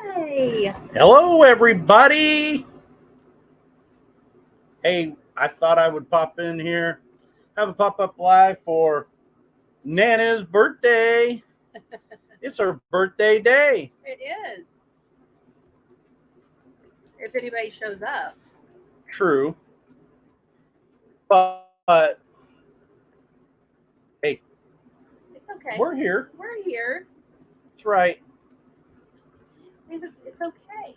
Hi. Hello, everybody. Hey, I thought I would pop in here, have a pop-up live for Nana's birthday. It's her birthday day. It is. If anybody shows up. True. But, hey, It's okay. we're here. We're here. That's right. It's okay.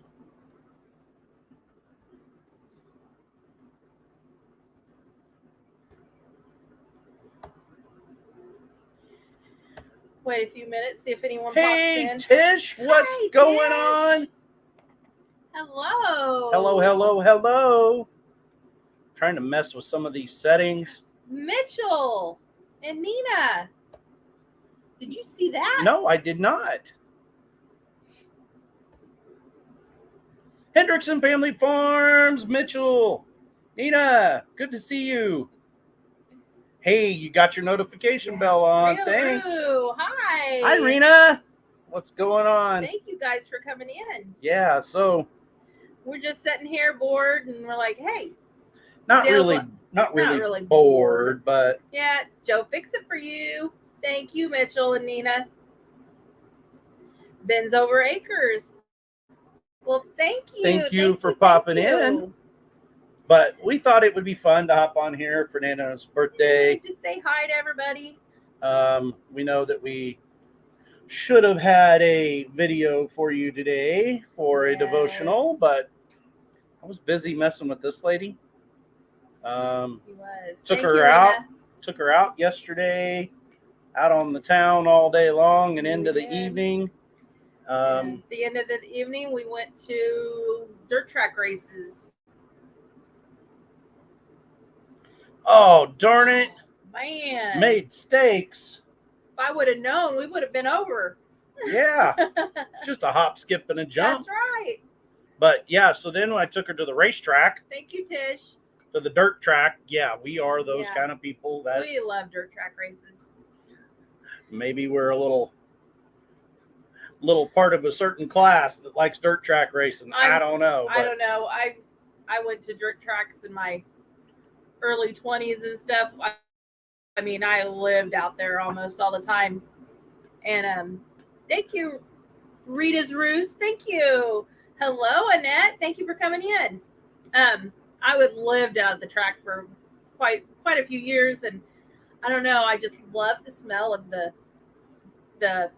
Wait a few minutes, see if anyone Hey, pops in. Tish, what's Hi, going Tish. on? Hello. Hello. Trying to mess with some of these settings. Mitchell and Nina. Did you see that? No, I did not. Hendrickson Family Farms, Mitchell, Nina, good to see you. Hey, you got your notification bell on. Rena Thanks. Roo. Hi. Hi, Rena. What's going on? Thank you guys for coming in. Yeah, so We're just sitting here bored, and we're like, hey, not Dale's really bored, but yeah, Joe, fix it for you. Thank you, Mitchell and Nina. Ben's over acres. Well, thank you. Thank you for popping in. But we thought it would be fun to hop on here for Nana's birthday. Yeah, just say hi to everybody. We know that we should have had a video for you today for a devotional, but I was busy messing with this lady. He was. Took her out yesterday, out on the town all day long and into the evening. At the end of the evening, we went to dirt track races. Oh, darn it. Man. Made steaks. If I would have known, we would have been over. Yeah. Just a hop, skip, and a jump. That's right. But yeah, so then when I took her to the racetrack. Thank you, Tish. To the dirt track. Yeah, we are those kind of people that. We love dirt track races. Maybe we're a little part of a certain class that likes dirt track racing. I don't know. I don't know. I went to dirt tracks in my early 20s and stuff. I mean, I lived out there almost all the time. And thank you, Rita's Roost. Thank you. Hello, Annette. Thank you for coming in. I would lived out at the track for quite a few years, and I don't know. I just love the smell of the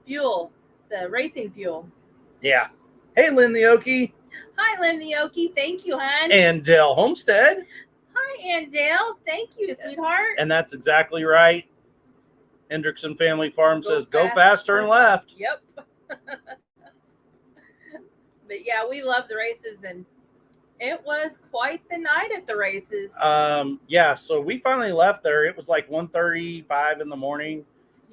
fuel, the racing fuel. Yeah. Hey, Lynn the Okie. Hi, Lynn the Okie. Thank you, hon. And Dale Homestead. Hi, Aunt Dale. Thank you, sweetheart. And that's exactly right. Hendrickson Family Farm says, go fast, turn left. Yep. But yeah, we love the races, and it was quite the night at the races. Yeah, so we finally left there. It was like 1:35 in the morning,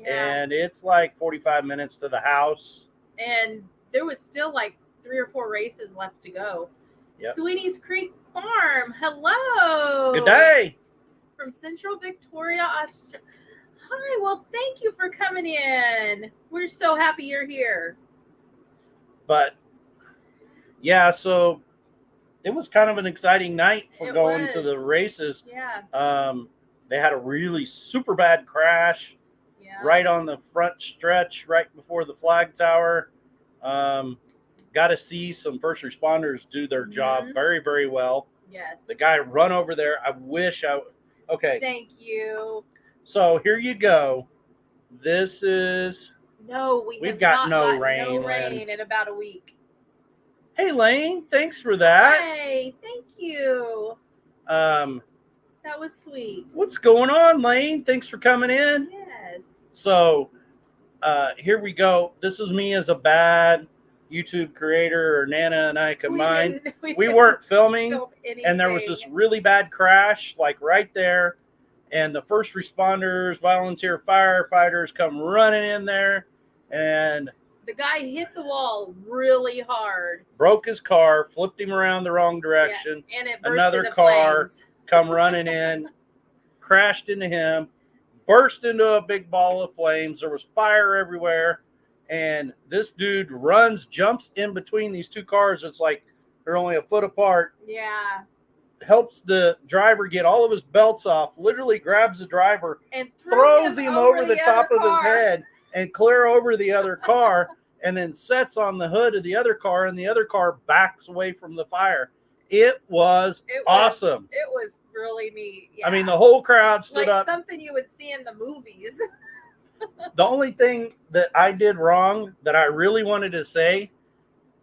and it's like 45 minutes to the house. And there was still like 3 or 4 races left to go. Yep. Sweeties Creek Farm, hello. Good day. From Central Victoria, Australia. Hi, well, thank you for coming in. We're so happy you're here. But yeah, so it was kind of an exciting night for going to the races. Yeah. They had a really super bad crash right on the front stretch, right before the flag tower. Got to see some first responders do their job very, very well. Yes. The guy run over there. I wish I. Okay. Thank you. So here you go. This is. No, we've got no rain in about a week. Hey, Lane, thanks for that. Hey, thank you. That was sweet. What's going on, Lane? Thanks for coming in. Yes. So, here we go. This is me as a bad YouTube creator, or Nana and I combined. We weren't filming, and there was this really bad crash, like right there. And the first responders, volunteer firefighters come running in there, and the guy hit the wall really hard. Broke his car, flipped him around the wrong direction. Yeah, and it burst Another into car flames. Come running in, crashed into him, burst into a big ball of flames. There was fire everywhere. and this dude jumps in between these two cars. It's like they're only a foot apart. Yeah. Helps the driver get all of his belts off, literally grabs the driver and throws him over the top of his head and clear over the other car, and then sets on the hood of the other car, and the other car backs away from the fire. It was awesome. It was really neat. Yeah. I mean, the whole crowd stood up. Like something you would see in the movies. The only thing that I did wrong that I really wanted to say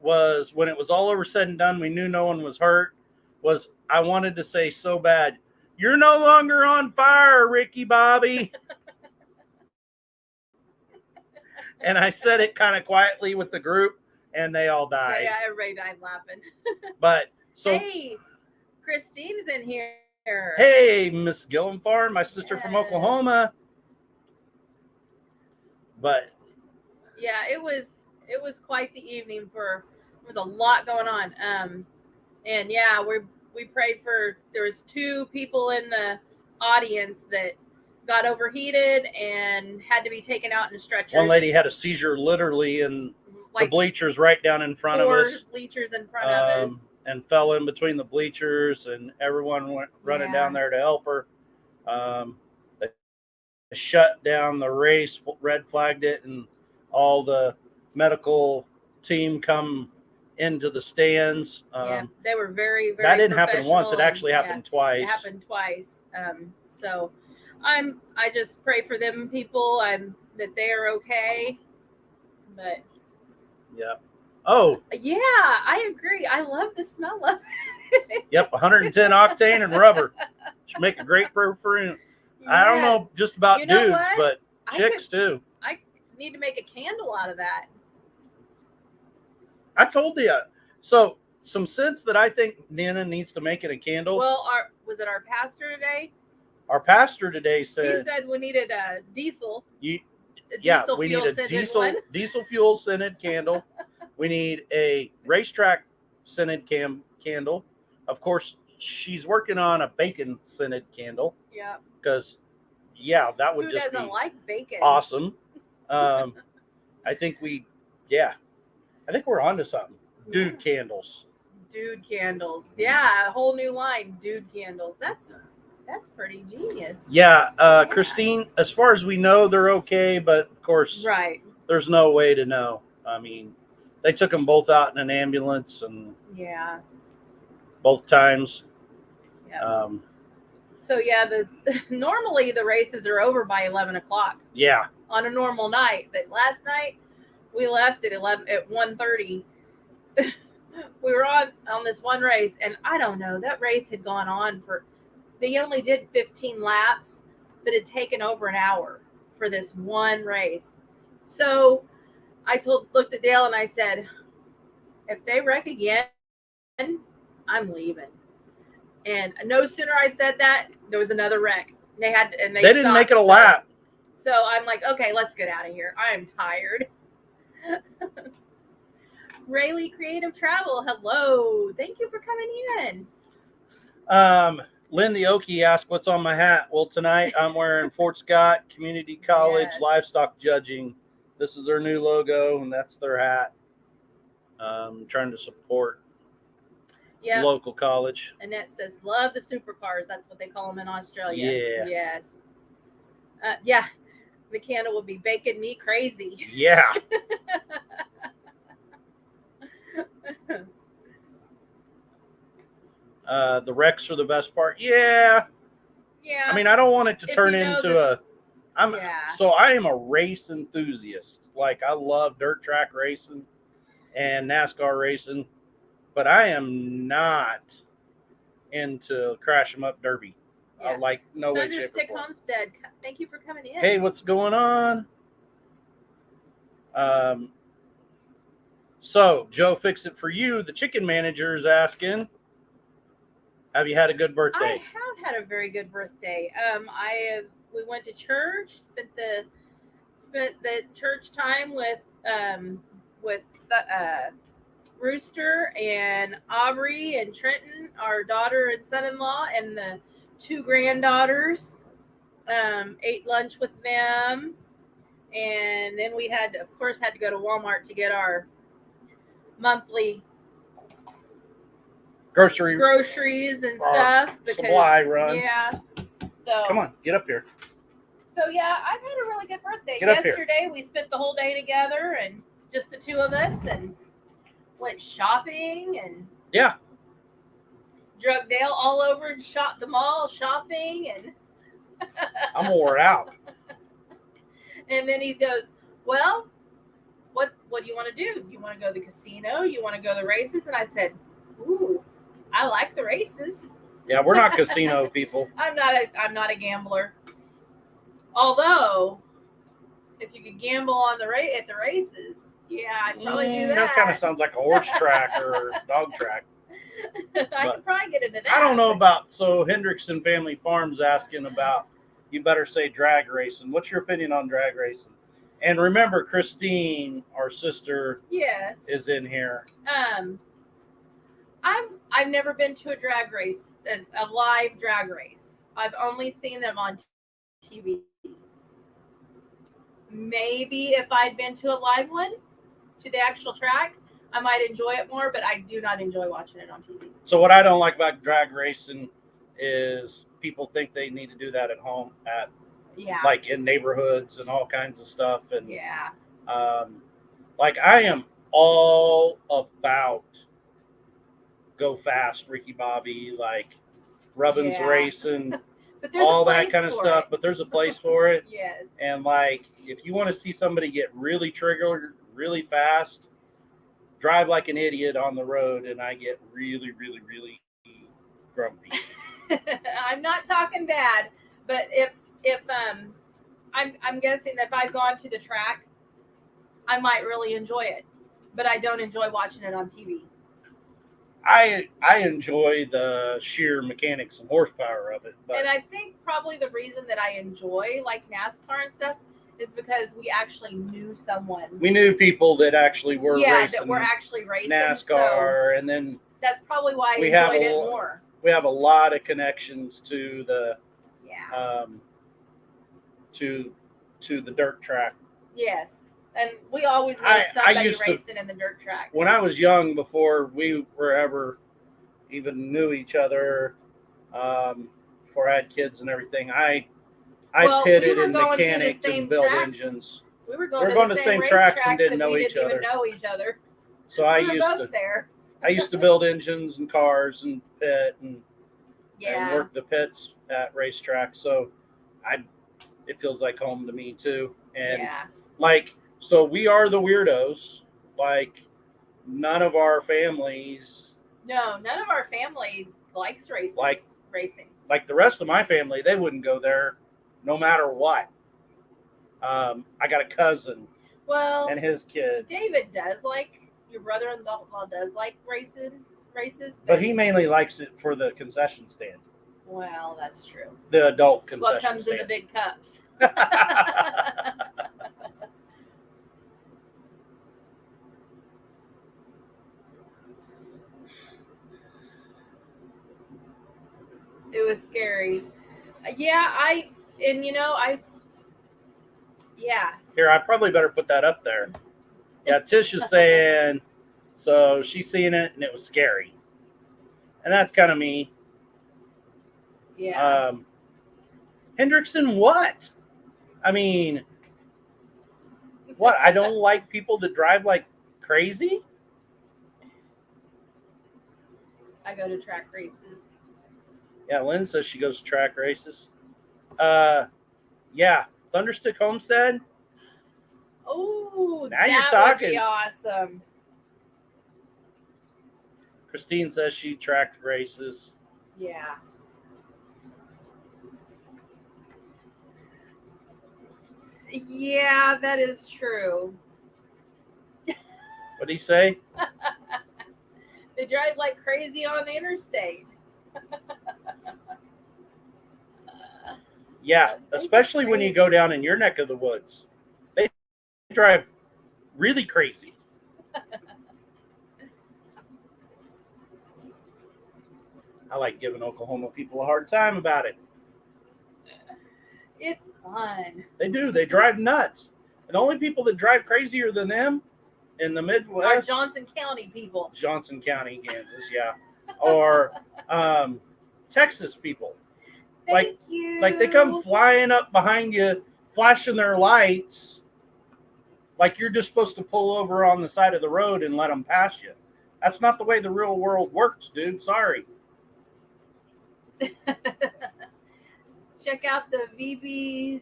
was when it was all over said and done, we knew no one was hurt, was I wanted to say so bad, "You're no longer on fire, Ricky Bobby." And I said it kind of quietly with the group, and they all died. Yeah, everybody died laughing. But so, hey, Christine's in here. Hey, Miss Gillenfarm, my sister from Oklahoma. But yeah, it was quite the evening. There was a lot going on. And yeah, we prayed for. There was 2 people in the audience that got overheated and had to be taken out in stretchers. One lady had a seizure literally in the bleachers right down in front of us. 4 bleachers in front of us. And fell in between the bleachers, and everyone went running down there to help her. They shut down the race, red flagged it, and all the medical team come into the stands. They were very, very. That didn't happen once; it actually happened twice. It happened twice. So I just pray for them people. That they are okay. But yeah. Oh. Yeah, I agree. I love the smell of it. Yep, 110 octane and rubber. Should make a great perfume. Yes. I don't know just about dudes, but chicks too. I need to make a candle out of that. I told you. So some sense that I think Nana needs to make it a candle. Well, was it our pastor today? Our pastor today said. He said we needed a diesel. We need a diesel fuel scented candle. We need a racetrack scented candle. Of course, she's working on a bacon scented candle. Yeah. Because, that would just be. Who doesn't like bacon? Awesome. I think I think we're onto something. Dude candles. Dude candles. Yeah, a whole new line. Dude candles. That's pretty genius. Yeah, Christine, as far as we know, they're okay, but of course, there's no way to know. I mean, they took them both out in an ambulance, and both times. Yeah. So normally the races are over by 11 o'clock. Yeah. On a normal night, but last night we left at 1:30. We were on this one race, and I don't know, that race had gone on for. They only did 15 laps, but it had taken over an hour for this one race. So I looked at Dale and I said, if they wreck again, I'm leaving. And no sooner I said that, there was another wreck. They didn't make it a lap. So I'm like, okay, let's get out of here. I am tired. Rayleigh Creative Travel, hello. Thank you for coming in. Lynn the Okie asked what's on my hat. Well, tonight I'm wearing Fort Scott Community College Livestock Judging. This is their new logo, and that's their hat. Trying to support local college. Annette says, love the supercars. That's what they call them in Australia. Yeah. Yes. The candle would be baking me crazy. Yeah. The wrecks are the best part. Yeah. I mean, I don't want it to turn into So I am a race enthusiast. Like, I love dirt track racing and NASCAR racing, but I am not into crash 'em up derby. Like, no way, shape, or form. Homestead, thank you for coming in. Hey, what's going on? So Joe, fix it for you. The chicken manager is asking, have you had a good birthday? I have had a very good birthday. We went to church, spent the church time with Rooster and Aubrey and Trenton, our daughter and son-in-law, and the 2 granddaughters. Ate lunch with them. And then we had, of course, had to go to Walmart to get our monthly groceries and stuff. Because, supply run. Yeah. So come on, get up here. So yeah, I've had a really good birthday. Get up here. Yesterday we spent the whole day together, and just the two of us, and went shopping and Yeah. drug Dale all over and shot the mall shopping, and I'm wore out. And then he goes, well, what do you want to do? You want to go to the casino? You want to go to the races? And I said, ooh, I like the races. Yeah, we're not casino people. I'm not a gambler. Although, if you could gamble on at the races, yeah, I'd probably do that. That kind of sounds like a horse track or a dog track. I could probably get into that. I don't know about, so Hendrickson Family Farms asking about, you better say drag racing. What's your opinion on drag racing? And remember, Christine, our sister, yes, is in here. I've never been to a drag race, a live drag race. I've only seen them on TV. Maybe if I'd been to a live one, to the actual track, I might enjoy it more, but I do not enjoy watching it on TV. So what I don't like about drag racing is people think they need to do that at home, like in neighborhoods and all kinds of stuff. And like I am all about go fast, Ricky Bobby, like Rubbins racing, all that kind of stuff. But there's a place for it. Yes. And like, if you want to see somebody get really triggered really fast, drive like an idiot on the road, and I get really, really, really grumpy. I'm not talking bad, but if I'm guessing if I've gone to the track, I might really enjoy it, but I don't enjoy watching it on TV. I enjoy the sheer mechanics and horsepower of it. But and I think probably the reason that I enjoy like NASCAR and stuff is because we actually knew someone. We knew people that actually were racing. That were actually racing NASCAR, so and then that's probably why I enjoyed it more. We have a lot of connections to the to the dirt track. Yes. And we always knew somebody racing in the dirt track. When I was young, before we were ever even knew each other, before I had kids and everything, I pitted in mechanics and built engines. We were going to the same tracks and didn't know each other. So I used to build engines and cars and pit and work the pits at racetracks. So it feels like home to me too. And so we are the weirdos. Like none of our families. No, none of our family likes racing. Like the rest of my family, they wouldn't go there, no matter what. I got a cousin. Well, and his kids. David does like. Your brother-in-law does like races, but he mainly likes it for the concession stand. Well, that's true. The adult concession stand. What comes in the big cups? It was scary. Yeah. Here, I probably better put that up there. Yeah, Tish is saying, so she's seeing it and it was scary. And that's kind of me. Yeah. Hendrickson, what? I mean, what? I don't like people that drive like crazy? I go to track races. Yeah, Lynn says she goes to track races. Yeah, Thunderstick Homestead. Oh, now you're talking. Would be awesome. Christine says she tracked races. Yeah. Yeah, that is true. What did he say? They drive like crazy on the interstate. Yeah, especially when you go down in your neck of the woods. They drive really crazy. I like giving Oklahoma people a hard time about it. It's fun. They do. They drive nuts. And the only people that drive crazier than them in the Our Midwest, Johnson County people. Johnson County, Kansas, yeah, or Texas people. Thank you. Like they come flying up behind you, flashing their lights, like you're just supposed to pull over on the side of the road and let them pass you. That's not the way the real world works, dude. Sorry. Check out the VB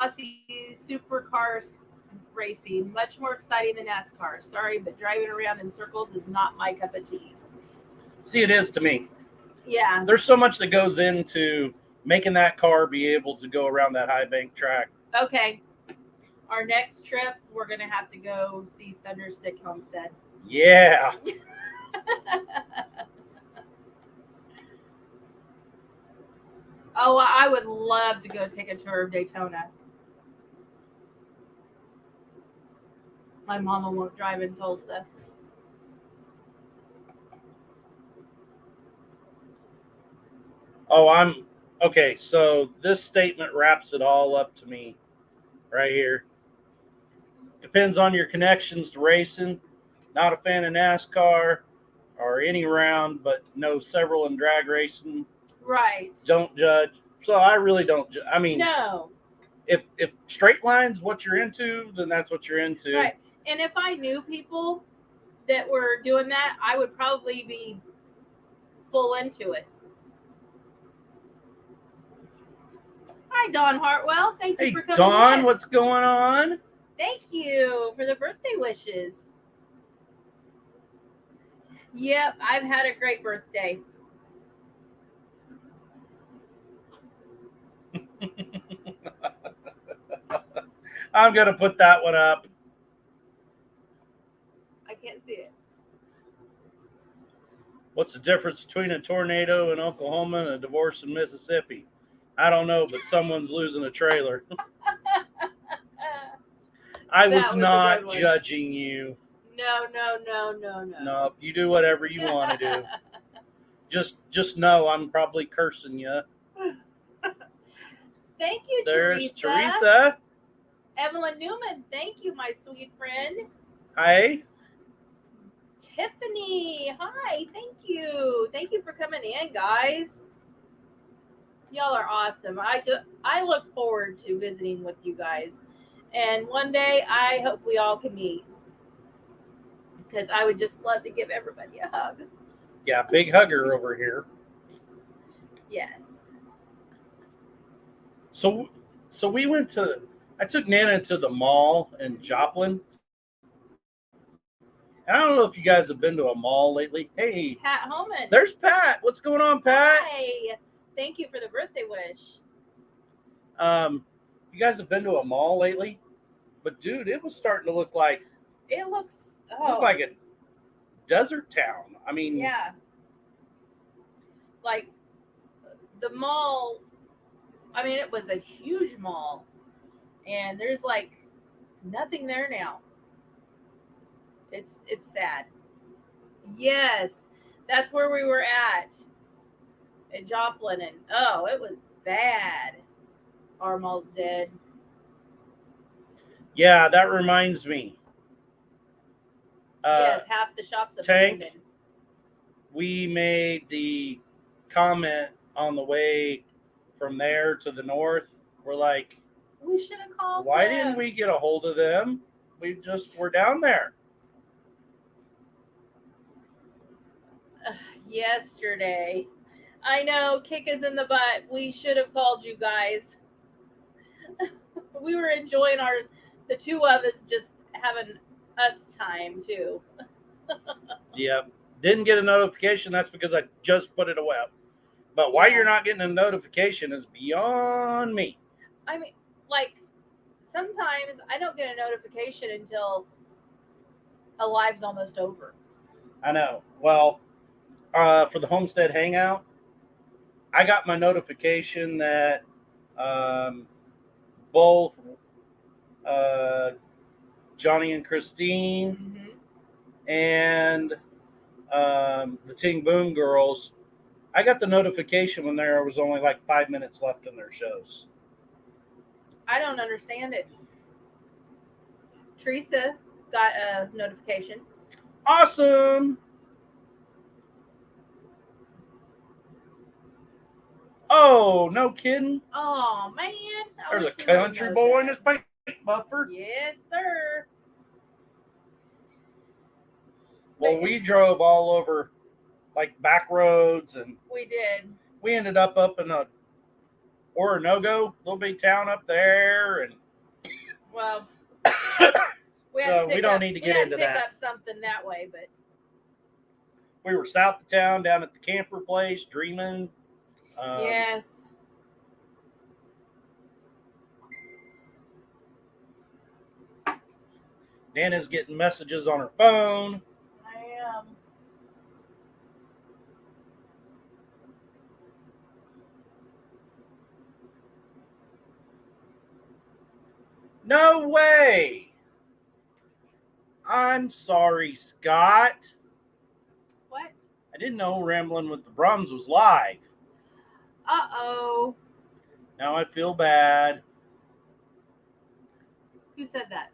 Aussie supercars racing. Much more exciting than NASCAR. Sorry, but driving around in circles is not my cup of tea. See, it is to me. Yeah. There's so much that goes into making that car be able to go around that high bank track. Okay. Our next trip, we're going to have to go see Thunderstick Homestead. Yeah. Oh, I would love to go take a tour of Daytona. My mama won't drive in Tulsa. Oh, I'm okay. So this statement wraps it all up to me right here. Depends on your connections to racing. Not a fan of NASCAR or any round, but know several in drag racing. Right. Don't judge. So I really don't. I mean, no. If straight lines what you're into, then that's what you're into. Right. And if I knew people that were doing that, I would probably be full into it. Hi, Dawn Hartwell. Thank you for coming Dawn, in. what's going on? Thank you for the birthday wishes. Yep, I've had a great birthday. I'm going to put that one up. I can't see it. What's the difference between a tornado in Oklahoma and a divorce in Mississippi? I don't know, but someone's losing a trailer. I was not judging you. No. No, you do whatever you want to do. Just know I'm probably cursing you. Thank you, There's Teresa. Teresa. Evelyn Newman, thank you, my sweet friend. Hi. Tiffany, hi, thank you. Thank you for coming in, guys. Y'all are awesome. I look forward to visiting with you guys. And one day, I hope we all can meet. Because I would just love to give everybody a hug. Yeah, big hugger over here. Yes. So I took Nana to the mall in Joplin. And I don't know if you guys have been to a mall lately. Hey, Pat Holman. There's Pat. What's going on, Pat? Hi. Thank you for the birthday wish. You guys have been to a mall lately? But dude, it was starting to look like looked like a desert town. I mean, yeah. Like the mall, I mean, it was a huge mall. And there's like nothing there now. It's sad. Yes, that's where we were at in Joplin, and oh, it was bad. Our mall's dead. Yeah, that reminds me. Yes, half the shops Tank, abandoned. We made the comment on the way from there to the north. We're like, we should have called why them. didn't we get a hold of them? We just were down there. Yesterday. I know, kick us in the butt. We should have called you guys. We were enjoying ours. The two of us just having us time too. Yep. Didn't get a notification. That's because I just put it away. But why you're not getting a notification is beyond me. I mean, like, sometimes I don't get a notification until a live's almost over. I know. Well, for the Homestead Hangout, I got my notification that both Johnny and Christine and the Ting Boom girls, I got the notification when there was only like 5 minutes left in their shows. I don't understand it. Teresa got a notification. Awesome. Oh, no kidding. Oh man, There's a country boy in his paint buffer. Yes, sir. Well, we drove all over, like back roads, and we did. We ended up in a Orinoco, little big town up there, and well, we don't need to get into that. Pick up something that way, but we were south of town, down at the camper place, dreaming. Yes. Nana's getting messages on her phone. I am. No way. I'm sorry, Scott. What? I didn't know Rambling with the Brums was live. Uh-oh. Now I feel bad. Who said that?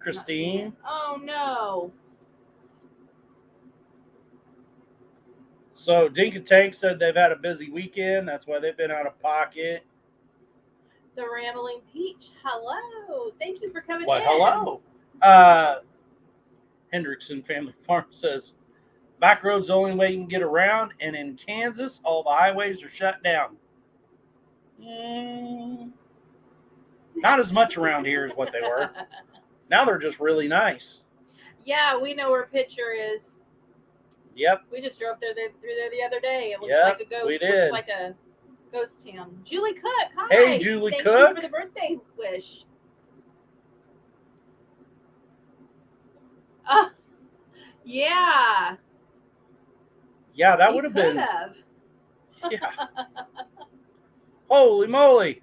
Christine. Oh, no. So Dink and Tank said they've had a busy weekend. That's why they've been out of pocket. The Rambling Peach. Hello. Thank you for coming in. Hello. Hendrickson Family Farm says, back road's the only way you can get around, and in Kansas, all the highways are shut down. Not as much around here as what they were. Now they're just really nice. Yeah, we know where Pitcher is. Yep. We just drove through there the other day. It looks like a ghost. We did. Looks like a ghost town. Julie Cook. Hi. Hey, Julie Thank Cook. Thank you for the birthday wish. Yeah. Yeah, that would have been. Yeah. Holy moly.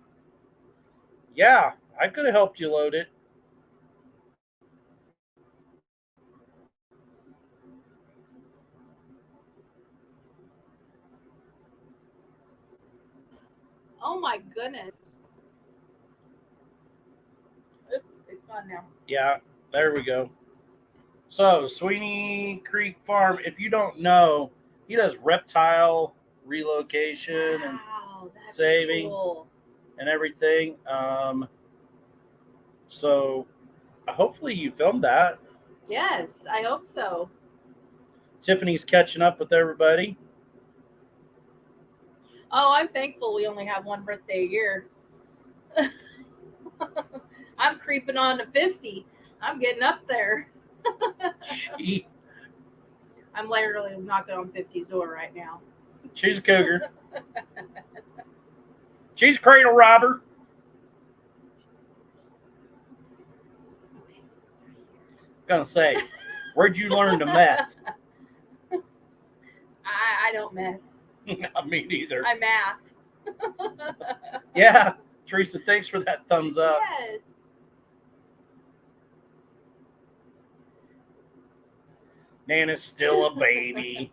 Yeah, I could have helped you load it. Oh my goodness. Oops, it's gone now. Yeah, there we go. So, Sweeney Creek Farm, if you don't know, he does reptile relocation and saving and everything. So, hopefully you filmed that. Yes, I hope so. Tiffany's catching up with everybody. Oh, I'm thankful we only have one birthday a year. I'm creeping on to 50. I'm getting up there. I'm literally knocking on 50's door right now. She's a cougar. She's a cradle robber. Gonna say, where'd you learn to meth? I don't meth. Not me neither. I math. Yeah, Teresa, thanks for that thumbs up. Yes. Nana's still a baby.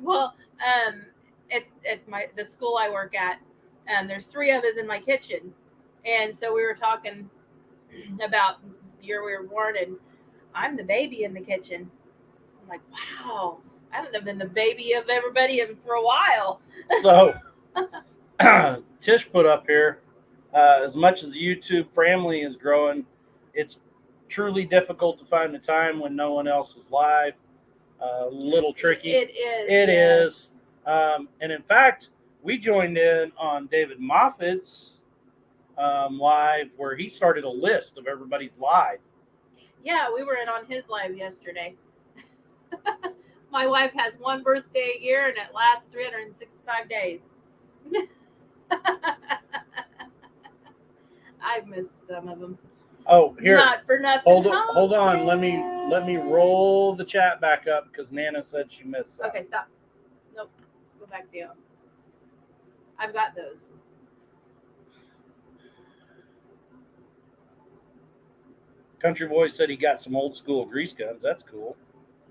Well, at the school I work at, there's 3 of us in my kitchen, and so we were talking about the year we were born, and I'm the baby in the kitchen. I'm like, wow, I haven't been the baby of everybody for a while. So, Tish put up here, as much as the YouTube family is growing, it's truly difficult to find the time when no one else is live. A little tricky. It is. It is. And in fact, we joined in on David Moffat's live where he started a list of everybody's live. Yeah, we were in on his live yesterday. My wife has one birthday a year and it lasts 365 days. I've missed some of them. Oh, here. Not for nothing. Hold on. Let me roll the chat back up because Nana said she missed some. Okay, stop. Nope. Go back down. I've got those. Country Boy said he got some old school grease guns. That's cool.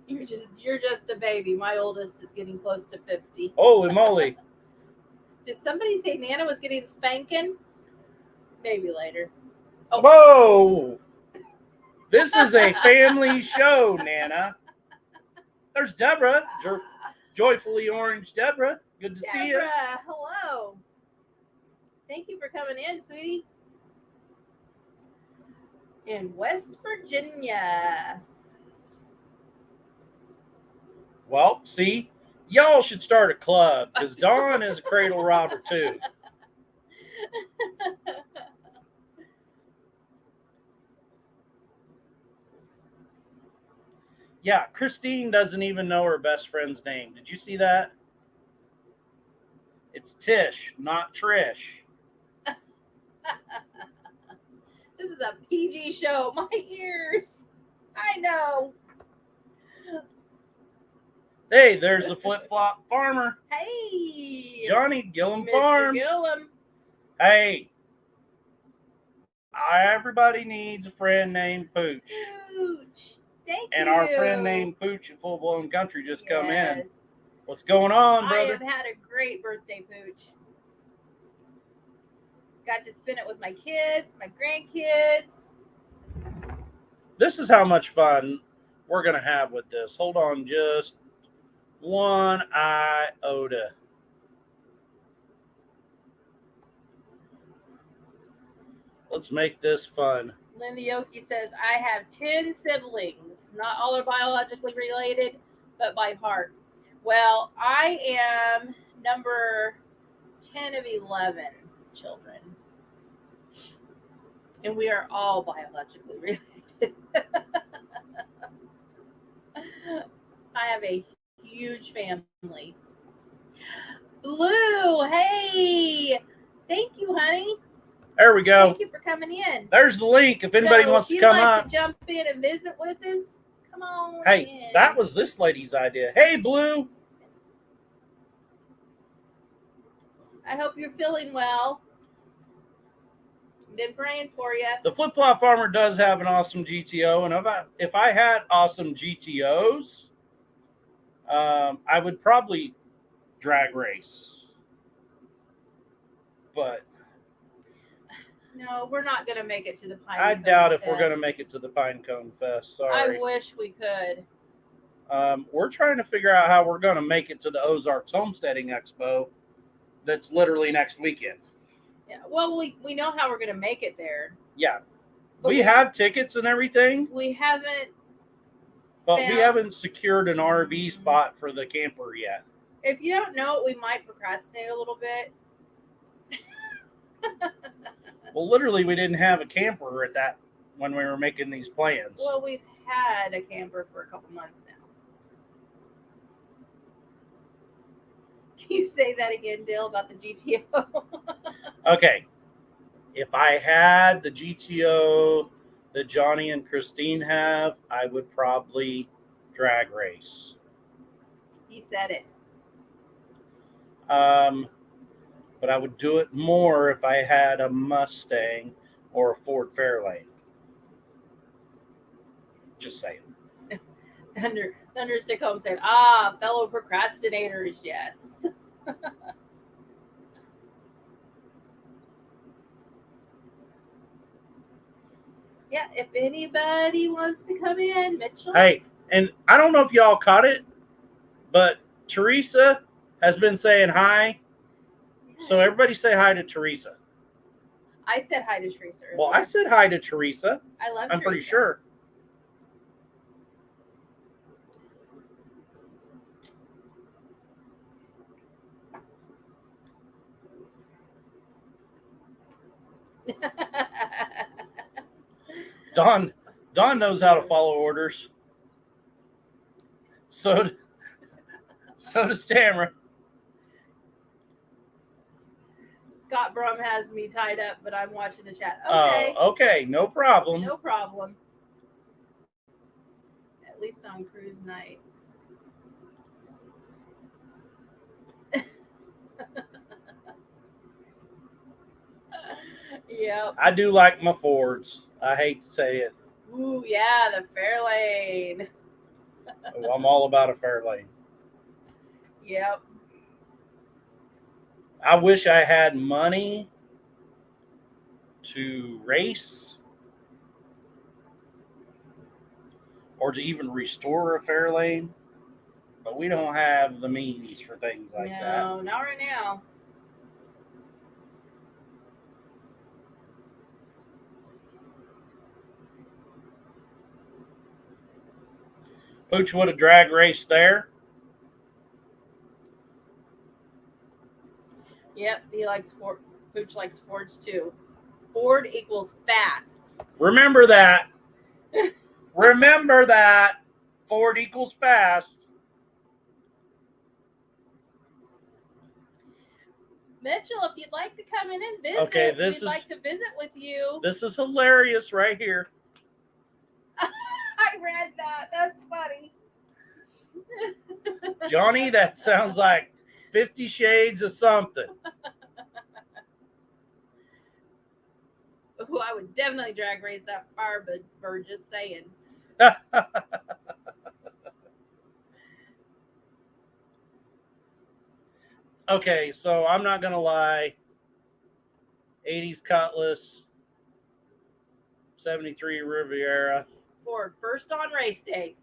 You're just a baby. My oldest is getting close to 50. Holy moly. Did somebody say Nana was getting spanking? Maybe later. Oh. Whoa! This is a family show, Nana. There's Deborah. Joyfully Orange Deborah. Good to see you. Deborah, hello. Thank you for coming in, sweetie. In West Virginia. Well, see, y'all should start a club because Dawn is a cradle robber too. Yeah, Christine doesn't even know her best friend's name. Did you see that? It's Tish, not Trish. This is a PG show. My ears. I know. Hey, there's the flip-flop farmer. Hey. Johnny Gillum Mr. Farms. Gillum. Hey. Everybody needs a friend named Pooch. Pooch. Thank and you. our friend named Pooch at Full Blown Country just come in. What's going on, brother? I have had a great birthday, Pooch. Got to spend it with my kids, my grandkids. This is how much fun we're going to have with this. Hold on just one iota. Let's make this fun. Linda Yoki says, I have 10 siblings. Not all are biologically related, but by heart. Well, I am number 10 of 11 children. And we are all biologically related. I have a huge family. Blue, hey! Thank you, honey. There we go. Thank you for coming in. There's the link if anybody wants to come up. To jump in and visit with us, come on. Hey, in. That was this lady's idea. Hey, Blue. I hope you're feeling well. Been praying for you. The Flip Flop Farmer does have an awesome GTO, and if I had awesome GTOs, I would probably drag race. But no, we're not going to make it to the Pine Cone I doubt if Fest. we're going to make it to the Pine Cone Fest. Sorry. I wish we could. We're trying to figure out how we're going to make it to the Ozarks Homesteading Expo that's literally next weekend. Yeah, well, we know how we're going to make it there. Yeah. We have tickets and everything. We haven't. But we haven't secured an RV spot for the camper yet. If you don't know it, we might procrastinate a little bit. Well, literally, we didn't have a camper at that when we were making these plans. Well, we've had a camper for a couple months now. Can you say that again, Dale, about the GTO? Okay. If I had the GTO that Johnny and Christine have, I would probably drag race. He said it. But I would do it more if I had a Mustang or a Ford Fairlane. Just saying. Thunderstick Home said, fellow procrastinators, yes. Yeah, if anybody wants to come in, Mitchell. Hey, and I don't know if y'all caught it, but Teresa has been saying hi. Yes. So everybody say hi to Teresa. I said hi to Teresa earlier. Well, I said hi to Teresa. I love I'm Teresa. pretty sure. Dawn knows how to follow orders. So does Tamara. Scott Brum has me tied up, but I'm watching the chat. Okay. Oh, okay. No problem. No problem. At least on cruise night. Yep. I do like my Fords. I hate to say it. Ooh, yeah, the Fairlane. Oh, I'm all about a Fairlane. Yep. I wish I had money to race or to even restore a fair lane. But we don't have the means for things like that. No, not right now. Pooch would have drag race there. Yep, he likes Ford. Pooch likes Fords too. Ford equals fast. Remember that. Remember that. Ford equals fast. Mitchell, if you'd like to come in and visit, Okay, we'd like to visit with you. This is hilarious right here. I read that. That's funny. Johnny, that sounds like 50 Shades of something. Ooh, I would definitely drag race that Firebird, just saying. Okay, so I'm not going to lie. 80s Cutlass, 73 Riviera. Ford, first on race day.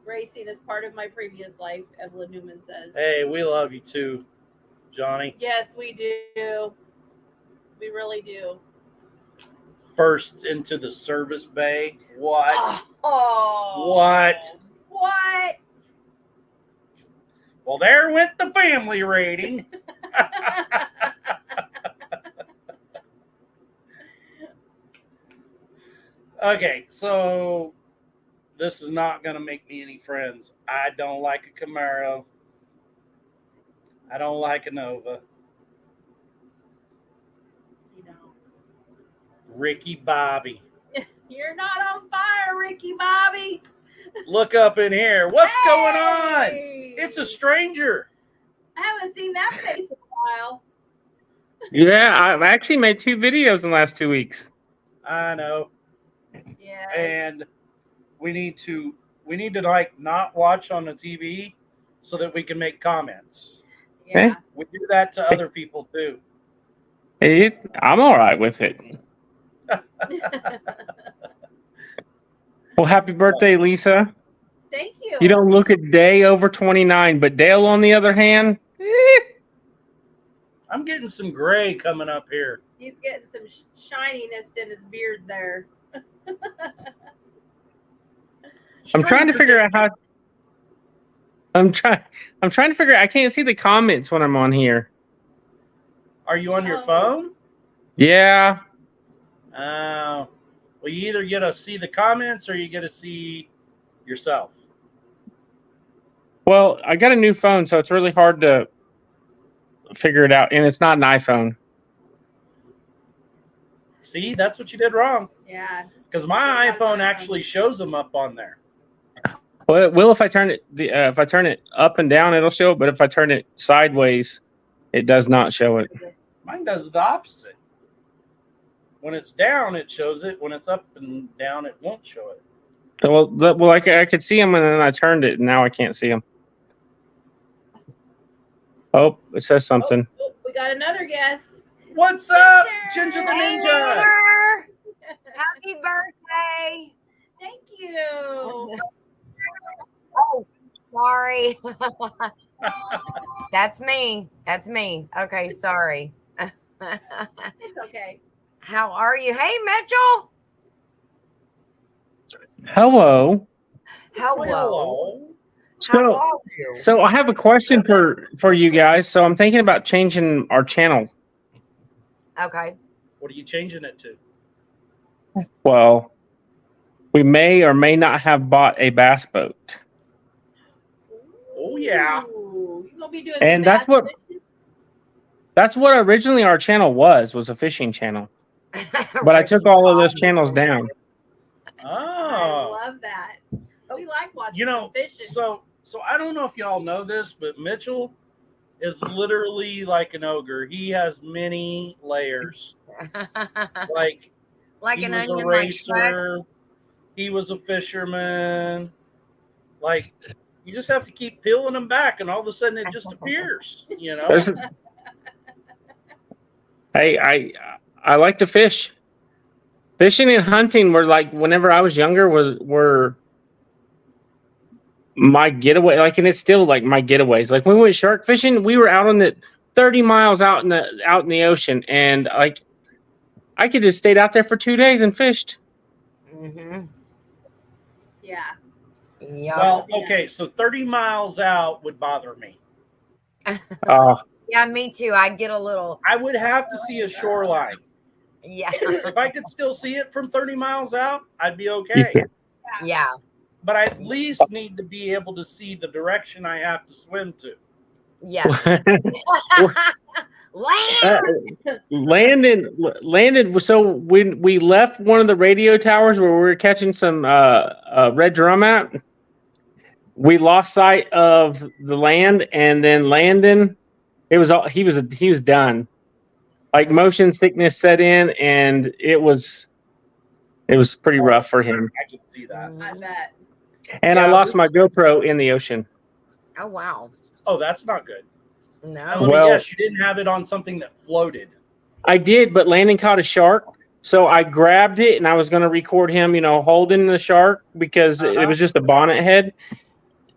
Racing is part of my previous life, Evelyn Newman says. Hey, we love you too, Johnny. Yes, we do. We really do. First into the service bay. What? Oh. What? What? Well, there went the family rating. Okay, so this is not going to make me any friends. I don't like a Camaro. I don't like a Nova. You know. Ricky Bobby. You're not on fire, Ricky Bobby. Look up in here. What's going on? It's a stranger. I haven't seen that face in a while. Yeah, I've actually made 2 videos in the last 2 weeks. I know. Yeah. And we need to like not watch on the TV so that we can make comments. Yeah. We do that to other people too. I'm all right with it. Well, happy birthday, Lisa. Thank you. You don't look a day over 29, but Dale, on the other hand, I'm getting some gray coming up here. He's getting some shininess in his beard there. I'm trying to figure out how. I'm trying to figure out. I can't see the comments when I'm on here. Are you on your phone? Yeah. Well, you either get to see the comments or you get to see yourself. Well, I got a new phone, so it's really hard to figure it out, and it's not an iPhone. See, that's what you did wrong. Yeah. Because my iPhone actually shows them up on there. Well, it will if I turn it up and down, it'll show it. But if I turn it sideways, it does not show it. Mine does the opposite. When it's down, it shows it. When it's up and down, it won't show it. Well, I could see them, and then I turned it, and now I can't see them. Oh, it says something. Oh, we got another guest. What's up, Ginger the Hey, Ninja? Neighbor. Happy birthday. Thank you. Oh, sorry. That's me. That's me. Okay, sorry. It's okay. How are you? Hey, Mitchell. Hello. Hello. How So, are you? so I have a question for you guys. So I'm thinking about changing our channel. Okay. What are you changing it to? Well, we may or may not have bought a bass boat. Oh yeah. Ooh, you gonna be doing And some that's bass fishing? that's what originally our channel was a fishing channel. But I took all of those channels down. Oh. I love that. We like watching You know, fishing. so I don't know if y'all know this, but Mitchell is literally like an ogre. He has many layers. Like like he an was onion, a like Shrek. racer. He was a fisherman. Like you just have to keep peeling them back, and all of a sudden it just appears. You know. I like to fish. Fishing and hunting were like whenever I was younger were my getaway. Like, and it's still like my getaways. Like when we went shark fishing, we were out on the 30 miles out in the ocean, and like I could just stayed out there for 2 days and fished. Mm-hmm. Yeah. Yep. Well, okay, so 30 miles out would bother me. Yeah, me too. I get a little. I would have to see a shoreline. Yeah. If I could still see it from 30 miles out, I'd be okay. Yeah. But I at least need to be able to see the direction I have to swim to. Yeah. Landed. So when we left one of the radio towers where we were catching some red drum at, we lost sight of the land, and then Landon, he was done. Like motion sickness set in, and it was pretty rough for him. I can see that. I bet. And I lost my GoPro in the ocean. Oh wow. Oh, that's not good. No. And let me guess, you didn't have it on something that floated. I did, but Landon caught a shark. So I grabbed it and I was going to record him, holding the shark because it was just a bonnet head.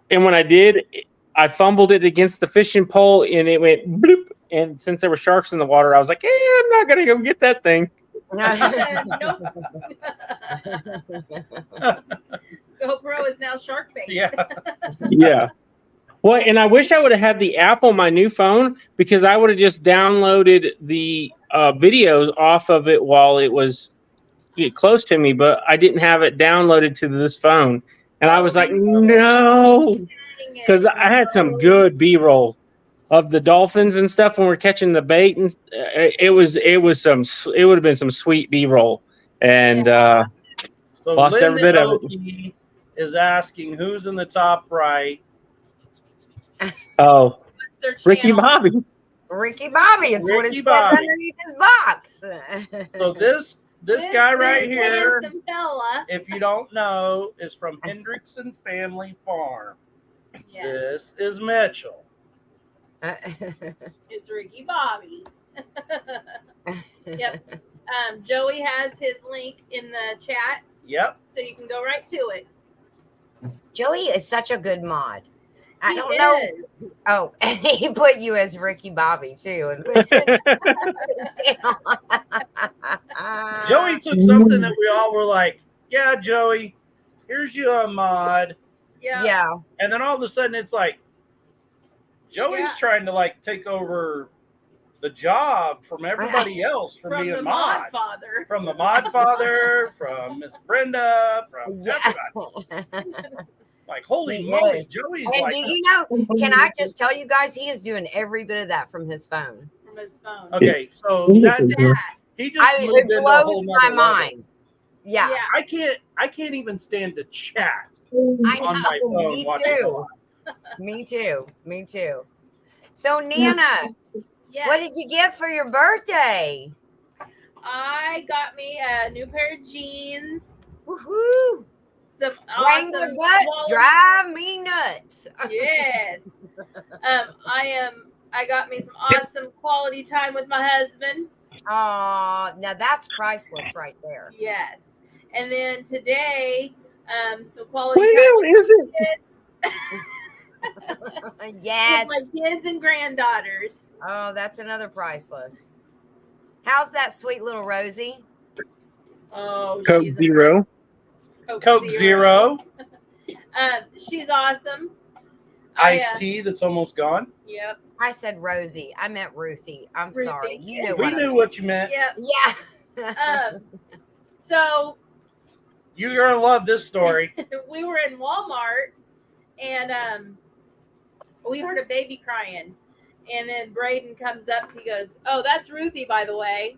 And when I did, I fumbled it against the fishing pole and it went bloop. And since there were sharks in the water, I was like, I'm not going to go get that thing. GoPro is now shark bait. Yeah. Yeah. Well, and I wish I would have had the app on my new phone because I would have just downloaded the videos off of it while it was close to me, but I didn't have it downloaded to this phone. And I was like, no, because I had some good B-roll of the dolphins and stuff when we're catching the bait, and it would have been some sweet B-roll, and So lost every bit of it. Is asking who's in the top right. Oh, Ricky Bobby. Ricky Bobby. It's what it says underneath his box. So this guy right here, fella. if you don't know, is from Hendrickson Family Farm. Yes. This is Mitchell. It's Ricky Bobby. Yep. Joey has his link in the chat. Yep. So you can go right to it. Joey is such a good mod. I He don't know. is. Oh, and he put you as Ricky Bobby too. Joey took something that we all were like, yeah, Joey, here's you a mod. Yeah. Yeah. And then all of a sudden it's like, Joey's trying to like take over the job from everybody else from being the mods. mod father. From the mod father, from Miss Brenda, from everybody. Like, holy moly, Joey's and like. do you know, can I just tell you guys, he is doing every bit of that from his phone. From his phone. Okay, so that he just it blows my mind. Yeah. I can't even stand to chat I know, on my phone. me watching too. Me too. Me too. So Nana, Yes. what did you get for your birthday? I got me a new pair of jeans. Woohoo! Some Wrangler awesome butts drive me nuts. Yes. I got me some awesome quality time with my husband. Oh, now that's priceless right there. Yes. And then today, some quality Where time is it? with Yes. my kids and granddaughters. Oh, that's another priceless. How's that sweet little Rosie? Oh, Coke she's Zero. Coke Zero. She's awesome. Iced tea that's almost gone. Yep. I said Rosie. I meant Ruthie. I'm Ruthie. sorry. You knew We what I knew meant. what you meant. Yep. Yeah. So You're gonna love this story. we were in Walmart and we heard a baby crying. And then Braden comes up. He goes, "Oh, that's Ruthie, by the way."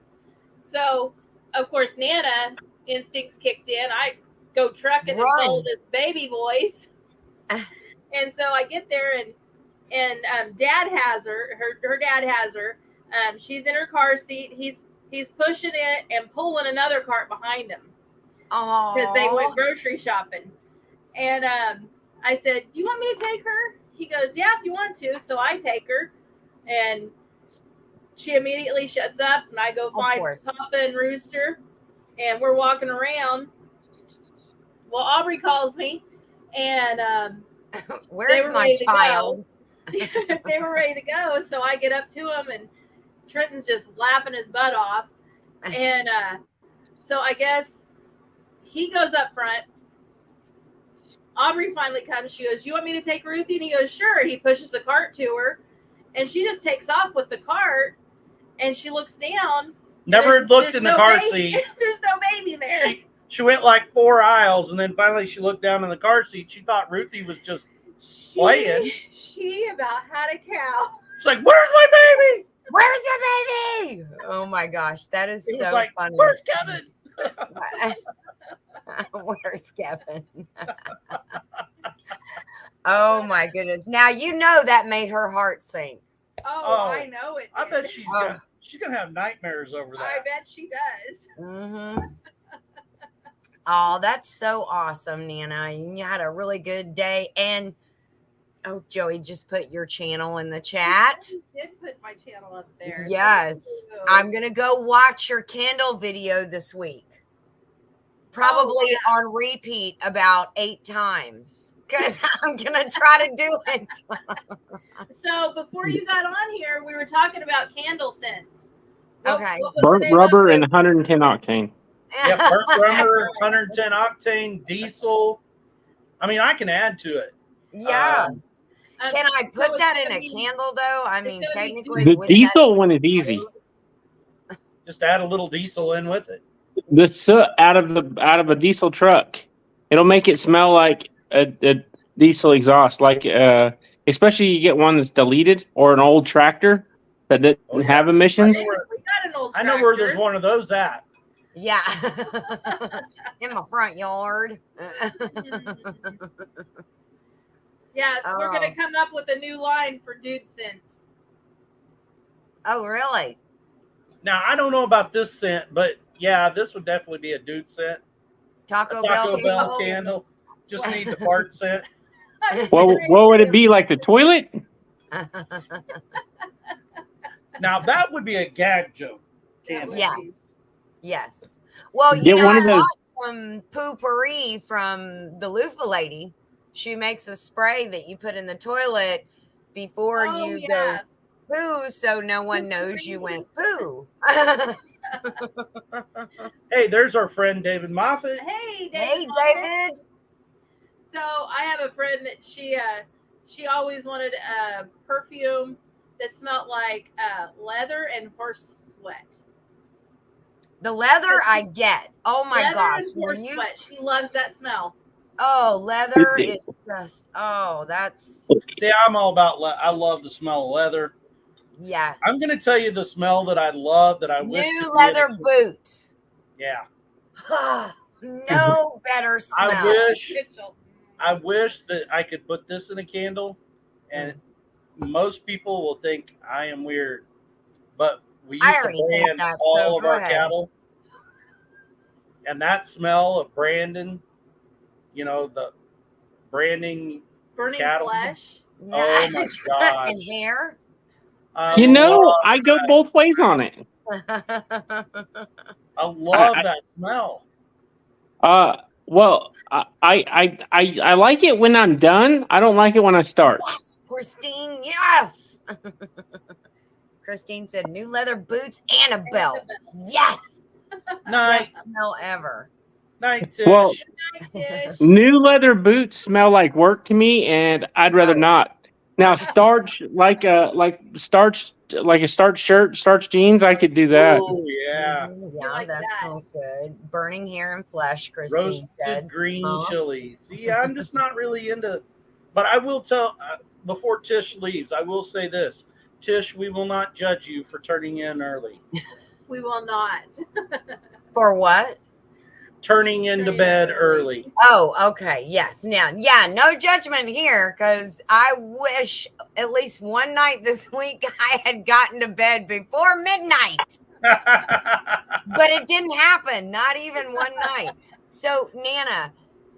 So, of course, Nana instincts kicked in. I go trucking and follow this baby voice. And so I get there and Dad has her. Her dad has her. She's in her car seat. He's pushing it and pulling another cart behind him because they went grocery shopping. And I said, "Do you want me to take her?" He goes, "Yeah, if you want to." So I take her, and she immediately shuts up, and I go find Papa and Rooster, and we're walking around. Well, Aubrey calls me, and where's my child? They were ready to go, so I get up to him, and Trenton's just laughing his butt off, and so I guess he goes up front. Aubrey finally comes. She goes, "You want me to take Ruthie?" And he goes, "Sure." He pushes the cart to her, and she just takes off with the cart, and she looks down. Never looked in the car seat. There's no baby there. She went like 4 aisles, and then finally she looked down in the car seat. She thought Ruthie was just playing. She about had a cow. She's like, "Where's my baby? Where's the baby?" Oh my gosh, that is so like, funny. "Where's Kevin?" Where's Kevin? Oh my goodness. Now you know that made her heart sink. Oh, I know it. I bet she's gonna have nightmares over that. I bet she does. Mm-hmm. Oh, that's so awesome, Nana. You had a really good day. And oh, Joey just put your channel in the chat. You did put my channel up there. Yes. I'm gonna go watch your candle video this week. Probably on repeat about 8 times. Because I'm gonna try to do it. So before you got on here, we were talking about candle scents. Okay. Burnt rubber and 110 octane. Yeah, burnt rubber, 110 octane, diesel. I mean, I can add to it. Yeah. Can I put that in a candle though? I mean, technically, the diesel one is easy. Just add a little diesel in with it. The soot out of a diesel truck, it'll make it smell like a diesel exhaust. Like especially you get one that's deleted or an old tractor that didn't have emissions. I know where there's one of those at. Yeah, in my front yard. Yeah, we're gonna come up with a new line for dude scents. Oh, really? Now I don't know about this scent, but yeah, this would definitely be a dude scent. Taco Bell candle. Just needs a fart scent. What would it be, like the toilet? Now that would be a gag joke. Yes. Well, you know, I bought some poo-pourri from the loofah lady. She makes a spray that you put in the toilet before you go poo, so no one knows you went poo. Hey, there's our friend David Moffat. Hey, David. So I have a friend that she always wanted a perfume that smelled like leather and horse sweat. The leather I get. Oh my gosh. And horse sweat. She loves that smell. Oh, leather is just, that's. See, I'm all about, I love the smell of leather. Yes. I'm going to tell you the smell that I love that I wish. New leather boots. Yeah. No better smell. I wish that I could put this in a candle, and most people will think I am weird, but we used to brand all of our cattle, and that smell of Brandon, you know, the branding burning cattle. Flesh. Oh my gosh. And hair. You know, I go both ways on it. I love that smell. Well, I like it when I'm done. I don't like it when I start. Yes, Christine. Yes. Christine said new leather boots and a belt. Yes. Nice. Best smell ever. Night, Tish. Well, new leather boots smell like work to me, and I'd rather not. Now, starch like a starch shirt, starch jeans, I could do that. Oh yeah. Yeah, that smells good. Burning hair and flesh, Christine roasted said. Green chili. See, I'm just not really into, but I will tell, before Tish leaves, I will say this. Tish, we will not judge you for turning in early. We will not. For what? Turning into bed early. Oh, okay. Yes. Now, yeah, no judgment here, because I wish at least one night this week I had gotten to bed before midnight. But it didn't happen. Not even one night. So, Nana,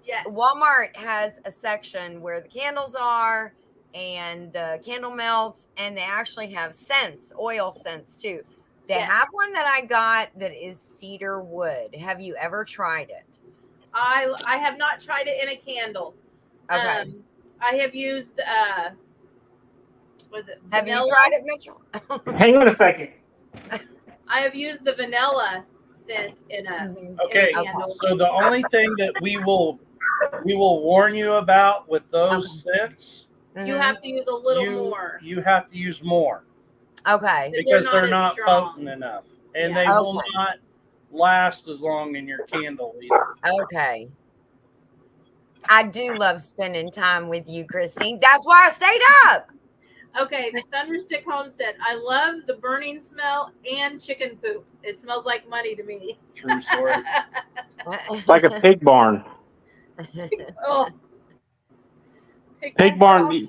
yes. Walmart has a section where the candles are and the candle melts, and they actually have scents, oil scents too. They Yes. have one that I got that is cedar wood. Have you ever tried it? I have not tried it in a candle. Okay. I have used was it Have vanilla? you tried it, Mitchell? Hang on a second. I have used the vanilla scent in a Okay, in a candle. so the only thing that we will warn you about with those scents, You have to use a little more. You have to use more. Okay. Because they're as not strong. potent enough. And Yeah. they will not last as long in your candle either. Okay. I do love spending time with you, Christine. That's why I stayed up. Okay, Thunderstick Homestead. I love the burning smell and chicken poop. It smells like money to me. True story. It's like a pig barn. Oh, Pig barn.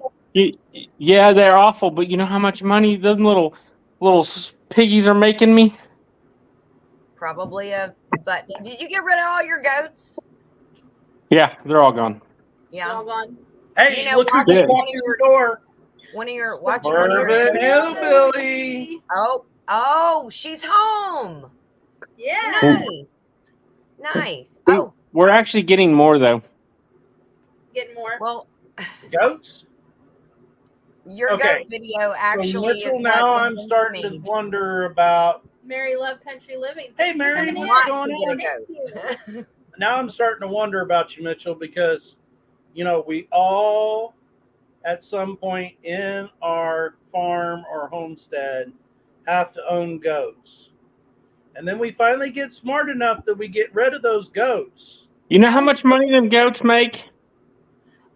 Yeah, they're awful, but you know how much money those little piggies are making me? Probably but did you get rid of all your goats? Yeah, they're all gone. Yeah. All gone. Hey, You know, look who Yeah. just walked in your door. One of your Suburban Hillbilly. Oh, she's home. Yeah. Nice. We- Oh, We're actually getting more though. Getting more. well, Goats? your Okay. goat video actually So Mitchell, is now what I'm convinced starting me to wonder about. Mary Love Country Living. Hey, Thanks for Mary, coming in. what's not going to on? get a Thank you. goat. Now I'm starting to wonder about you, Mitchell, because we all at some point in our farm or homestead have to own goats. And then we finally get smart enough that we get rid of those goats. You know how much money them goats make?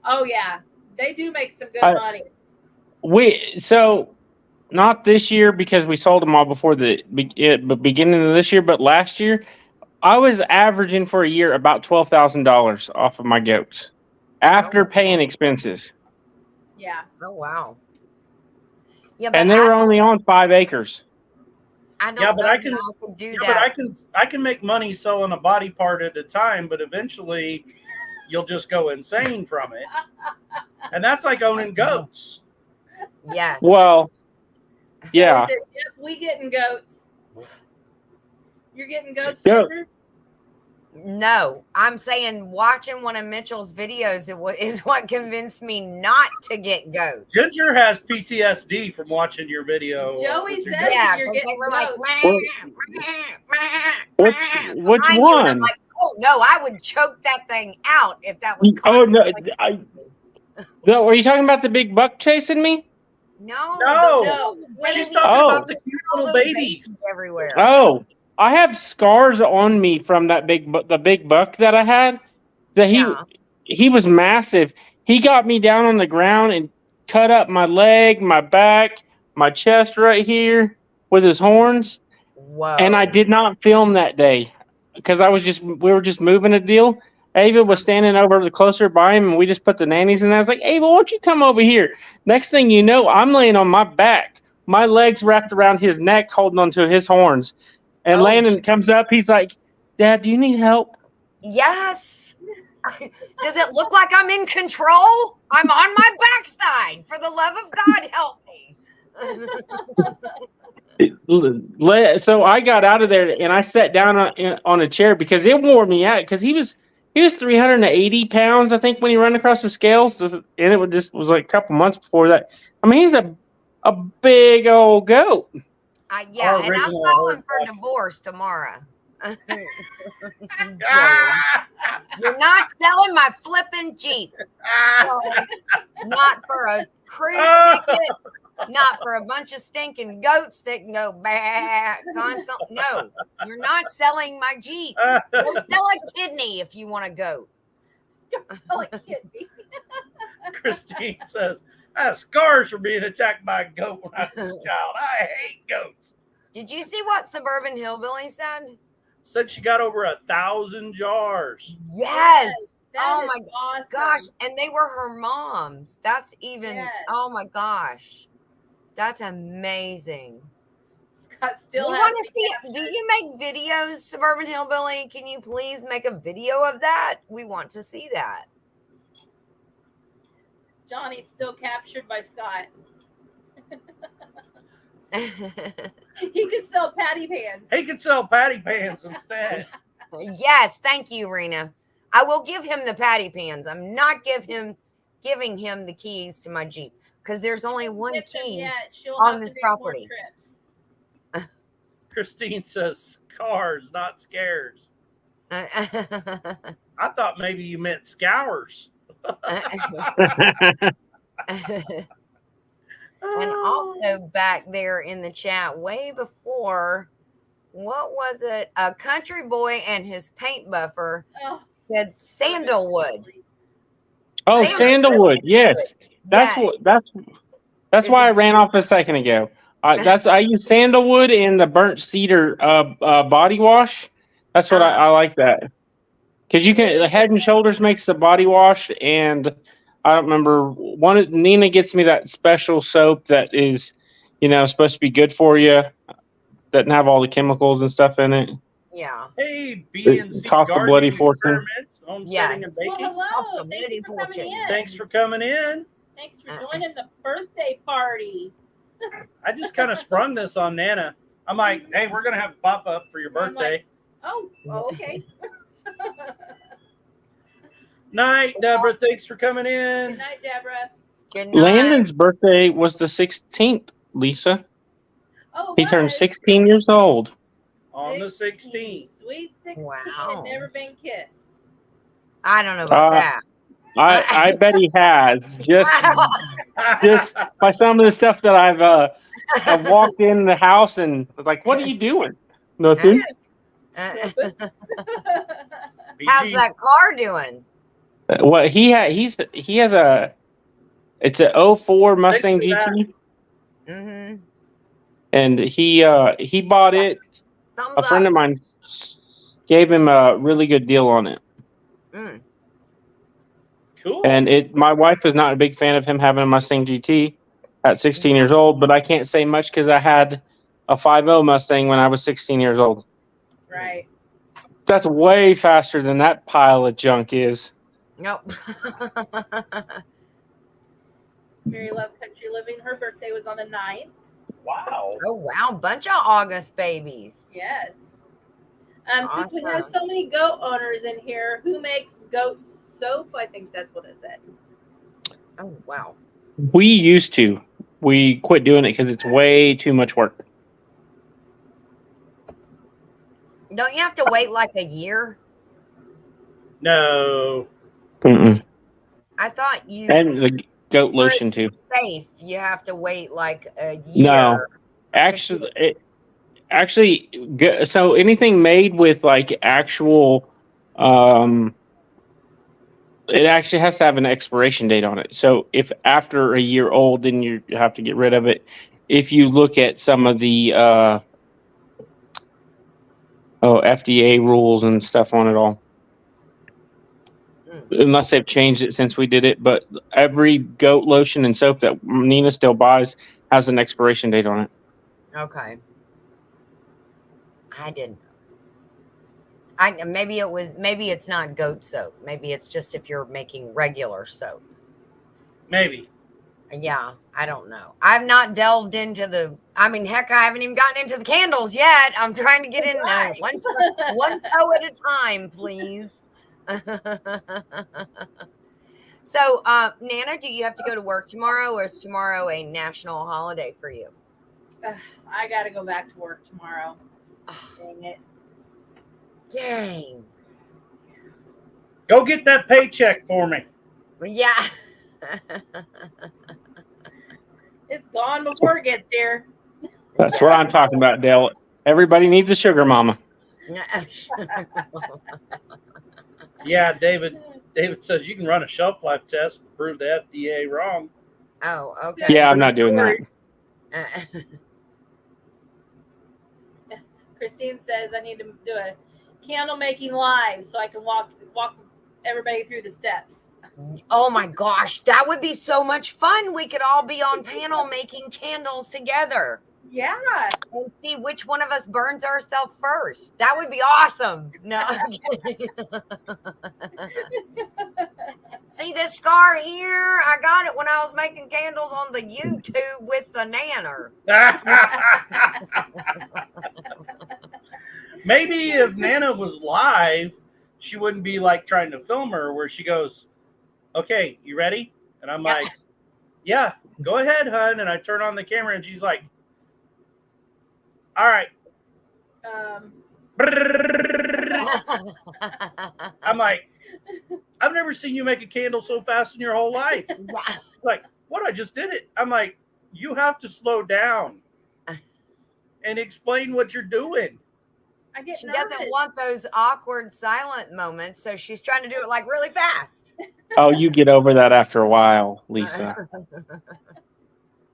Oh yeah, they do make some good money. So not this year because we sold them all before the beginning of this year, but last year I was averaging for a year about $12,000 off of my goats after paying expenses. Yeah. Oh wow. Yeah, but And they were only on 5 acres. I don't Yeah, but know I that can. I could do Yeah, that. but I can make money selling a body part at a time, but eventually you'll just go insane from it. And that's like owning goats. Yes. Well, yeah. So we getting goats. You're getting goats, Goat. Ginger? No, I'm saying watching one of Mitchell's videos is what convinced me not to get goats. Ginger has PTSD from watching your video. Joey with your says goats. Yeah, you're because getting they were like, Which behind you, and I'm one? like, oh no, I would choke that thing out if that was Oh no! constantly. Are you talking about the big buck chasing me? No, No, she's talking about the cute all little those babies. everywhere. Oh, I have scars on me from that the big buck that I had. That he was massive. He got me down on the ground and cut up my leg, my back, my chest right here with his horns. Whoa! And I did not film that day because we were just moving a deal. Ava was standing over closer by him, and we just put the nannies in there. I was like, Ava, why don't you come over here? Next thing you know, I'm laying on my back, my legs wrapped around his neck, holding onto his horns. And Landon comes up. He's like, Dad, do you need help? Yes. Does it look like I'm in control? I'm on my backside. For the love of God, help me. So I got out of there and I sat down on a chair because it wore me out. Because he was 380 pounds, I think, when he ran across the scales, and it was like a couple months before that. I mean, he's a big old goat. Yeah, and I'm filing for divorce tomorrow. You're not selling my flipping Jeep. So, not for a cruise ticket, not for a bunch of stinking goats that go bad constantly. No, you're not selling my Jeep. Go sell a kidney if you want to go. Sell a kidney. Christine says, I have scars from being attacked by a goat when I was a child. I hate goats. Did you see what Suburban Hillbilly said? Said she got over 1,000 jars. Yes. That oh my awesome. gosh. And they were her moms. That's even, oh my gosh. That's amazing. Scott still we want to see it. Do you make videos, Suburban Hillbilly? Can you please make a video of that? We want to see that. Johnny's still captured by Scott. He could sell patty pans. He could sell patty pans instead. Yes, thank you, Rena. I will give him the patty pans. I'm not giving him the keys to my Jeep because there's only one key on this property. Christine says scars, not scares. I thought maybe you meant scours. And also back there in the chat, way before, what was it? A country boy and his paint buffer said sandalwood. Oh, sandalwood. Yes, that's why I ran off a second ago. I use sandalwood and the burnt cedar body wash. That's what I like that, because you can Head and Shoulders makes the body wash, and I don't remember Nina gets me that special soap that is, supposed to be good for you, doesn't have all the chemicals and stuff in it. Yeah. Hey, B&C costs a bloody fortune. Homesteading and baking. Well, hello. Cost a bloody fortune. Thanks for coming in. Thanks for joining the birthday party. I just kind of sprung this on Nana. I'm like, hey, we're gonna have a pop-up for your birthday. Oh, okay. Night, Deborah. Thanks for coming in. Good night, Deborah. Good night. Landon's birthday was the 16th, Lisa. Oh, He turned 16 years old. On the 16th. Sweet 16 Wow. and never been kissed. I don't know about that. I bet he has. Just by some of the stuff that I've walked in the house and was like, what are you doing? Nothing. How's that car doing? What he has it's a 04 Mustang GT. Mm-hmm. And he bought it. Thumbs A friend up. of mine gave him a really good deal on it. Mm. Cool. And my wife is not a big fan of him having a Mustang GT at 16 years old, but I can't say much because I had a 5.0 Mustang when I was 16 years old. Right. That's way faster than that pile of junk is. Nope. Mary Love Country Living. Her birthday was on the 9th. Wow. Oh wow, bunch of August babies. Yes. Since we have Awesome. so many goat owners in here, who makes goat soap? I think that's what it said. Oh wow. We used to. We quit doing it because it's way too much work. Don't you have to wait like a year? No. Mm-mm. I thought you And the goat lotion too. safe. You have to wait like a year. No, actually, so anything made with like actual, it actually has to have an expiration date on it. So if after a year old, then you have to get rid of it. If you look at some of the FDA rules and stuff on it all, unless they've changed it since we did it, but every goat lotion and soap that Nina still buys has an expiration date on it. Okay. I didn't. Maybe it's not goat soap. Maybe it's just if you're making regular soap. Maybe. Yeah, I don't know. I've not delved into heck, I haven't even gotten into the candles yet. I'm trying to get in Right. one toe at a time, please. So, Nana, do you have to go to work tomorrow, or is tomorrow a national holiday for you? I got to go back to work tomorrow. Dang it. Dang. Go get that paycheck for me. Well, yeah. It's gone before it gets here. That's what I'm talking about, Dale. Everybody needs a sugar mama. Yeah, David says you can run a shelf life test to prove the FDA wrong. Oh, okay. Yeah, I'm not doing that. Christine says I need to do a candle making live so I can walk everybody through the steps. Oh my gosh, that would be so much fun. We could all be on panel making candles together. Yeah. And see which one of us burns ourselves first. That would be awesome. No. I'm kidding. See this scar here? I got it when I was making candles on the YouTube with the nanner. Maybe if Nana was live, she wouldn't be like trying to film her where she goes, "Okay, you ready?" And I'm like, "Yeah, go ahead, hun." And I turn on the camera and she's like, "All right." I'm like, "I've never seen you make a candle so fast in your whole life." Like, what? I just did it. I'm like, "You have to slow down and explain what you're doing." She doesn't want those awkward silent moments, so she's trying to do it like really fast. Oh, you get over that after a while, Lisa.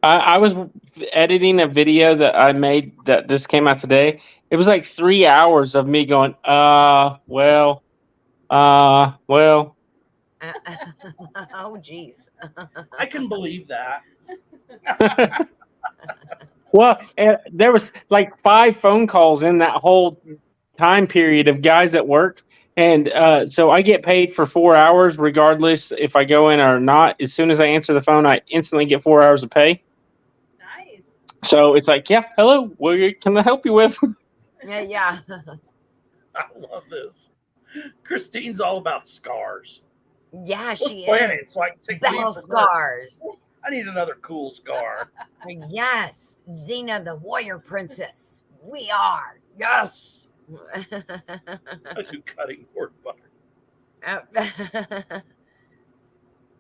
I was editing a video that I made that just came out today. It was like 3 hours of me going, well. Oh, geez. I can believe that. Well, there was like 5 phone calls in that whole time period of guys at work. And so I get paid for 4 hours regardless if I go in or not. As soon as I answer the phone, I instantly get 4 hours of pay. Nice. So it's like, yeah, hello, what can I help you with? Yeah. I love this. Christine's all about scars. Yeah, she is. is. Like, Battle scars. I need another cool scar. Yes, Xena, the warrior princess. We are. Yes. I do cutting board butter.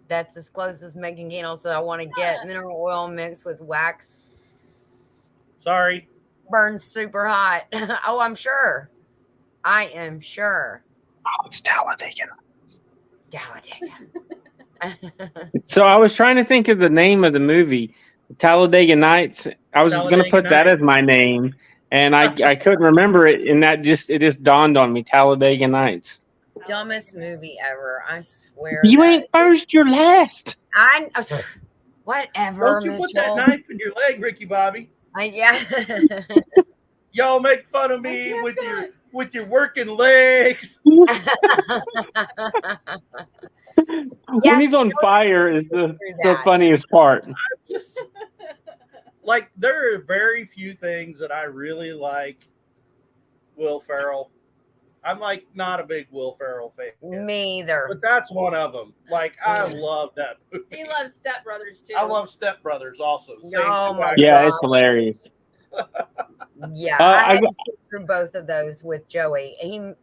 That's as close as making candles that I want to get. Mineral oil mixed with wax. Sorry. Burns super hot. Oh, I'm sure. I am sure. Oh, it's Talladega. So I was trying to think of the name of the movie, Talladega Nights. I was going to put that as my name, and I couldn't remember it, and it just dawned on me, Talladega Nights. Dumbest movie ever, I swear. You ain't first, you're last. Whatever. Don't you put that knife in your leg, Ricky Bobby? Yeah. Y'all make fun of me with your working legs. When he's on fire is the funniest part. Like, there are very few things that I really like Will Ferrell. I'm like not a big Will Ferrell fan. Me either. But that's one of them. Like, I love that movie. He loves Step Brothers too. I love Step Brothers also. Yeah, it's hilarious. Yeah, I had to sit through both of those with Joey.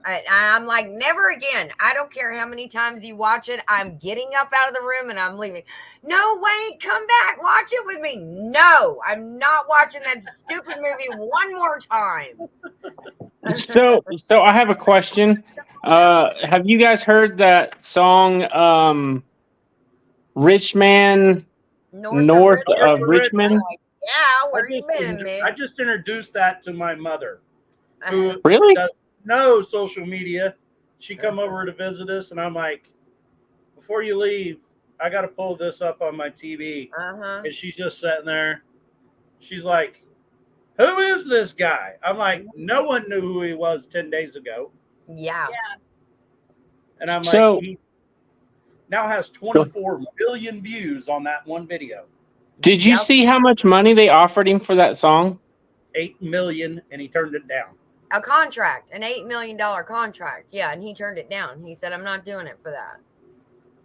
I'm like, never again. I don't care how many times you watch it. I'm getting up out of the room and I'm leaving. No, wait, come back. Watch it with me. No, I'm not watching that stupid movie one more time. So I have a question. Have you guys heard that song, Rich Man North of Richmond? Yeah, where you been, man? I just introduced that to my mother, who really does no social media. She come over to visit us, and I'm like, before you leave, I got to pull this up on my TV. And she's just sitting there. She's like, who is this guy? I'm like, no one knew who he was 10 days ago. Yeah. And I'm like, he now has 24 million views on that one video. Did you see how much money they offered him for that song? $8 million, and he turned it down. A contract, an $8 million contract. Yeah, and he turned it down. He said, I'm not doing it for that.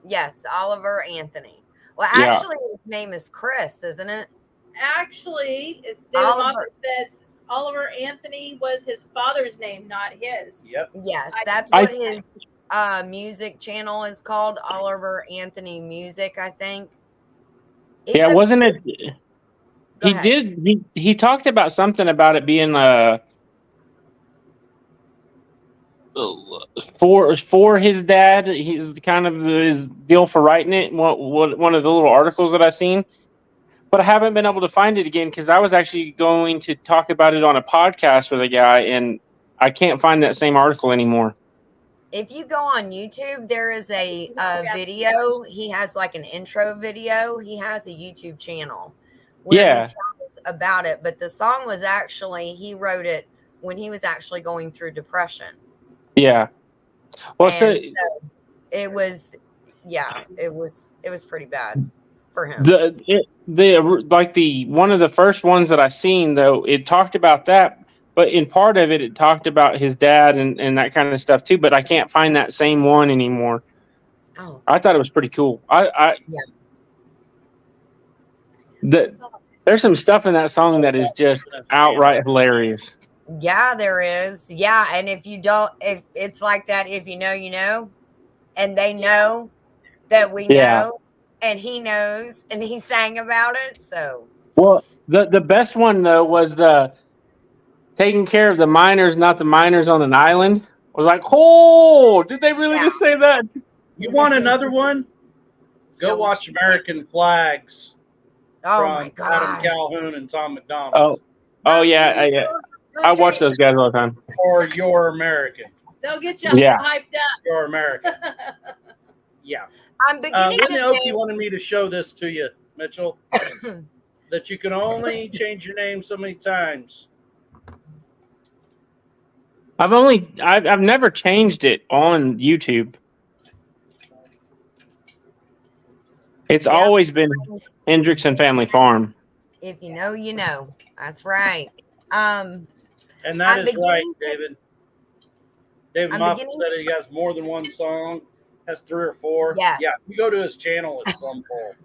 Yes, Oliver Anthony. Well, actually, his name is Chris, isn't it? Actually, the author says Oliver Anthony was his father's name, not his. Yep. Yes, that's what his music channel is called, Oliver Anthony Music, I think. Wasn't it? He talked about something about it being for his dad. He's kind of his deal for writing it. One of the little articles that I've seen, but I haven't been able to find it again because I was actually going to talk about it on a podcast with a guy, and I can't find that same article anymore. If you go on YouTube, there is a video. He has like an intro video. He has a YouTube channel where he tells about it, but the song was actually, he wrote it when he was actually going through depression. Yeah. Well, So it was, it was pretty bad for him. The one of the first ones that I seen though, it talked about that, but in part of it, it talked about his dad and that kind of stuff too. But I can't find that same one anymore. Oh, I thought it was pretty cool. There's some stuff in that song that is just outright hilarious. yeah, there is. Yeah, and if it's like that, if you know, you know, and they know that we know, and he knows, and he sang about it. So, well, the best one though was the taking care of the miners, not the miners on an island. I was like, oh, did they really just say that? You want another one? Go watch American Flags. Oh my God! Adam Calhoun and Tom McDonald. Oh yeah. I watch those guys all the time. Or You're American. They'll get you hyped up. You're American. Yeah. I'm beginning to think you wanted me to show this to you, Mitchell. That you can only change your name so many times. I've never changed it on YouTube. It's always been Hendricks and Family Farm. If you know, you know. That's right. And that is right, David. David Moffat said he has more than one song, has 3 or 4. Yes. Yeah, if you go to his channel, it's some full.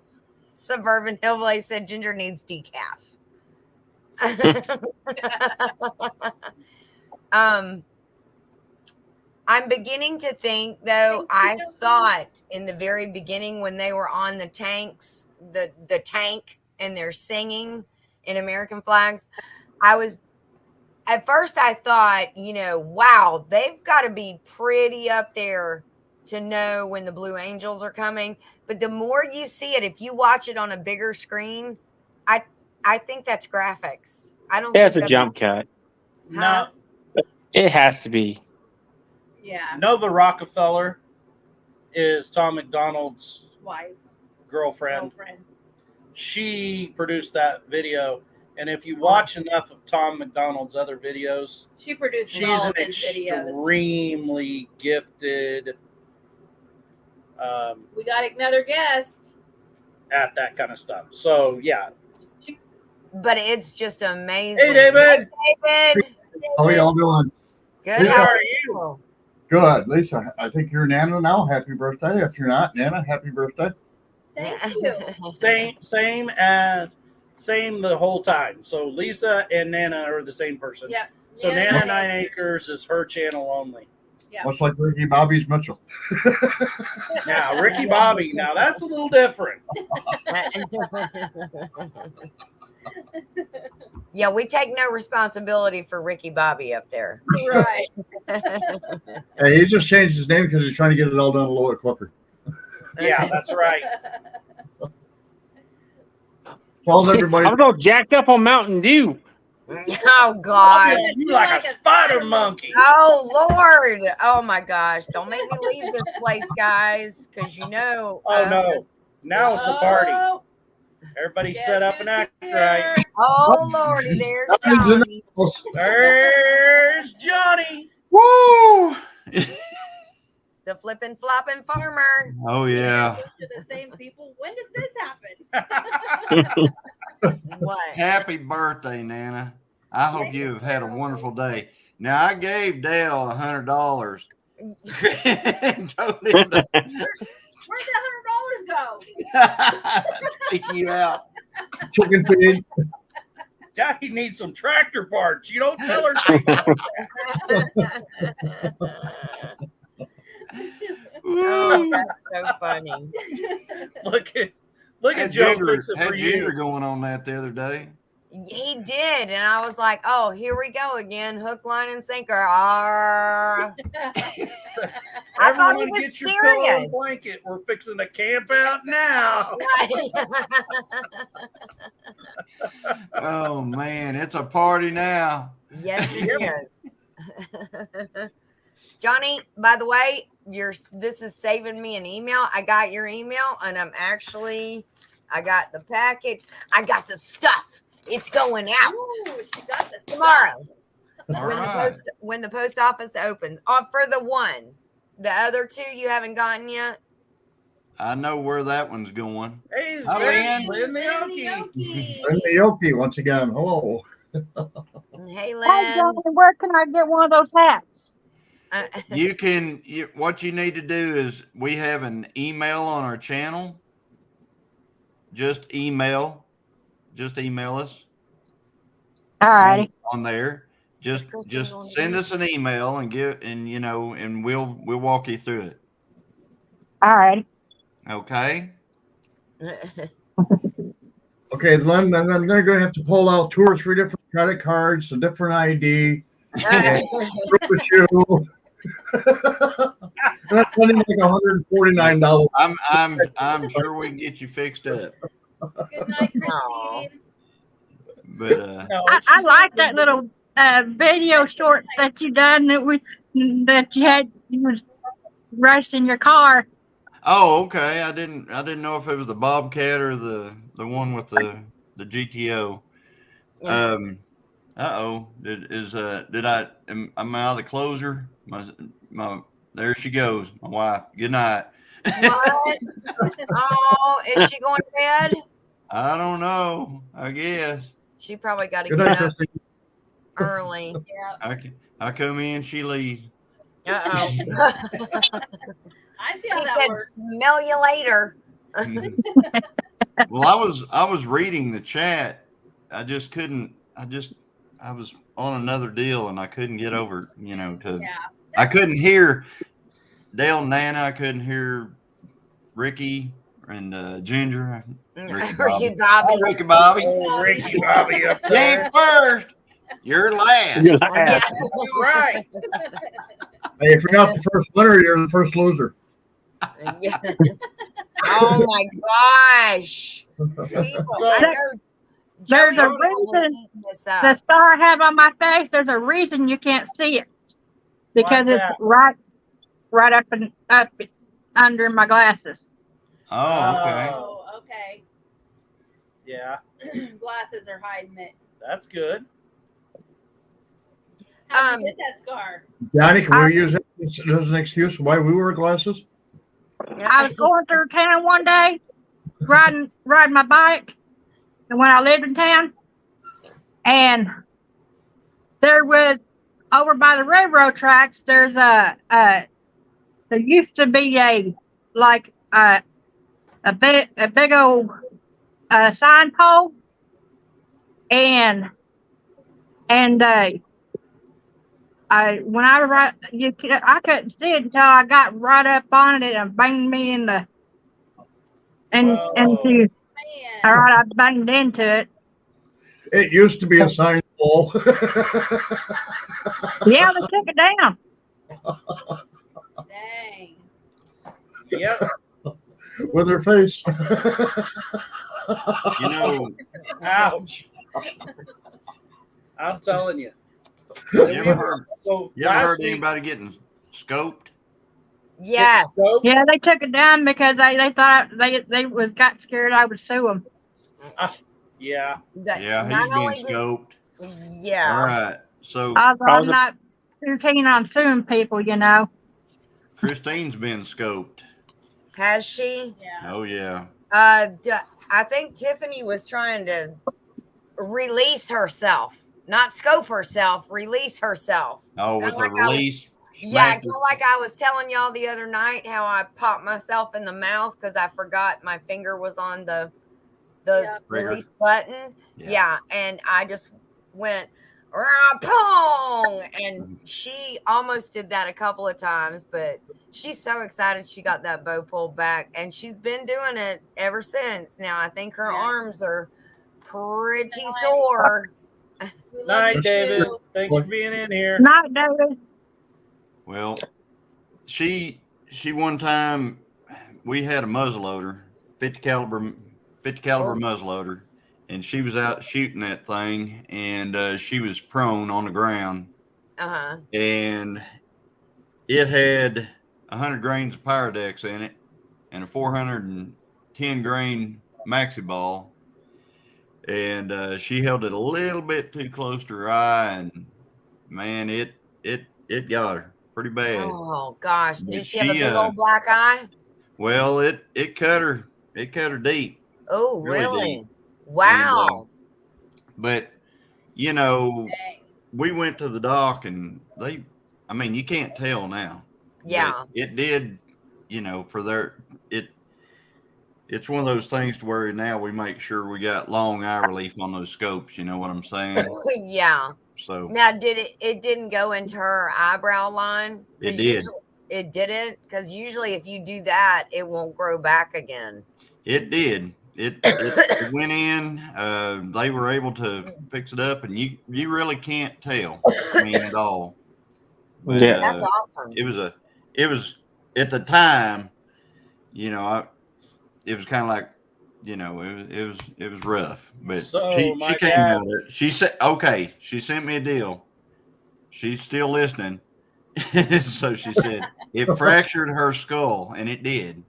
Suburban Hillbilly said Ginger needs decaf. I'm beginning to think, though, I thought in the very beginning when they were on the tanks, the tank, and they're singing in American Flags, at first I thought, you know, wow, they've got to be pretty up there to know when the Blue Angels are coming. But the more you see it, if you watch it on a bigger screen, I think that's graphics. I don't think it's a jump cut. No. It has to be. Yeah. Nova Rockefeller is Tom McDonald's wife, girlfriend. She produced that video, and if you watch enough of Tom McDonald's other videos, she's an extremely gifted. We got another guest at that kind of stuff. So yeah. But it's just amazing. Hey, David. Hey, David. How are y'all doing? Good. How are you? Good. Lisa, I think you're Nana now. Happy birthday. If you're not, Nana, happy birthday. Thank you. Same the whole time. So Lisa and Nana are the same person. Yeah. So Nana 9 Acres is her channel only. Yeah. Much like Ricky Bobby's Mitchell. Now, Ricky Bobby, now that's a little different. Yeah, we take no responsibility for Ricky Bobby up there. Right. Hey, he just changed his name because he's trying to get it all done a little bit quicker. Yeah, that's right. Tells everybody. I was all jacked up on Mountain Dew. Oh God! You like a spider monkey. Oh Lord! Oh my gosh! Don't make me leave this place, guys, because you know. Oh no! Now it's a party. Everybody set up and act right. Oh Lordy, there's Johnny. There's Johnny. Woo! The flippin' floppin' farmer. Oh yeah. To the same people. When did this happen? What? Happy birthday, Nana. I hope you have had a wonderful day. Now I gave Dale $100. Where'd that $100 go? Take you out. Chicken feed. Daddy needs some tractor parts. You don't tell her. Oh, that's so funny. Look at Joe fixing for you. Ginger going on that the other day. He did, and I was like, "Oh, here we go again, hook, line, and sinker." I thought he was get your pillow and serious. blanket. We're fixing to camp out now. Oh man, it's a party now. Yes, it is. Johnny, by the way, this is saving me an email. I got your email, and I got the package. I got the stuff It's going out Ooh, she got this tomorrow All when right. the post office opens. For the one, the other two you haven't gotten yet. I know where that one's going. Hey, Hi, Lynn. Lynn. Lynn the Yoki. And the Yoki once again. Hello. Hey, Hey, Lynn. Johnny, where can I get one of those hats? What you need to do is we have an email on our channel. Just email us All righty. on there. Just Christine on send there? us an email and we'll walk you through it. All righty. Okay. Okay, then they're going to have to pull out 2 or 3 different credit cards, a different ID, proof of shoe. And that's only like $149. I'm sure we can get you fixed up. Good night, Aw. Christine. But No, I like that little video short that you done that you was roasting your car. oh, okay. I didn't know if it was the Bobcat or the one with the GTO. Did am I out of the closer? My there she goes, my wife. Good night. What? Oh, is she going to bed? I don't know. I guess She probably got to Good get night, up Christine. early. Yeah. I come in, she leaves. Uh-oh. I see She how that said, works. smell you later. Well, I was reading the chat. I just couldn't. I was on another deal and I couldn't get over. Yeah. I couldn't hear Dale and Nana. I couldn't hear Ricky and Ginger. Ricky Bobby. Bobby. Ricky Bobby. Oh, Ricky Bobby up You there. ain't first. You're last. You're Yeah. last. That's right. Hey, if you're not the first winner, you're the first loser. Yes. Oh my gosh. People, So- I know There's Joey a will reason eat this The up. star I have on my face, there's a reason you can't see it. Because Why's it's that? right up and up under my glasses. Oh, okay. Oh, okay. Yeah, Glasses are hiding it. that's good. How'd you get that scar? Johnny, can we use that as an excuse why we wear glasses? I was going through town one day, riding my bike, and when I lived in town, and there was over by the railroad tracks. There's there used to be a big old sign pole, and I couldn't see it until I got right up on it and banged me in the Whoa. into. All Man. right, I banged into it. It used to be a sign pole. Yeah, they took it down. Dang. Yep. With her face. Ouch. I'm telling you. You ever heard, So you ever last heard week- anybody getting scoped? Yes. So- Yeah, they took it down because they thought they got scared I would sue them. Yeah. Yeah, Not he's being only did- scoped. Yeah. All right. So I'm not too keen on suing people, you know. Christine's been scoped. Has she? Yeah. Oh yeah. I think Tiffany was trying to release herself, not scope herself, release herself. Oh, with Kinda the like I was- release. Yeah, smacked kind of like I was telling y'all the other night how I popped myself in the mouth because I forgot my finger was on the Yeah. Trigger. release button. Yeah. Yeah, and I just went "Rah, pong, and she almost did that a couple of times, but she's so excited she got that bow pulled back, and she's been doing it ever since. Now I think her Yeah. arms are pretty sore. We love Night, you David. too. Thanks for being in here. Not David. Well, she one time we had a muzzleloader, 50 caliber muzzleloader, and she was out shooting that thing, and she was prone on the ground, Uh-huh. and it had 100 grains of Pyrodex in it, and a 410 grain maxi ball, and she held it a little bit too close to her eye, and man, it got her pretty bad. Oh gosh, But did she have a big old black eye? Well, it cut her. It cut her deep. Oh, Really really? deep. Wow. But you know, Dang. we went to the doc, and I mean, you can't tell now. Yeah. But it did, for it's one of those things to where now we make sure we got long eye relief on those scopes. You know what I'm saying? Yeah. So Now, it didn't go into her eyebrow line? it 'Cause did. usually- It didn't? Because usually if you do that, it won't grow back again. It did. It went in. They were able to fix it up, and you really can't tell. I mean, at all. But, Yeah. That's awesome. It was at the time, it was kind of like, it was rough. But So she my came dad- out of it. She said, okay. She sent me a deal. She's still listening. So she said it fractured her skull, and it did.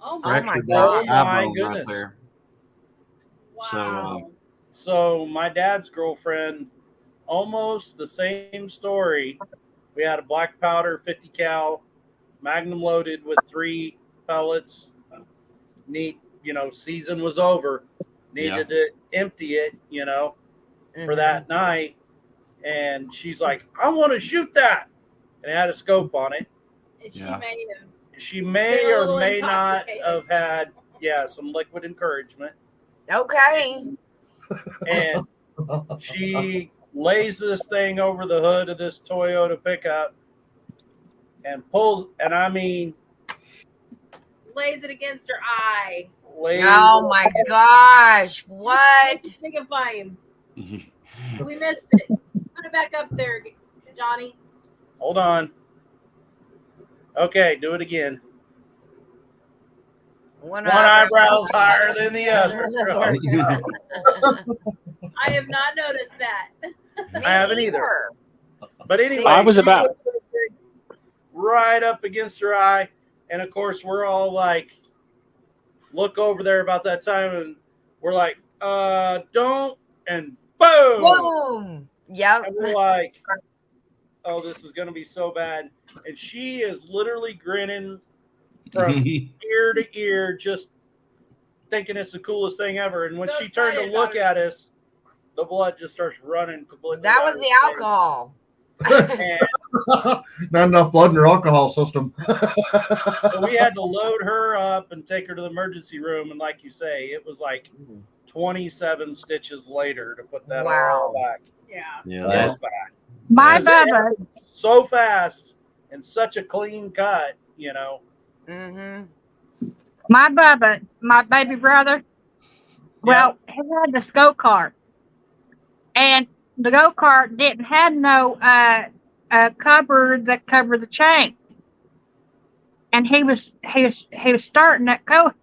Oh my Fractured God. that Oh my eyebone right goodness. there. Wow. So my dad's girlfriend, almost the same story. We had a black powder 50 cal, magnum loaded with 3 pellets. Season was over. Needed to empty it, for that night. And she's like, I want to shoot that. And it had a scope on it. And Yeah. She may Been a or little may not intoxicated. have had, some liquid encouragement. Okay. And she lays this thing over the hood of this Toyota pickup and pulls, and I mean, lays it against her eye. lays Oh my gosh. What? Signify him. We missed it. Put it back up there, Johnny. Hold on. Okay, do it again. One eyebrow's higher than the other. I have not noticed that. I haven't either. But anyway, I was she about- puts this thing right up against her eye, and of course we're all like, look over there about that time, and we're like, don't, and boom, Boom. Yep. and we're like, oh, this is gonna be so bad, and she is literally grinning from ear to ear, just thinking it's the coolest thing ever. And when So she turned to excited look about at us, the blood just starts running completely. That down was her the face. alcohol. And Not enough blood in her alcohol system. so we had to load her up and take her to the emergency room. And like you say, it was like 27 stitches later to put that all Wow. back. Yeah. Yeah, It that was bad. My Because it Bubba, happened so fast and such a clean cut, Mm-hmm. my Bubba, my baby brother. Well, he had this go-kart, and the go-kart didn't have no cover that covered the chain, and he was starting that go-kart,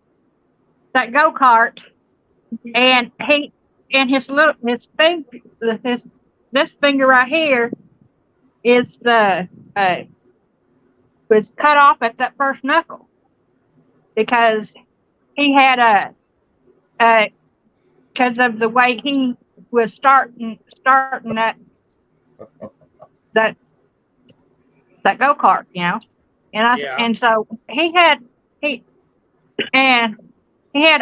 and this finger right here is was cut off at that first knuckle because he had because of the way he was starting that go-kart, and so he had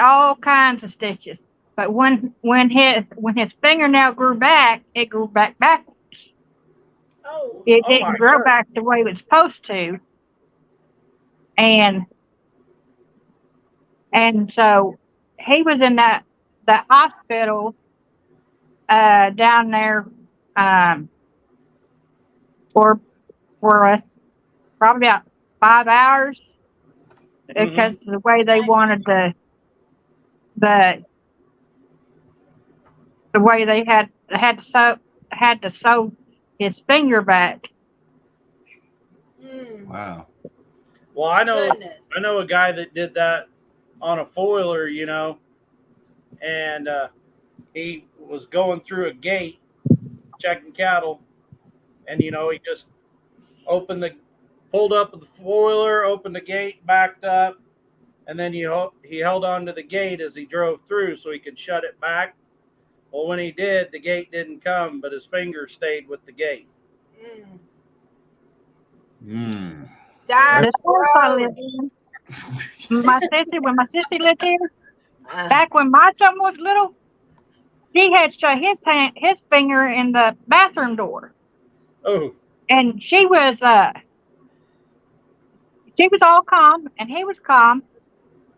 all kinds of stitches, but when his fingernail grew back, it grew back backwards. Oh. It Oh my didn't grow God. back the way it was supposed to, and so he was in the hospital down there for us probably about 5 hours because of the way they wanted the way they had to sew his finger back. wow. Well, I Goodness. know a guy that did that on a foiler, and he was going through a gate checking cattle, and he just pulled up with the foiler, opened the gate, backed up, and then he held on to the gate as he drove through so he could shut it back. Well, when he did, the gate didn't come, but his finger stayed with the gate. Mm. That's The house I gross. lived in, when my sissy lived here, Uh, back when my son was little, he had shut his finger in the bathroom door, Oh, and she was all calm, and he was calm.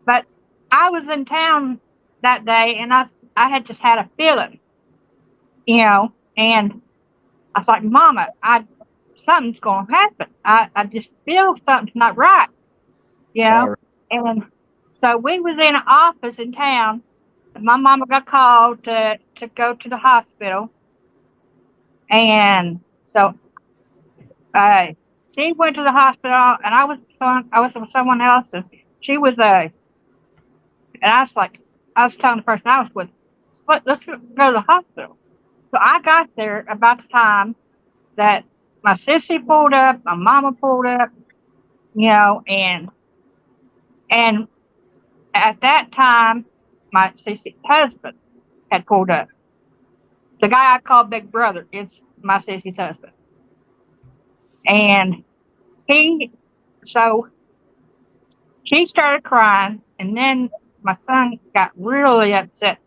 But I was in town that day, and I had just had a feeling, and I was like, Mama, something's gonna happen. I just feel something's not right, All right. and so we was in an office in town, and my mama got called to go to the hospital, and so she went to the hospital, and I was with someone else, and she was and I was telling the person I was with, let's go to the hospital. So I got there about the time that my sissy pulled up, my mama pulled up, and at that time, my sissy's husband had pulled up. The guy I call Big Brother is my sissy's husband. And so she started crying, and then my son got really upset.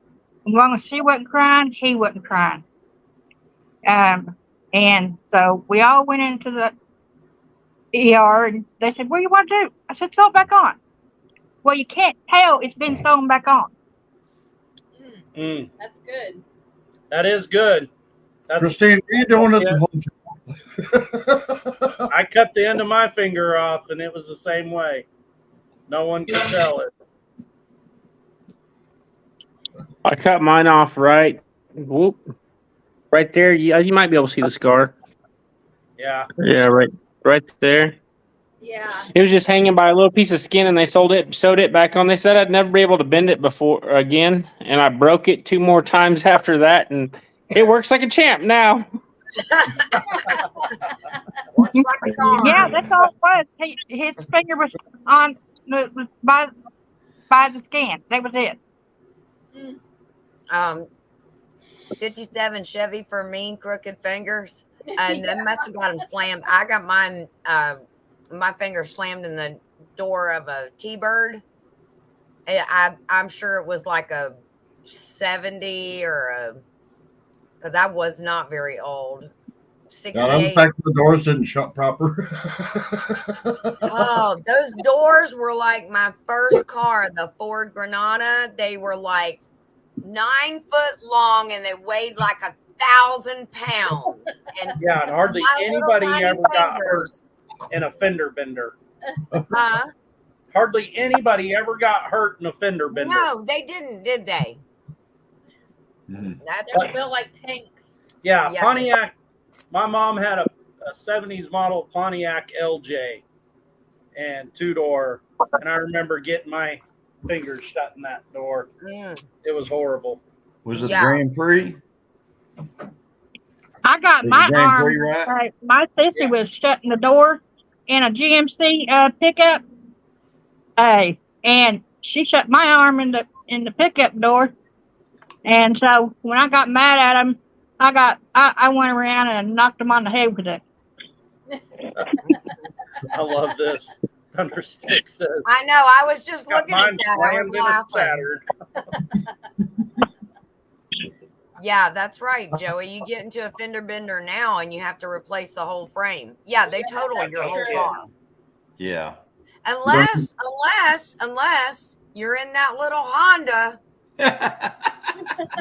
As long as she wasn't crying, he wasn't crying. And so we all went into the ER, and they said, "What do you want to do?" I said, "Sew it back on." Well, you can't tell it's been sewn back on. That's good. that is good. That's, Christine, what are you doing at the hotel? I cut the end of my finger off, and it was the same way. No one could tell it. I cut mine off right there. You might be able to see the scar. Yeah. Yeah, right there. Yeah. It was just hanging by a little piece of skin, and they sewed it back on. They said I'd never be able to bend it before again, and I broke it 2 more times after that, and it works like a champ now. Works like a charm. Yeah, that's all it was. His finger was on by the skin. That was it. 57 Chevy for me, crooked fingers. And they must have got him slammed. I got mine, my finger slammed in the door of a T-Bird. I'm sure it was like a 70 because I was not very old. 68. Yeah, the fact the doors didn't shut proper. Oh, those doors were like my first car, the Ford Granada. They were like 9 foot long, and they weighed like 1,000 pounds. And Yeah, and hardly my little anybody tiny ever got hurt fingers. in a fender bender. Huh? Hardly anybody ever got hurt in a fender bender. No, they didn't, did they? Mhm. That's They built like tanks. Yeah, Yeah. Pontiac. My mom had a 70s model Pontiac LJ and 2-door, and I remember getting my fingers shut in that door. It was horrible. Was it Yeah. the Grand Prix? I got Was my the Grand arm. Prix right? My sissy was shutting the door in a GMC pickup. And she shut my arm in the pickup door. And so when I got mad at him, I went around and knocked him on the head with it. I love this. Thunderstick says, I know. I was just got looking at mine that. I was slammed in a laughing. Saturn. Yeah, that's right, Joey. You get into a fender bender now, and you have to replace the whole frame. Yeah, they total your whole car. Yeah. Unless you're in that little Honda.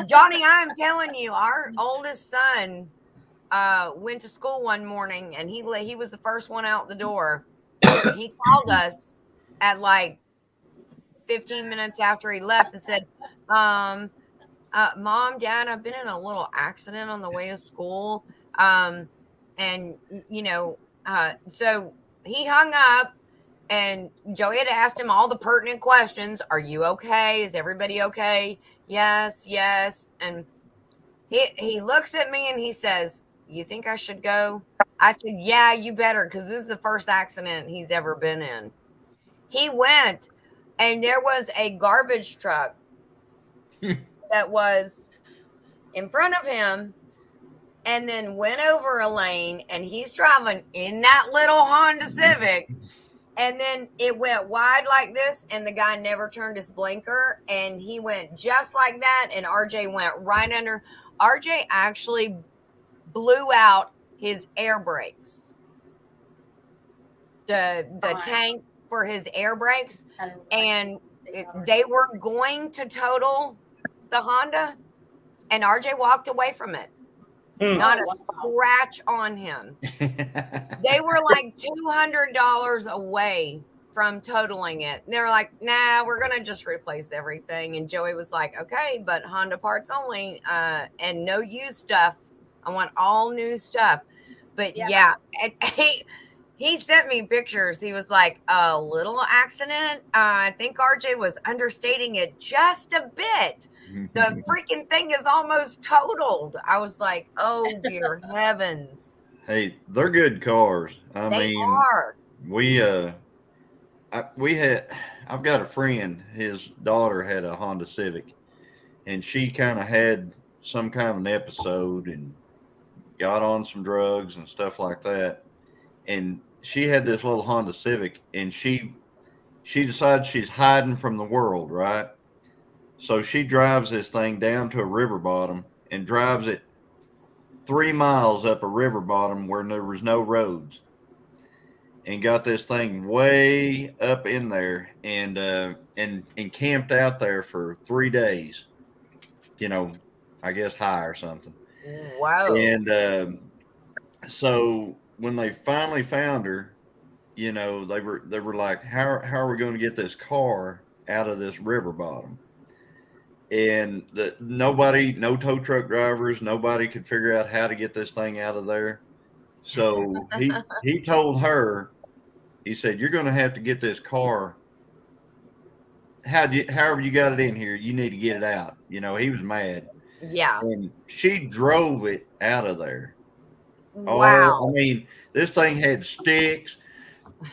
Johnny, I'm telling you, our oldest son went to school one morning, and he was the first one out the door. He called us at like 15 minutes after he left and said, Mom, Dad, I've been in a little accident on the way to school. And so he hung up, and Joey had asked him all the pertinent questions. Are you okay? Is everybody okay? Yes. And he looks at me and he says, you think I should go? I said, yeah, you better, because this is the first accident he's ever been in. He went, and there was a garbage truck that was in front of him and then went over a lane, and he's driving in that little Honda Civic, and then it went wide like this, and the guy never turned his blinker, and he went just like that, and RJ went right under. RJ actually blew out his air brakes, the tank for his air brakes, and they were going to total the Honda, and RJ walked away from it. Not a scratch on him. They were like $200 away from totaling it. And they were like, nah, we're going to just replace everything. And Joey was like, okay, but Honda parts only, and no used stuff. I want all new stuff. But yeah, he sent me pictures. He was like, a little accident. I think RJ was understating it just a bit. The freaking thing is almost totaled. I was like, oh dear heavens. Hey, they're good cars. They are. I've got a friend, his daughter had a Honda Civic, and she kind of had some kind of an episode and got on some drugs and stuff like that. And she had this little Honda Civic, and she decides she's hiding from the world, right? So she drives this thing down to a river bottom and drives it 3 miles up a river bottom where there was no roads, and got this thing way up in there, and camped out there for 3 days. You know, I guess high or something. Wow. And so when they finally found her, you know, they were like, how are we going to get this car out of this river bottom? And no tow truck drivers, nobody could figure out how to get this thing out of there. So he told her, he said, you're going to have to get this car. However you got it in here, you need to get it out. You know, he was mad. Yeah. And she drove it out of there. Wow. Oh, I mean, this thing had sticks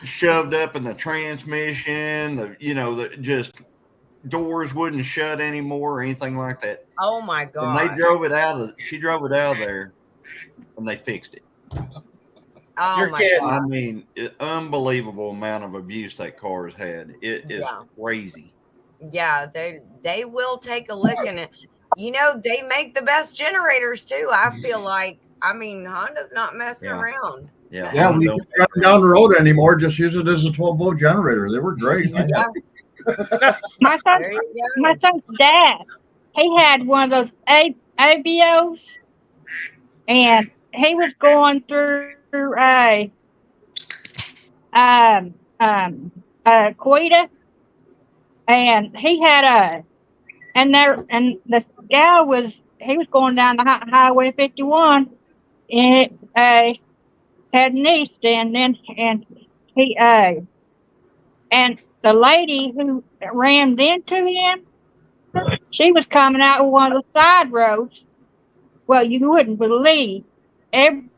shoved up in the transmission, just doors wouldn't shut anymore or anything like that. Oh my God. And she drove it out of there, and they fixed it. Oh my God. I mean, unbelievable amount of abuse that car has had. It is crazy. Yeah, they will take a lick in it. You know, they make the best generators too. I feel like, I mean, Honda's not messing around. Yeah, we don't drive them down the road anymore. Just use it as a 12-volt generator. They were great. My son's dad, he had one of those ABOs, and he was going through a Quita, and he had and this gal he was going down the highway 51, and heading east, and he and the lady who rammed into him, she was coming out of one of the side roads. Well, you wouldn't believe everything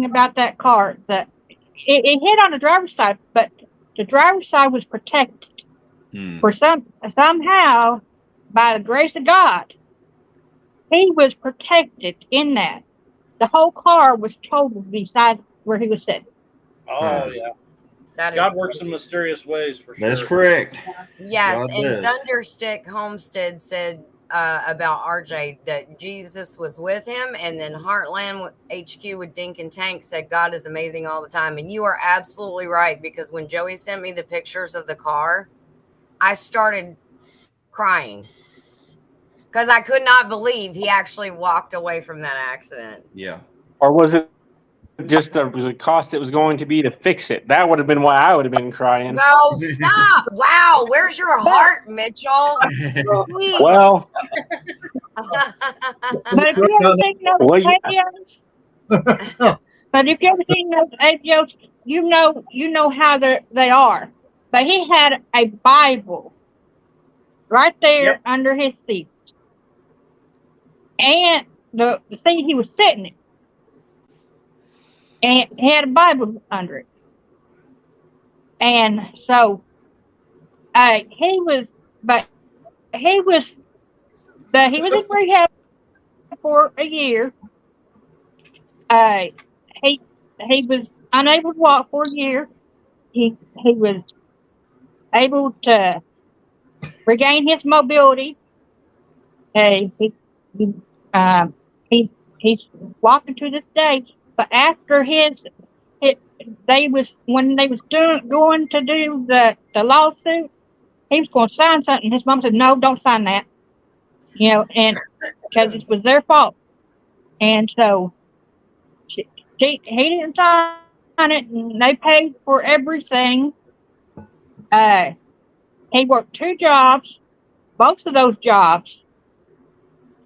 about that car. That it hit on the driver's side, but the driver's side was protected. For somehow, by the grace of God, he was protected in that. The whole car was totaled beside where he was sitting. Oh yeah. God works in mysterious ways, for sure. That's correct. Yes, God and does. Thunderstick Homestead said about RJ that Jesus was with him, and then Heartland HQ with Dink and Tank said God is amazing all the time. And you are absolutely right, because when Joey sent me the pictures of the car, I started crying because I could not believe he actually walked away from that accident. Yeah. Or was it just the cost it was going to be to fix it? That would have been why I would have been crying. No, stop. Wow. Where's your heart, Mitchell? Please. Well, But if you ever seen those ABOs, but if you ever seen those ABOs, you know how they are. But he had a Bible right there under his seat, and the seat he was sitting in, and he had a Bible under it. And so he was But he was in rehab for a year. He was unable to walk for a year. He was able to regain his mobility. He, he he's walking to this day. But after they was going to do the lawsuit, he was going to sign something. His mom said, "No, don't sign that." And because it was their fault, and so he didn't sign it, and they paid for everything. He worked 2 jobs. Both of those jobs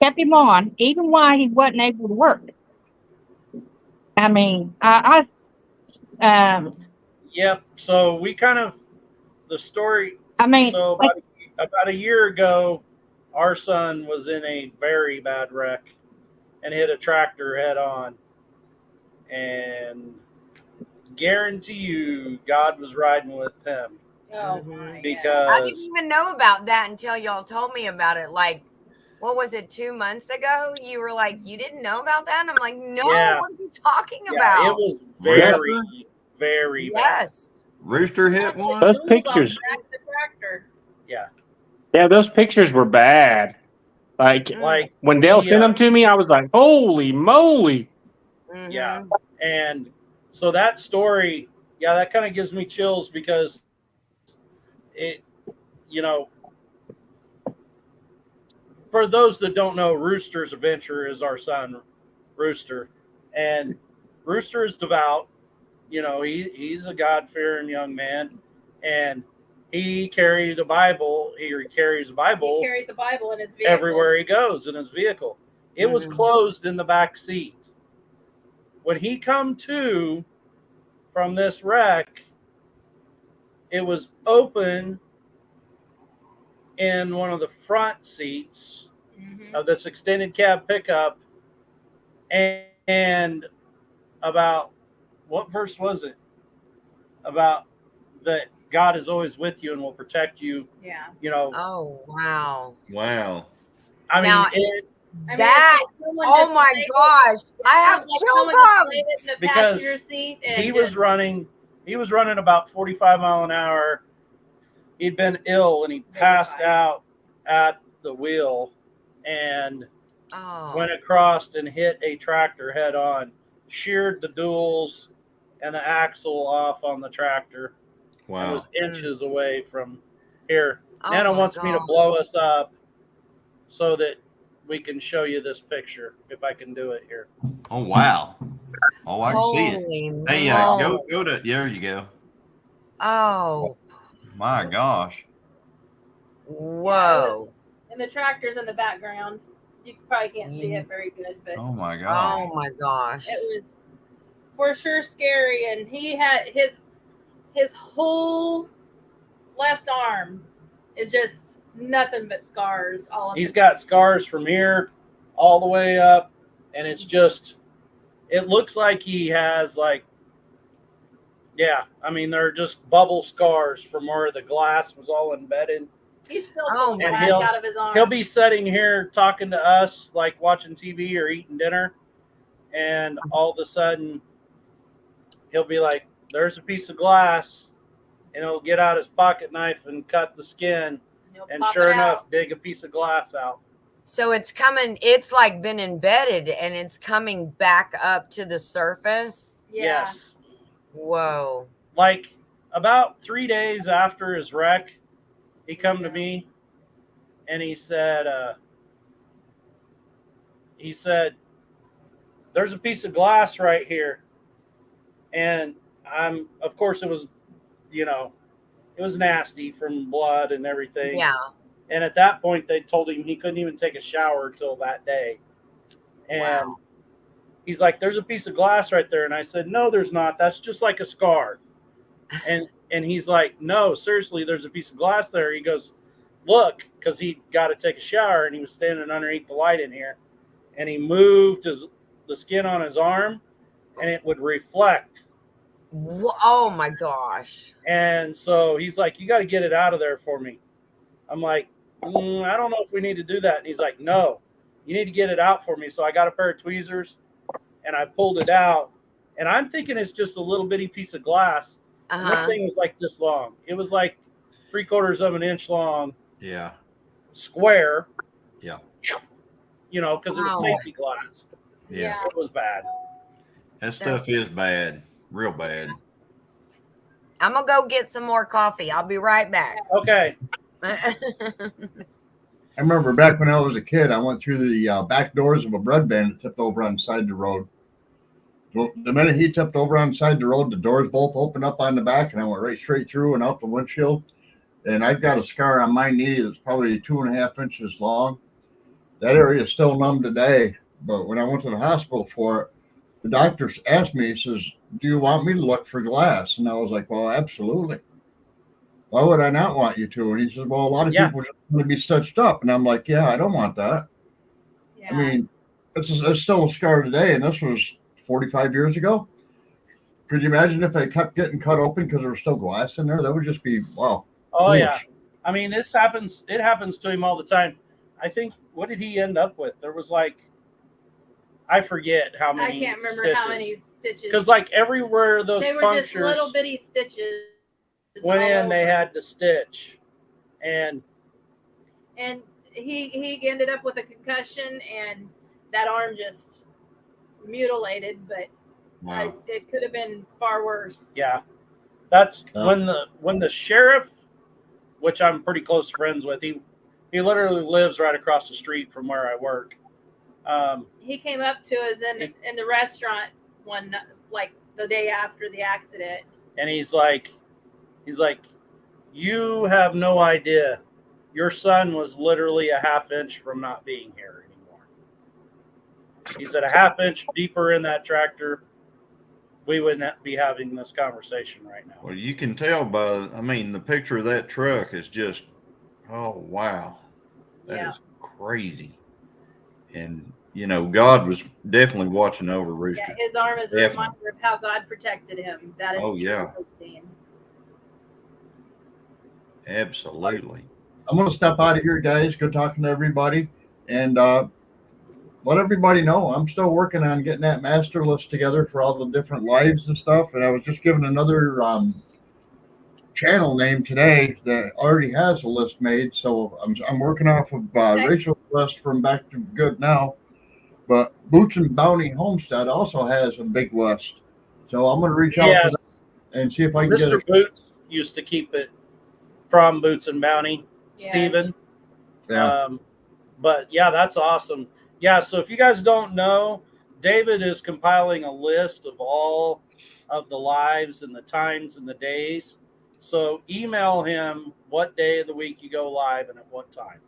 kept him on, even while he wasn't able to work. I mean, Yep. So we kind of the story. I mean, So about a year ago, our son was in a very bad wreck and hit a tractor head on. And guarantee you, God was riding with him. Oh Mhm. my I Because didn't even know about that until y'all told me about it. Like, what was it, 2 months ago? You were like, you didn't know about that? And I'm like, no, Yeah. what are you talking yeah, about? it was very, very bad. Yes. Rooster hit one. Those Move on pictures. back to the tractor. Yeah. Yeah, those pictures were bad. Like Like when Dale he, sent them to me, I was like, "Holy moly!" Mhm. yeah. And so that story, yeah, that kind of gives me chills because it, you know, for those that don't know, Rooster's adventure is our son, Rooster. And Rooster is devout. He's a God-fearing young man. And he carries a Bible. He carries a Bible He carries a Bible in his vehicle. everywhere he goes in his vehicle. It was Mhm. closed in the back seat. When he come to from this wreck, it was open in one of the front seats Mhm. of this extended cab pickup. And about what verse was it? About that God is always with you and will protect you. Yeah. Oh, wow. Wow. I mean, Now, that, it's like someone oh just my laid gosh, I have someone chill just bumps. laid it in the Because passenger seat and he was running about 45 mile an hour. He'd been ill and he passed out at the wheel and Oh, went across and hit a tractor head on, sheared the duals and the axle off on the tractor, and Wow. was inches away from here. oh Nana my wants me to God. blow us up so that we can show you this picture, if I can do it here. Oh wow. Oh, I can see it. Holy Hey, moly. go to there you go. Oh, My gosh. whoa. and the tractor's in the background. You probably can't see it very good, but Oh my gosh. Oh my gosh. it was for sure scary. And he had his whole left arm is just nothing but scars. All of He's it. got scars from here all the way up, and it's just, it looks like he has I mean, they're just bubble scars from where the glass was all embedded. He's still Oh pulling my glass God. out of his arm. He'll be sitting here talking to us, like watching TV or eating dinner, and all of a sudden he'll be like, "There's a piece of glass," and he'll get out his pocket knife and cut the skin, He'll and pop sure it enough, out. dig a piece of glass out. So it's like been embedded and it's coming back up to the surface. Yeah. Yes. Whoa. Like about 3 days after his wreck, he come to me and he said, "There's a piece of glass right here." And of course, it was, it was nasty from blood and everything. Yeah. And at that point, they told him he couldn't even take a shower till that day. And Wow. he's like, "There's a piece of glass right there." And I said, "No, there's not. That's just like a scar." And he's like, "No, seriously, there's a piece of glass there." He goes, "Look," because he got to take a shower and he was standing underneath the light in here. And he moved the skin on his arm and it would reflect. Oh my gosh. And so he's like, "You got to get it out of there for me." I'm like, I don't know if we need to do that. And he's like, no, you need to get it out for me. So I got a pair of tweezers and I pulled it out. And I'm thinking it's just a little bitty piece of glass. And this thing was like this long. It was like 3/4 of an inch long. Yeah. Square. Yeah. You know, because it was safety glass. Yeah. It was bad. That stuff is bad. Real bad. I'm going to go get some more coffee. I'll be right back. Okay. I remember back when I was a kid, I went through the back doors of a bread van that tipped over on the side of the road. Well, the minute he tipped over on the side of the road, the doors both opened up on the back, and I went right straight through and out the windshield. And I've got a scar on my knee that's probably 2.5 inches long. That area is still numb today. But when I went to the hospital for it, the doctor asked me, he says, do you want me to look for glass? And I was like, well, absolutely. Why would I not want you to? And he says, well, a lot of people just want to be stitched up. And I'm like, yeah, I don't want that. Yeah. I mean, it's still a scar today, and this was 45 years ago. Could you imagine if they kept getting cut open because there was still glass in there? That would just be, wow. Oh, yeah. I mean, this happens. It happens to him all the time. I think, what did he end up with? There was like, I forget how many. I can't remember stitches. how many stitches. Because like everywhere those they were punctures just little bitty stitches. Went in, they had to stitch, and he ended up with a concussion, and that arm just mutilated. But it could have been far worse. Yeah, that's when the sheriff, which I'm pretty close friends with, he literally lives right across the street from where I work. He came up to us in the restaurant like the day after the accident, and he's like, you have no idea. Your son was literally a 1/2 inch from not being here anymore. He said a 1/2 inch deeper in that tractor, we wouldn't be having this conversation right now. Well, you can tell by, the picture of that truck is just, oh, wow. That is crazy. And, God was definitely watching over Rooster. Yeah, his arm is a reminder of how God protected him. That is Absolutely. I'm going to step out of here, guys. Good talking to everybody. And let everybody know I'm still working on getting that master list together for all the different lives and stuff. And I was just given another channel name today that already has a list made. So I'm working off of Rachel's list from Back to Good Now. But Boots and Bounty Homestead also has a big list. So I'm going to reach out to them and see if I can get it. Mr. Boots used to keep it from Boots and Bounty, Stephen. Yeah. But yeah, that's awesome. Yeah, so if you guys don't know, David is compiling a list of all of the lives and the times and the days. So email him what day of the week you go live and at what time.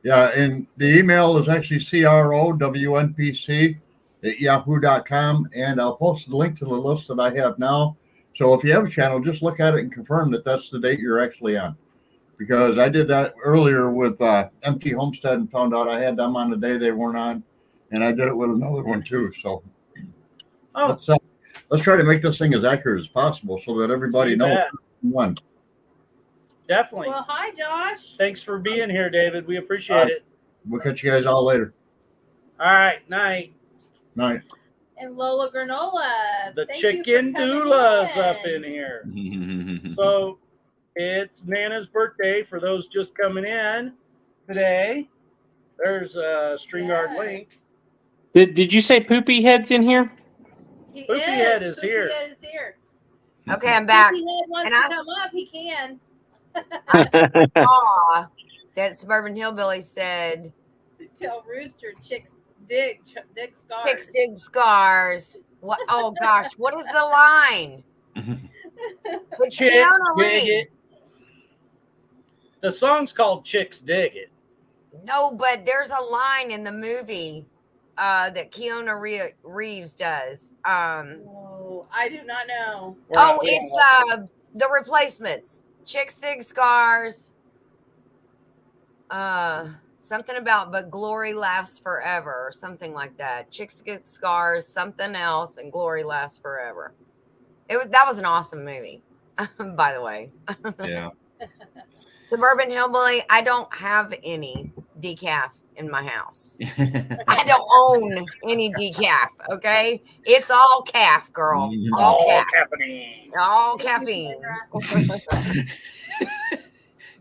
Yeah, and the email is actually crowmpc@yahoo.com, and I'll post the link to the list that I have now. So if you have a channel, just look at it and confirm that that's the date you're actually on. Because I did that earlier with MT Homestead and found out I had them on the day they weren't on, and I did it with another one too. So let's try to make this thing as accurate as possible so that everybody knows one. Definitely. Well, hi, Josh. Thanks for being here, David. We appreciate it. We'll catch you guys all later. All right. Night. Night. And Lola Granola. The chicken doula's up in here. So it's Nana's birthday for those just coming in today. There's a StreamYard link. Did you say Poopy Head's in here? Poopy Head is here. Okay, I'm back. Poopy Head wants to come up, he can. I saw that Suburban Hillbilly said, "Tell Rooster chicks dig scars." Chicks dig scars. What? Oh gosh, what is the line? Chicks dig it. The song's called "Chicks Dig It." No, but there's a line in the movie that Keanu Reeves does. Oh, I do not know. It's The Replacements. Chicks dig scars. Something about but glory lasts forever or something like that. Chicks dig scars, something else, and glory lasts forever. That was an awesome movie, by the way. Yeah. Suburban Hillbilly, I don't have any decaf in my house. I don't own any decaf, okay? It's all calf, girl. All calf. caffeine. All caffeine.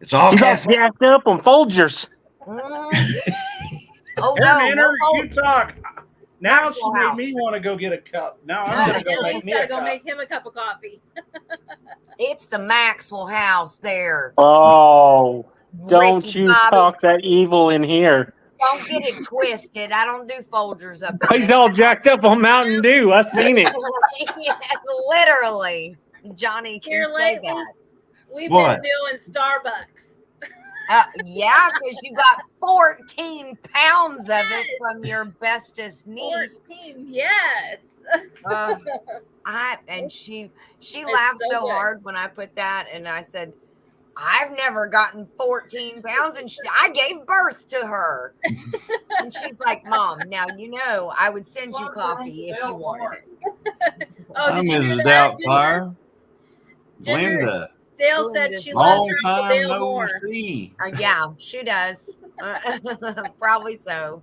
It's all You got caffeine. jacked up on Folgers. Mm. Oh, Here, no. Nanner, no. you talk. Now she Maxwell made House. me want to go get a cup. Now I'm gonna go Now make he's me got a to go cup. make him a cup of coffee. It's the Maxwell House there. Oh, don't Ricky you Bobby. talk that evil in here. Don't get it twisted. I don't do Folgers up in He's this all house. jacked up on Mountain Dew. I've seen it. Yeah, literally. Johnny can Here say lately, that. we've What? been doing Starbucks. Yeah, because you got 14 pounds of it from your bestest niece. 14, yes. And she laughed so so good. hard when I put that, and I said, I've never gotten 14 pounds, and I gave birth to her. And she's like, Mom, now you know I would send you coffee if you wanted it. Oh, I'm did you hear Mrs. that, Doubtfire. Ginger? Glenda. Dale said she loves Long her Uncle time Dale no more. see. Yeah, she does. Probably so.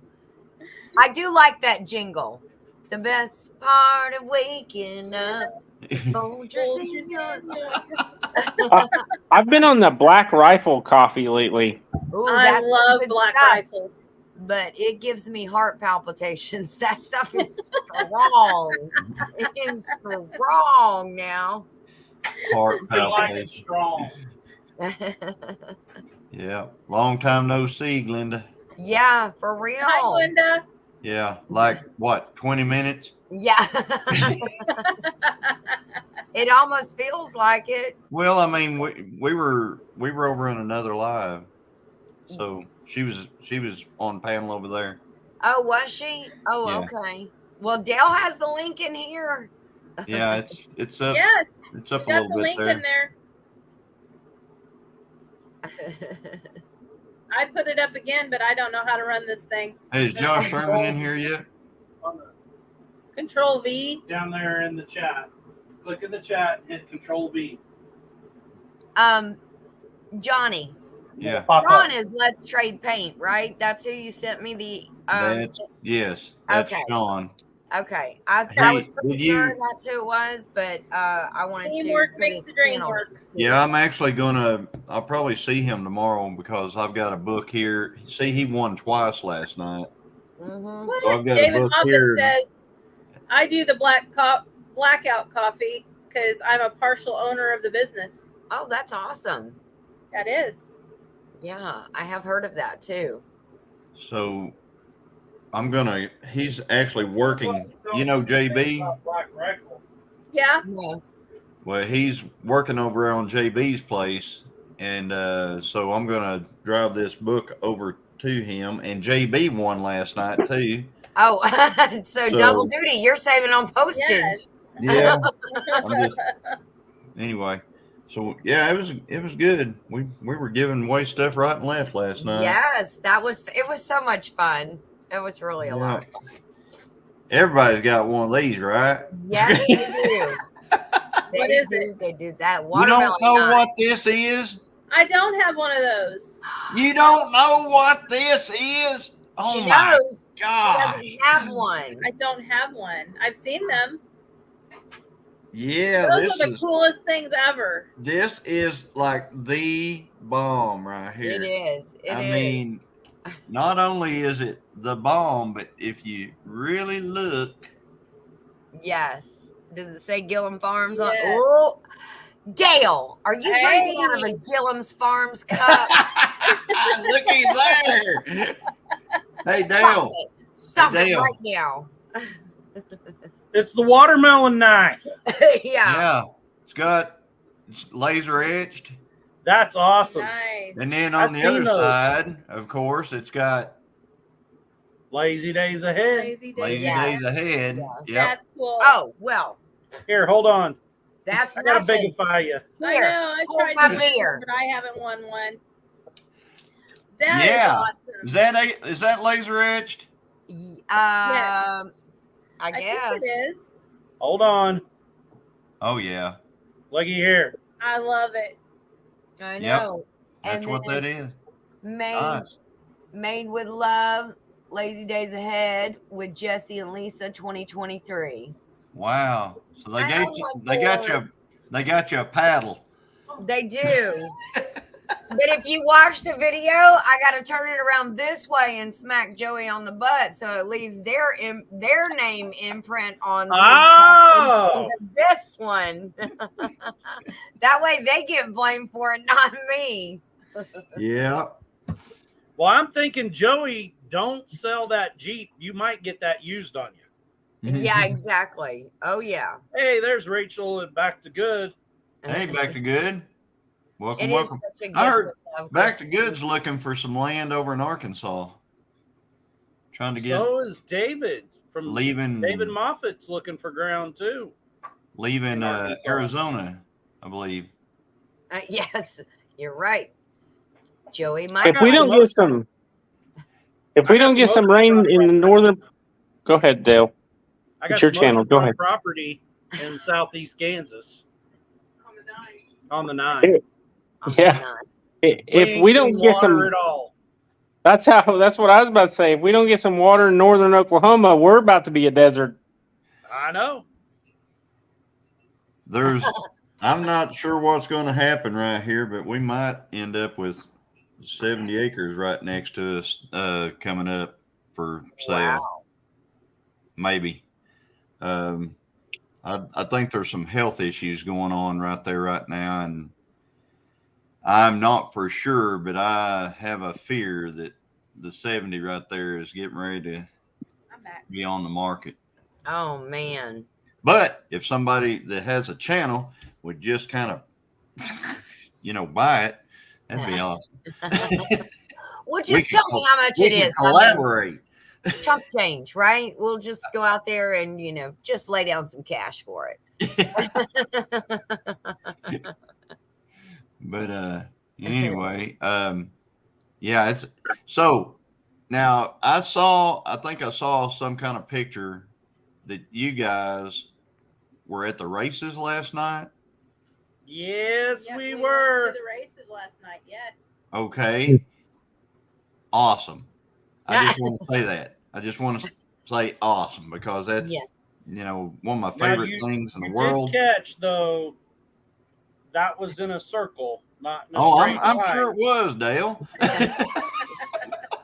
I do like that jingle. The best part of waking up is Folgers in your. I've been on the Black Rifle coffee lately. Ooh, I that's love good Black stuff, Rifle. but it gives me heart palpitations. That stuff is strong. It is strong now. Heart You like it palpitation. strong. Yeah. Long time no see, Glenda. Yeah, for real. Hi, Glenda. Yeah. Like what? 20 minutes? Yeah. It almost feels like it. Well, I mean, we were over in another live, so she was on panel over there. Oh, was she? Oh, Yeah. okay. Well, Dale has the link in here. Yeah, it's up. Yes, It's up we a got the little bit link there. in there. I put it up again, but I don't know how to run this thing. Hey, is Josh Sherman in here yet? Control V. Down there in the chat. Click in the chat and hit Control V. Johnny, Yeah. Pop up. Ron is Let's Trade Paint, right? That's who you sent me the. That's okay. Sean. Okay, I Hey, was pretty did sure you- that's who it was, but I wanted Teamwork to. makes the dream work. Yeah, I'm actually I'll probably see him tomorrow because I've got a book here. See, he won twice last night. Mm-hmm. So I've got a David book Hoppus here. says, I do the blackout coffee because I'm a partial owner of the business. Oh, that's awesome. That is. Yeah, I have heard of that too. So he's actually working, you know, JB. Black Rifle. Yeah. Yeah. Well, he's working over on JB's place. And so I'm going to drive this book over to him. And JB won last night too. Oh, so double duty. You're saving on postage. Yes. Yeah. Anyway. So yeah, it was good. We were giving away stuff right and left last night. Yes, it was so much fun. It was really a lot of fun. Everybody's got one of these, right? Yes, they do. What is it? They do that. You Watermelon don't know nut. what this is? I don't have one of those. You don't know what this is? Oh She my knows. gosh. She doesn't have one. I don't have one. I've seen them. Yeah, Those are the coolest things ever. this is like the bomb right here. It is. I mean, not only is it the bomb, but if you really look, Yes. Does it say Gillum Farms on? Yes. Oh, Dale, are you drinking out of a Hey. Gillum's Farms cup? looky there. Hey Stop Dale. it. Stop it Dale. right now. It's the watermelon knife. Yeah. It's laser etched. That's awesome. Nice. And then on I've the seen other those. side, of course, it's got Lazy days ahead. Lazy days. lazy Yeah. days ahead. Yes. Yep. That's cool. Oh, well, Here, hold on. that's I gotta nothing. bigify you. I Here, know. I hold tried my to win beer. one, but I haven't won one. That is Yeah. awesome. Is that laser etched? I I guess. think it is. Hold on. Oh yeah. Looky here. I love it. I Yep. know. That's And what then that is. Made, Nice. Made with Love, Lazy Days Ahead with Jesse and Lisa 2023. Wow. So they I gave know you, my they got you a paddle. They do. But if you watch the video, I got to turn it around this way and smack Joey on the butt so it leaves their name imprint on Oh, this one. That way they get blamed for it, not me. Yeah. well, I'm thinking, Joey, don't sell that Jeep. You might get that used on you. Yeah, exactly. Oh, yeah. Hey, there's Rachel at Back to Good. Hey, Back to Good. Welcome, It is welcome. such a gift I heard of love, Back to Christine. Good's looking for some land over in Arkansas. Trying to get So is David from leaving David Moffat's looking for ground too. leaving in Arkansas. Arizona, I believe. Yes, you're right. Joey If might. we don't get some, if we don't get some rain in the northern, go ahead, Dale. I got It's your some channel. Go oceanfront ahead. property in southeast Kansas. On the 9. Yeah. If ain't we don't seen get water some, at all. that's what I was about to say. If we don't get some water in northern Oklahoma, we're about to be a desert. I know. I'm not sure what's going to happen right here, but we might end up with 70 acres right next to us coming up for sale. Wow. Maybe. I think there's some health issues going on right there right now, and I'm not for sure, but I have a fear that the 70 right there is getting ready to be on the market. Oh, man. But if somebody that has a channel would just kind of, buy it, that'd be awesome. Well, just tell me how much it is. Collaborate. Chump change, right? We'll just go out there and, just lay down some cash for it. But anyway, yeah, it's so now I think I saw some kind of picture that you guys were at the races last night. Yes, Yeah, we went were. to the races last night. Yes. Okay. Awesome. I just want to say that. I just want to say awesome because that's one of my favorite things in the world. Did catch though. That was in a circle, not in a straight I'm line. sure it was, Dale.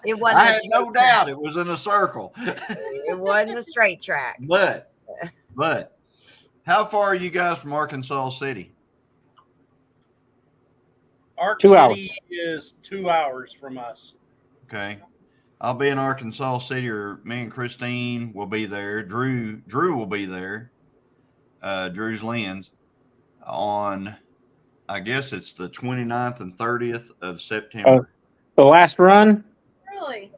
It wasn't. I had no doubt it was in a circle. It wasn't a straight track. But how far are you guys from Arkansas City? Ark 2 City hours. is 2 hours from us. Okay. I'll be in Arkansas City, or me and Christine will be there. Drew will be there. Drew's Lens on, I guess it's the 29th and 30th of September. The last run, Really?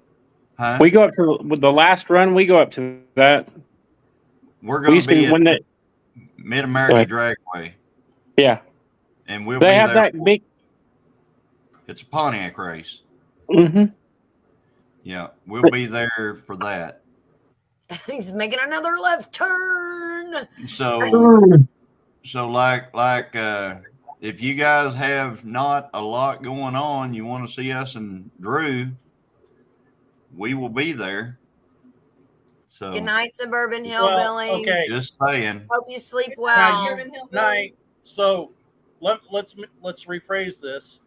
Huh? we go up to with the last run. We go up to that. We're We going used to be to win at that. Mid-America Dragway. Yeah, And we'll they be have there. that big. It's a Pontiac race. Mm-hmm. Yeah, we'll be there for that. He's making another left turn. So like if you guys have not a lot going on, you want to see us and Drew, we will be there. So Good night, Suburban Hillbilly. Well, okay. just saying. Hope you sleep Now well. night. So let's rephrase this.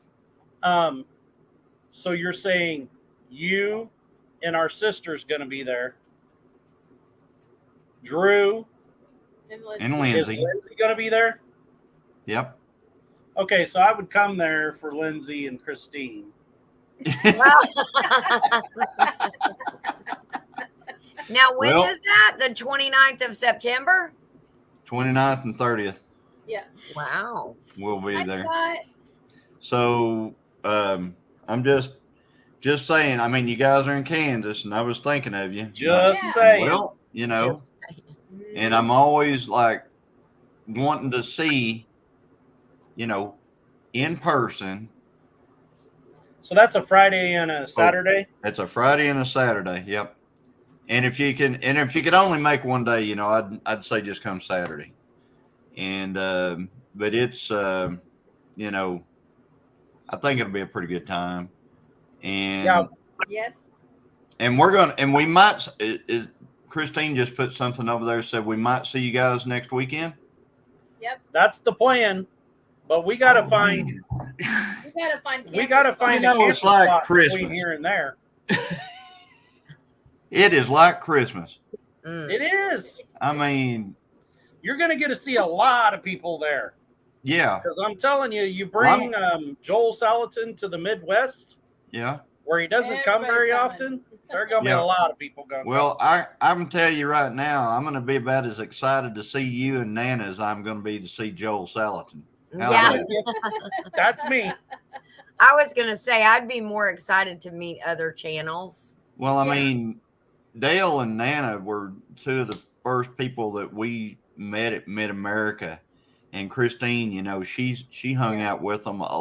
So you're saying you and our sister's going to be there. Drew And Lindsay. Is Lindsay going to be there? Yep. Okay, so I would come there for Lindsay and Christine. Now, when is that? The 29th of September? 29th and 30th. Yeah. Wow. We'll be there. Scott. So I'm just saying, I mean, you guys are in Kansas and I was thinking of you. Just saying. Well, and I'm always like wanting to see, in person. So that's a Friday and a Saturday? It's a Friday and a Saturday. Yep. And if you could only make one day, I'd say just come Saturday. And but it's I think it'll be a pretty good time. And Yeah. Yes. and we might. Christine just put something over there, said we might see you guys next weekend. Yep. That's the plan. But we gotta find. Man. We gotta find. a camper It's like spot Christmas. between here and there. It is like Christmas. It is. I mean, You're gonna get to see a lot of people there. yeah, Because I'm telling you, you bring Joel Salatin to the Midwest, yeah. where he doesn't come very often. There are gonna be Yeah. a lot of people going. Well, I can tell you right now, I'm going to be about as excited to see you and Nana as I'm going to be to see Joel Salatin. How's Yeah. that? That's me. I was gonna say I'd be more excited to meet other channels. Well, I Yeah. mean, Dale and Nana were two of the first people that we met at Mid America, and Christine, you know, she hung out with them a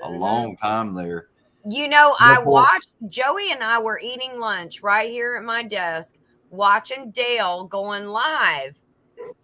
long time there. You know, I Before- watched Joey and I were eating lunch right here at my desk, watching Dale going live,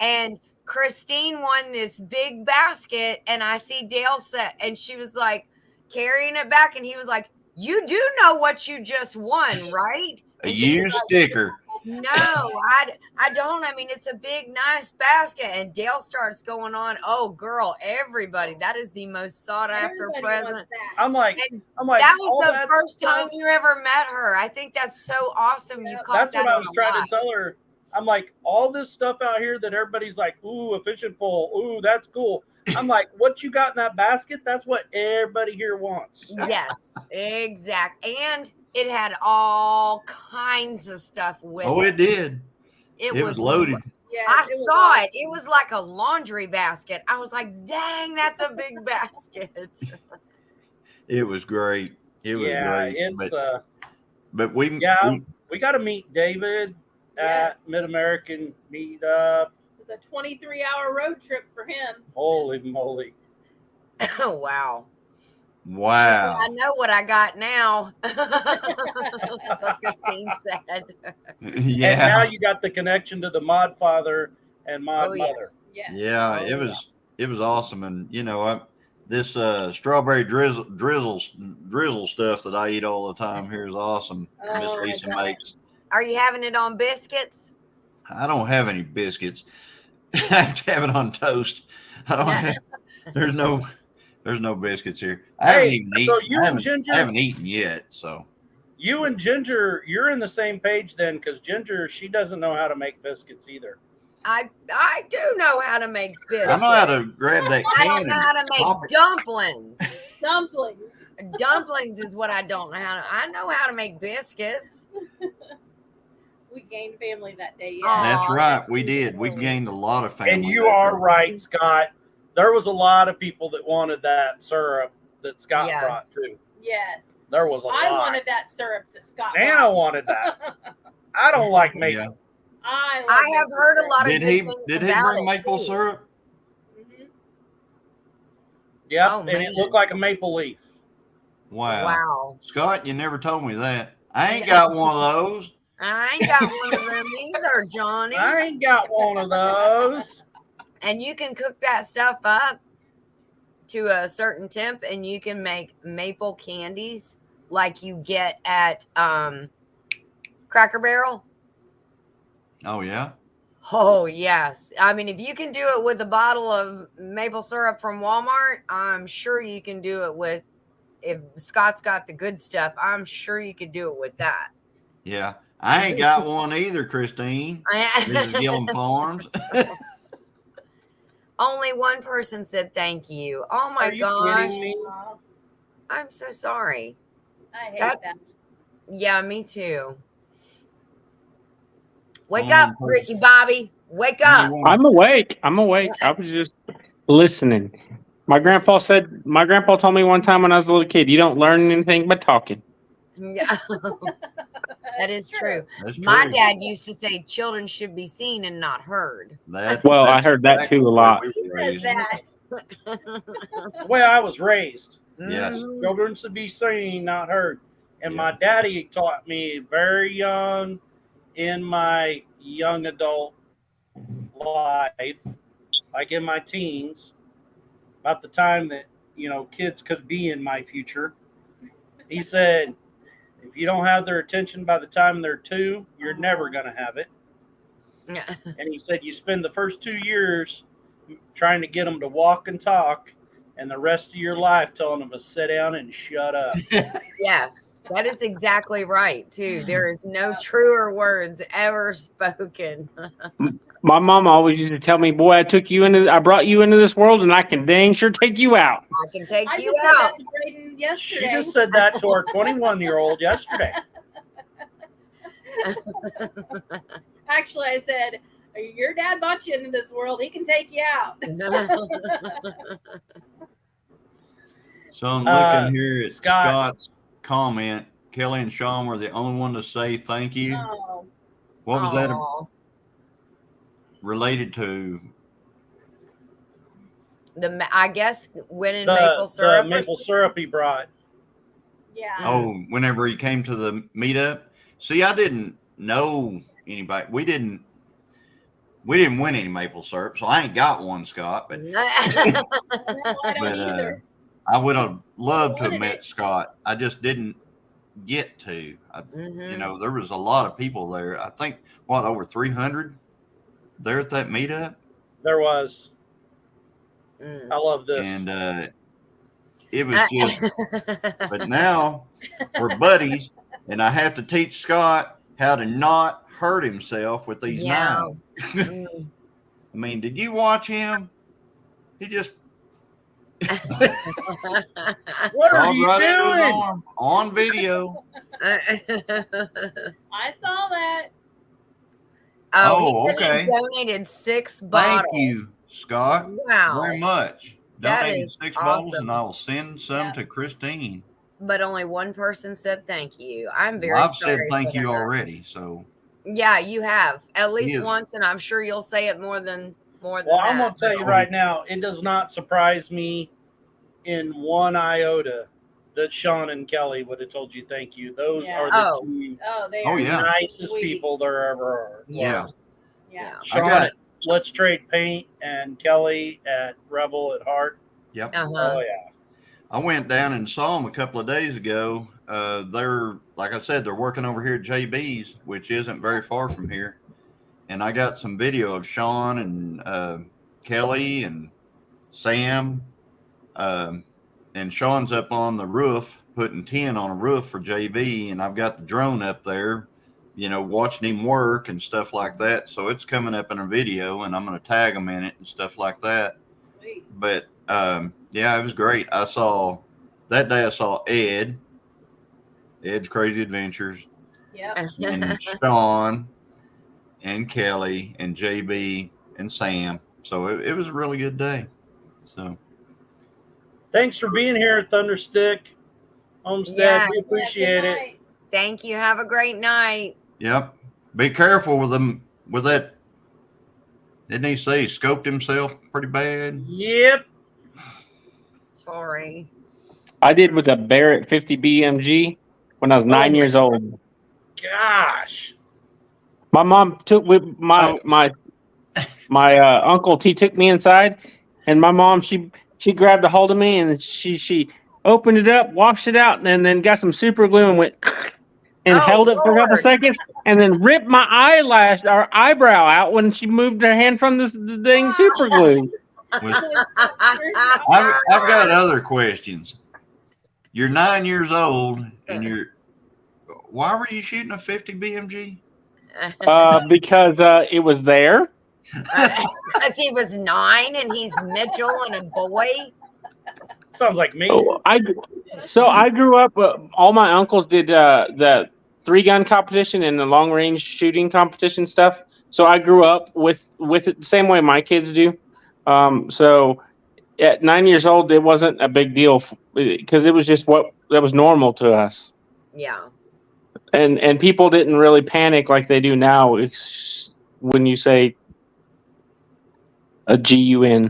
and Christine won this big basket, and I see Dale set, and she was like carrying it back, and he was like, "You do know what you just won, right?" A And she was used like, sticker. No, I don't. I mean, it's a big, nice basket. And Dale starts going on, "Oh, girl, everybody, that is the most sought after Everybody present." wants that. I'm like, And all that was the that first stuff- time you ever met her. I think that's so awesome. You Yeah, caught That's that what I on was a trying live. to tell her. I'm like, all this stuff out here that everybody's like, ooh, a fishing pole, ooh, that's cool. I'm like, what you got in that basket? That's what everybody here wants. Yes, exact. And it had all kinds of stuff with Oh, it. it did. It was loaded. Yes, I was saw awesome. it. It was like a laundry basket. I was like, dang, that's a big basket. It was great. It was great. It's But we we got to meet David at Yes. Mid American Meetup. It was a 23-hour road trip for him. Holy moly! Oh, wow. wow. I know what I got now. That's what Christine said. And now Yeah. you got the connection to the Mod Father and Mod Oh, Mother. yes. Yes. Yeah, Oh, it was awesome. And you know, this strawberry drizzle stuff that I eat all the time here is awesome. Oh, Miss my Lisa gosh. makes. Are you having it on biscuits? I don't have any biscuits. I have to have it on toast. I don't have. There's no biscuits here. I haven't Hey, even eaten. so you I and haven't, Ginger- I haven't eaten yet. So You and Ginger, you're in the same page then, because Ginger, she doesn't know how to make biscuits either. I do know how to make biscuits. I know how to grab that I can don't know how to and pop make it. dumplings. Dumplings. Dumplings is what I don't know how to. I know how to make biscuits. We gained family that day. Aw. Yeah. That's right. that's We so did. We sweet. gained a lot of family. And you that are day. right, Scott. There was a lot of people that wanted that syrup that Scott Yes. brought too. Yes. There was a I lot. wanted that syrup that Scott Nana brought. wanted that. I don't like maple. Yeah. I I have heard a lot of Did good he? things Did he about bring it, maple too. syrup? Mm-hmm. Yep, Oh, and man. it looked like a maple leaf. Wow. Wow. Scott, you never told me that. I ain't got one of those. I ain't got one of them either, Johnny. I ain't got one of those. And you can cook that stuff up to a certain temp, and you can make maple candies like you get at Cracker Barrel. Oh yeah. Oh, yes. I mean, if you can do it with a bottle of maple syrup from Walmart, I'm sure you can do it with, if Scott's got the good stuff, I'm sure you could do it with that. Yeah. I ain't got one either, Christine. Mrs. Gillum Farms. Only one person said thank you. Oh my Are you gosh. kidding me? Aw, I'm so sorry. I hate that. That's, yeah, me too. Wake Only up, one person. Ricky Bobby. Wake up. I'm awake. I was just listening. My grandpa told me one time when I was a little kid, you don't learn anything by talking. Yeah, that is true. That's true. My dad used to say children should be seen and not heard. Well, I heard that too a lot. He says that. The way I was raised, Yes. Mhm. children should be seen, not heard. And my daddy taught me very young in my young adult life, like in my teens, about the time that kids could be in my future. He said, if you don't have their attention by the time they're 2, you're never going to have it. And he said, you spend the first 2 years trying to get them to walk and talk, and the rest of your life telling them to sit down and shut up. Yes, that is exactly right, too. There is no truer words ever spoken. My mom always used to tell me, boy, I brought you into this world, and I can dang sure take you out. I can take I you just said out. that to Brayden yesterday. She just said that to our 21-year-old yesterday. Actually, I said, your dad brought you into this world. He can take you out. So I'm looking here at Scott. Scott's comment. Kelly and Sean were the only one to say thank you. Oh, What was that Aw. related to? I guess winning maple syrup. The maple syrup he brought. yeah. Oh, whenever he came to the meetup. See, I didn't know anybody. We didn't win any maple syrup, so I ain't got one, Scott. But No, I don't but either. I would have loved to have wanted met it. Scott. I just didn't get to. Mhm. There was a lot of people there. I think over 300 there at that meetup, There was. Mm. I love this. and it was just. But now we're buddies, and I have to teach Scott how to not hurt himself with these Yeah. knives. Mm. I mean, did you watch him? He just What are crawled you right into his doing? arm on video. I saw that. Oh, he said okay. he donated 6 bottles. Thank you, Scott, Wow. very much. That Donated is 6 bottles, awesome. and I will send some Yeah. to Christine. But only one person said thank you. I'm very Well, I've sorry. said thank for you that. already, so Yeah, you have at least is. once, and I'm sure you'll say it more than Well, that. I'm going to tell you right now, it does not surprise me in one iota that Sean and Kelly would have told you thank you. Those Yeah. are the Oh. two Oh, they Oh, are yeah. nicest sweet. people there ever are. yeah. Yeah. I Sean got at Let's Trade Paint and Kelly at Rebel at Heart. Yep. Uh-huh. Oh, yeah. I went down and saw them a couple of days ago. They're, like I said, they're working over here at JB's, which isn't very far from here. And I got some video of Sean and Kelly and Sam. And Sean's up on the roof putting tin on a roof for JB, and I've got the drone up there, watching him work and stuff like that. So it's coming up in a video, and I'm going to tag him in it and stuff like that. Sweet. But yeah, it was great. I saw Ed's Crazy Adventures, Yep. and Sean and Kelly and JB and Sam. So it was a really good day. So Thanks for being here at Thunderstick Homestead. Yes. We appreciate Good it. night. Thank you. Have a great night. yep. Be careful with them with that. Didn't he say he scoped himself pretty bad? Yep. Sorry. I did with a Barrett 50 BMG when I was 9 years old. Gosh. My mom took with my uncle. He took me inside, and my mom she grabbed a hold of me and she opened it up, washed it out, and then got some super glue and went and Oh, held it for a couple Lord. seconds, and then ripped my eyebrow out when she moved her hand from the dang super glue. I've got other questions. You're 9 years old, and why were you shooting a 50 BMG? Because it was there. Because he was 9 and he's Mitchell and a boy. Sounds like me. I grew up. All my uncles did the 3-gun competition and the long range shooting competition stuff. So I grew up with it the same way my kids do. So at 9 years old, it wasn't a big deal because it was just that was normal to us. Yeah. And people didn't really panic like they do now when you say a GUN.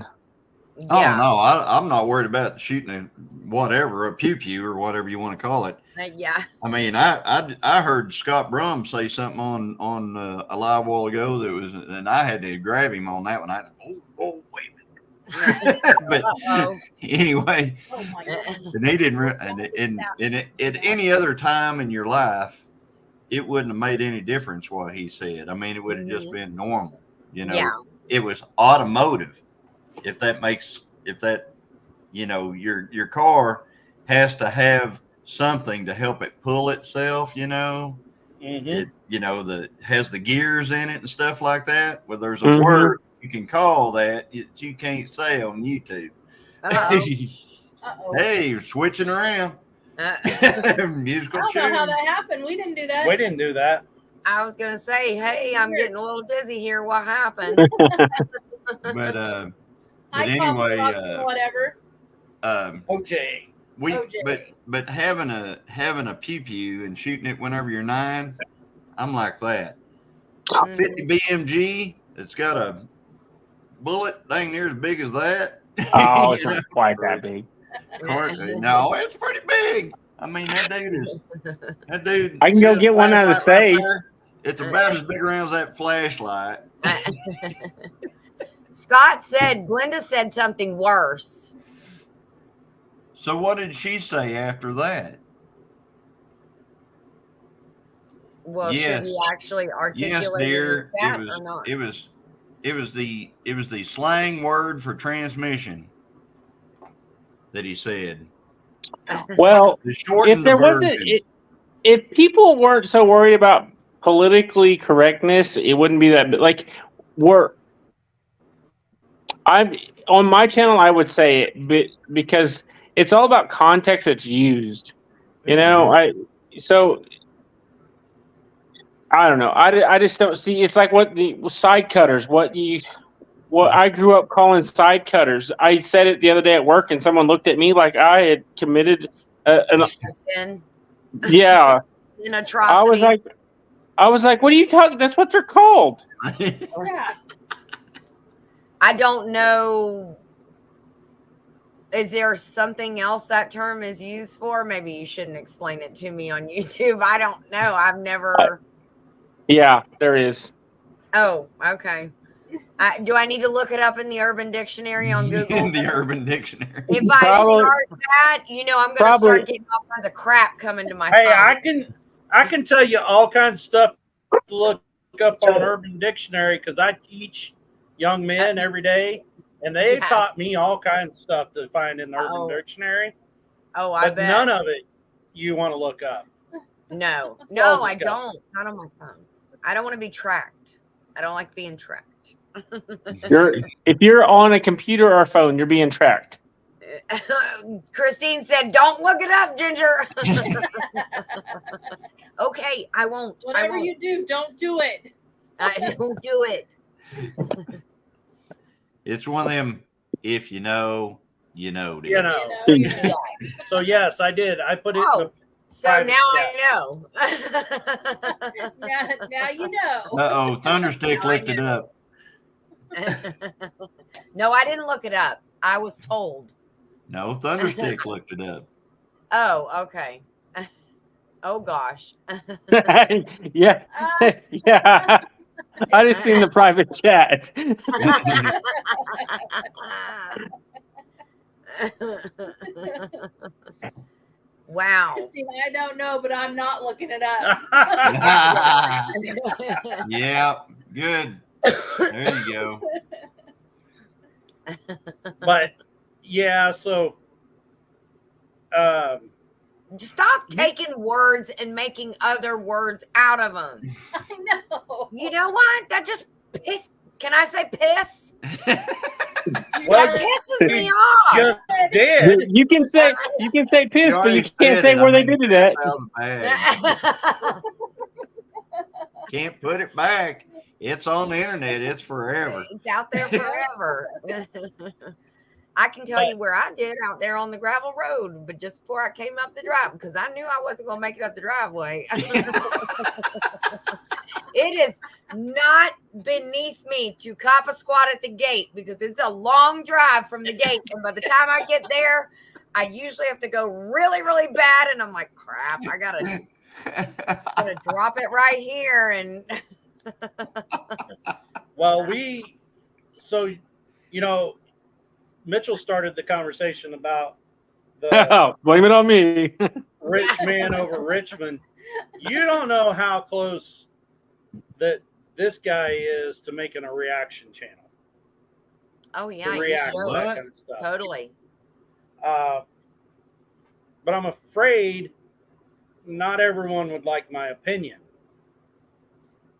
Yeah. Oh no, I'm not worried about shooting a pew pew or whatever you want to call it. Yeah. I mean, I heard Scott Brum say something on a live while ago and I had to grab him on that one. Oh wait a minute. But Uh-oh. anyway, Oh my goodness. and he didn't. At any other time in your life, it wouldn't have made any difference what he said. I mean, it would have just been normal. You know, Yeah. it was automotive. If that, you know, your car has to have something to help it pull itself. You know, it, you know, has the gears in it and stuff like that. Well, there's a word you can call that you can't say on YouTube. Uh-oh. Hey, you're switching around. Musical I don't know how chairs. that happened. We didn't do that. We didn't do that. I was gonna say, hey, I'm getting a little dizzy here. What happened? But I anyway, whatever. OJ. But having a pew pew and shooting it whenever you're 9, I'm like that. 50 BMG, it's got a bullet dang near as big as that. Oh, it's not quite that big. No, it's pretty big. I mean, that dude. I can go get one out of the safe. It's about as big around as that flashlight. Scott said, Glenda said something worse. So what did she say after that? Well, should we actually articulate dear. that or not? It was the slang word for transmission that he said. Well, if people weren't so worried about politically correctness, it wouldn't be that. Like, I'm on my channel, I would say it because it's all about context that's used. You know, I don't know. I just don't see. It's like what the side cutters. What I grew up calling side cutters. I said it the other day at work, and someone looked at me like I had committed an sin. Yeah, an atrocity. I was like, what are you talking? That's what they're called. Yeah. I don't know. Is there something else that term is used for? Maybe you shouldn't explain it to me on YouTube. I don't know. I've never. Yeah, there is. Oh, okay. Do I need to look it up in the Urban Dictionary on Google? In the Urban Dictionary. If I start that, I'm going to start getting all kinds of crap coming to my phone. Hey, I can tell you all kinds of stuff to look up on Urban Dictionary because I teach young men every day, and they taught me all kinds of stuff to find in the Urban Dictionary. Oh, I bet. None of it you want to look up. No, I don't. Not on my phone. I don't want to be tracked. I don't like being tracked. If you're on a computer or phone, you're being tracked. Christine said, "Don't look it up, Ginger." Okay, I won't. Whatever you do, don't do it. I don't do it. It's one of them. If you know, you know. Dude. You know. So yes, I did. I put it. So now I know. now you know. Uh-oh, Thunderstick looked it up. No, I didn't look it up. I was told. No, Thunderstick looked it up. Oh, okay. Oh gosh. Yeah. Yeah. I just seen the private chat. Wow. Christine, I don't know, but I'm not looking it up. Yeah, good. There you go. But yeah, so stop taking words and making other words out of them. I know. You know what? That just piss. Can I say piss? Well, that pisses me off. Just did. You can say piss, but you can't say where they did it at. Can't put it back. It's on the internet. It's forever. It's out there forever. I can tell you where I did out there on the gravel road, but just before I came up the drive, because I knew I wasn't going to make it up the driveway. It is not beneath me to cop a squat at the gate because it's a long drive from the gate. And by the time I get there, I usually have to go really, really bad. And I'm like, crap, I gotta drop it right here. And well, Mitchell started the conversation about the Oh, blame it on me. rich man over Richmond. You don't know how close that this guy is to making a reaction channel. Oh To yeah, you react to should. that What? kind of stuff. Totally. But I'm afraid not everyone would like my opinion.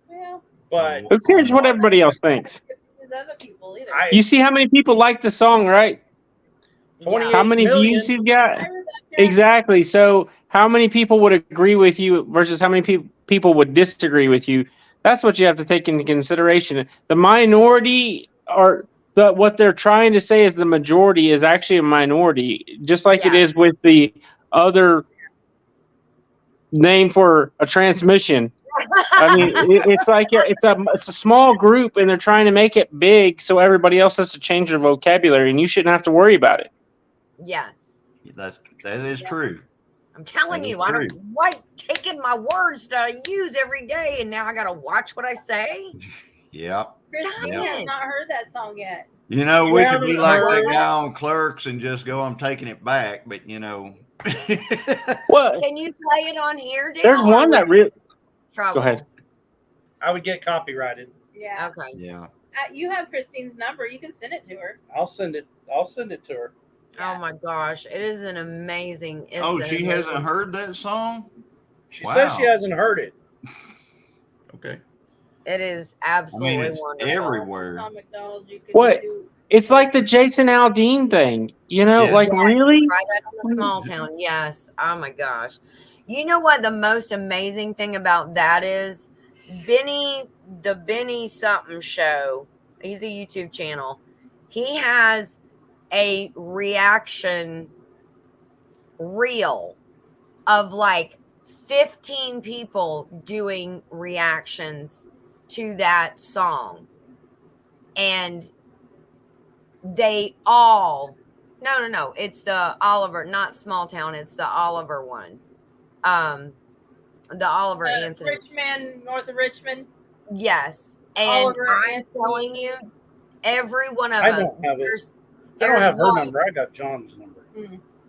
Well, But Who cares what everybody else thinks? there's other people either. You see how many people like the song, right? 28 How many million. views you've got? I heard that, yeah. Exactly. So, how many people would agree with you versus how many people would disagree with you? That's what you have to take into consideration. The minority are what they're trying to say is the majority is actually a minority, just like it Yeah. is with the other name for a transmission. I mean, it's like it's a small group, and they're trying to make it big, so everybody else has to change their vocabulary, and you shouldn't have to worry about it. Yes. That is true. I'm telling That you, is I don't true. like taking my words that I use every day, and now I gotta watch what I say. Yeah. Christine Dang has it. not heard that song yet. You know, You we could haven't be like that heard- guy on Clerks and just go, I'm taking it back, but you know. Well, Can you play it on here, Dale? there's or one that would really. trouble? Go ahead. I would get copyrighted. Yeah. Okay. Yeah. You have Christine's number. You can send it to her. I'll send it to her. Oh my gosh, it is an amazing. It's Oh, an she amazing- hasn't heard that song? She Wow. says she hasn't heard it. Okay. It is I absolutely mean, it's wonderful. everywhere. On McDonald's, you can What? do. It's like the Jason Aldean thing, you know, Yeah. like Yes, really. try that on the small town. Yes. Oh my gosh. You know what the most amazing thing about that is? The Benny something show. He's a YouTube channel. He has a reaction reel of like 15 people doing reactions to that song. And they all no, it's the Oliver, not small town, it's the Oliver one. The Oliver Anthony. Richmond, north of Richmond. Yes. And Oliver I'm Anthony. telling you, every one of I them. don't have it. There's I don't have her white, number. I got John's number.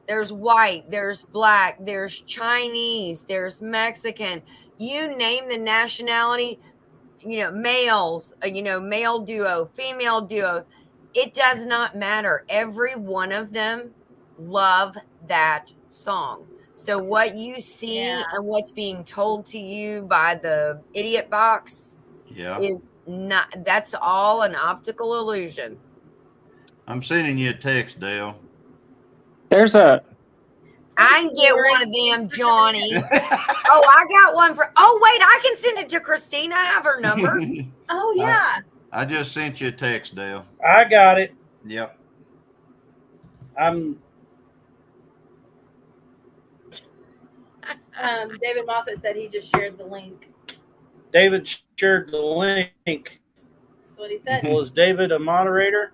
there's white, there's black, there's Chinese, there's Mexican. You name the nationality, males, male duo, female duo. It does not matter. Every one of them love that song. So what you see and what's being told to you by the idiot box Yeah. is not, that's all an optical illusion. I'm sending you a text, Dale. There's a. I can get one of them, Johnny. Oh, I got one for, oh, wait, I can send it to Christina. I have her number. Oh yeah. I just sent you a text, Dale. I got it. Yep. David Moffat said he just shared the link. David shared the link. That's what he said. Was David a moderator?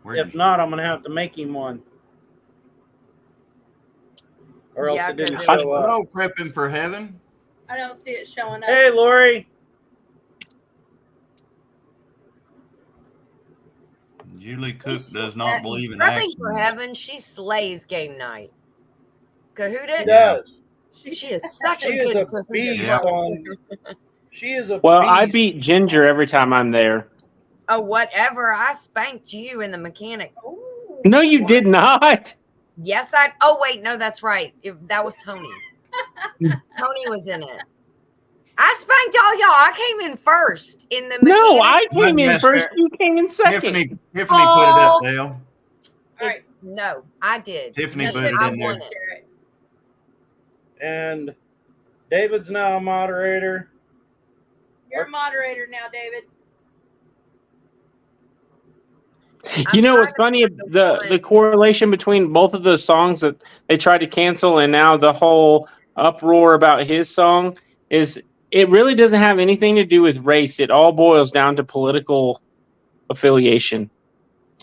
If not, I'm gonna have to make him one. Or else Yeah, it didn't 'cause show up. Hello, prepping for heaven. I don't see it showing up. Hey, Lori. Julie Cook does not believe in Prepping accidents. for heaven, she slays game night. Cahoot She it? does. She is such She a is good a Cahoot beast Yeah. on. She is a Well, I beast. beat Ginger every time I'm there. Oh, whatever. I spanked you in the mechanic. Ooh. No, you did not. Yes, oh, wait. No, that's right. That was Tony. Tony was in it. I spanked all y'all. I came in first in the mechanic. No, I came in Yes, first. sir. You came in second. Tiffany put it Oh. up, Dale. All right. No, I did. Tiffany No, put it I in there. won it. Share it. And David's now a moderator. You're a moderator now, David. You know trying what's to funny? remember the The one. correlation between both of those songs that they tried to cancel, and now the whole uproar about his song is it really doesn't have anything to do with race. It all boils down to political affiliation.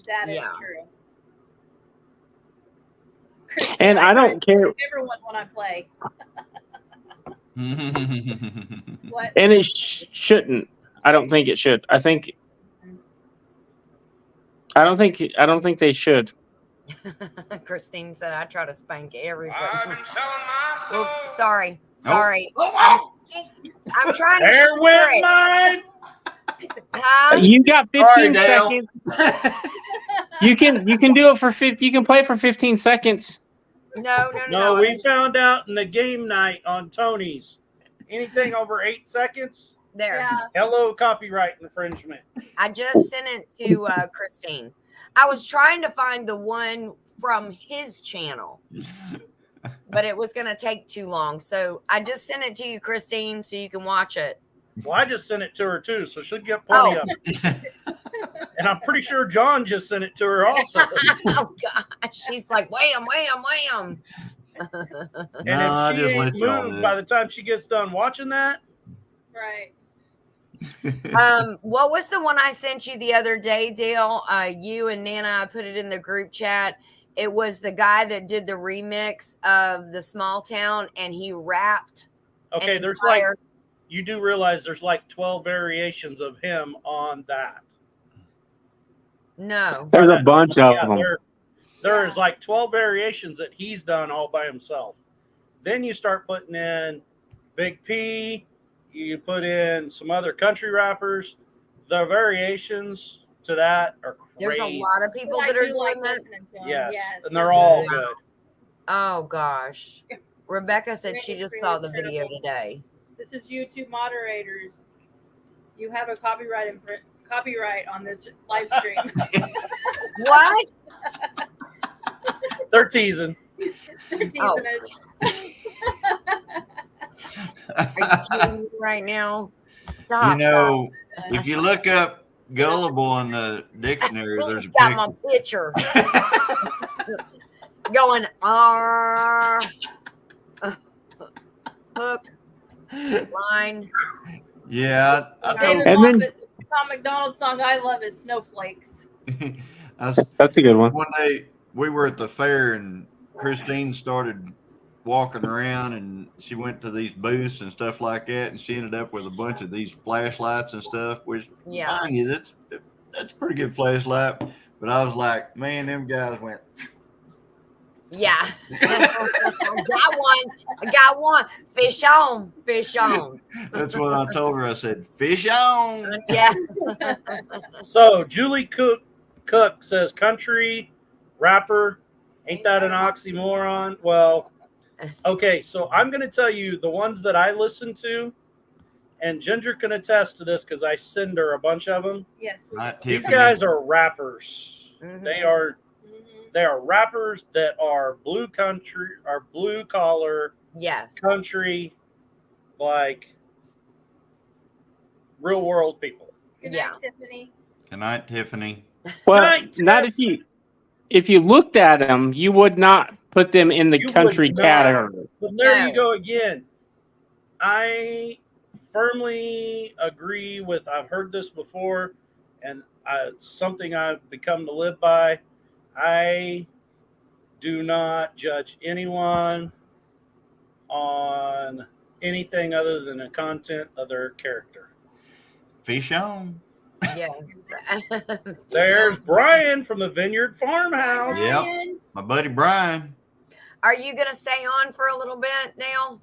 That is Yeah. true. And I don't care. Everyone when I play. What? And it shouldn't. I don't think it should. I think I don't think they should. Christine said I try to spank everybody. I've been selling my soul. Oh, sorry. Oh. I'm trying to There share went it. mine. Huh? You got Sorry, 15 Dale. seconds. You can do it for 50. You can play for 15 seconds. No, we found out in the game night on Tony's. Anything over 8 seconds, There. Yeah. hello, copyright infringement. I just sent it to Christine. I was trying to find the one from his channel, but it was going to take too long. So I just sent it to you, Christine, so you can watch it. Well, I just sent it to her too, so she'll get plenty Oh. of it. And I'm pretty sure John just sent it to her also. Oh, gosh. She's like, wham, wham, wham. And No, I if she just ain't let y'all moved do by it. the time she gets done watching that, Right. What was the one I sent you the other day, Dale? You and Nana, I put it in the group chat. It was the guy that did the remix of The Small Town, and he rapped. okay, there's like, you do realize there's like 12 variations of him on that. No. There's a bunch of them. There is like 12 variations that he's done all by himself. Then you start putting in Big P, you put in some other country rappers. The variations to that are crazy. There's a lot of people I that are do doing like that. listening to him. Yes, and they're all Yeah. good. Oh, gosh. Rebecca said she It's just really saw the video terrible. today. This is YouTube moderators. You have a copyright on this live stream. What? They're teasing. They're teasing Oh. us. Are you kidding me right now? Stop. You know, if you look up gullible in the dictionary, there's He's a got my picture going, hook, line. Yeah, I David told. And then- Moffat, Tom McDonald song I love is Snowflakes. That's a good one. One day we were at the fair and Christine started walking around and she went to these booths and stuff like that, and she ended up with a bunch of these flashlights and stuff, which, Yeah. mind you, that's a pretty good flashlight. But I was like, man, them guys went. Yeah. I got one. Fish on. That's what I told her. I said, fish on. Yeah. So Julie Cook says country rapper. Ain't that an oxymoron? Well, okay, so I'm going to tell you the ones that I listen to, and Ginger can attest to this because I send her a bunch of them. Yes. Not These Tiffany. guys are rappers. Mhm. They are Mm-hmm. rappers that are blue collar Yes. country, like real world people. Good Yeah. night, Tiffany. Good night, Tiffany. Well, Right, not if you looked at them, you would not put them in the You would country not. category. But there No. you go again. I firmly agree with, I've heard this before, and something I've become to live by. I do not judge anyone on anything other than the content of their character. Fish on. Yes. There's Brian from the Vineyard Farmhouse. Yep. Ryan, My buddy Brian. Are you going to stay on for a little bit, Dale?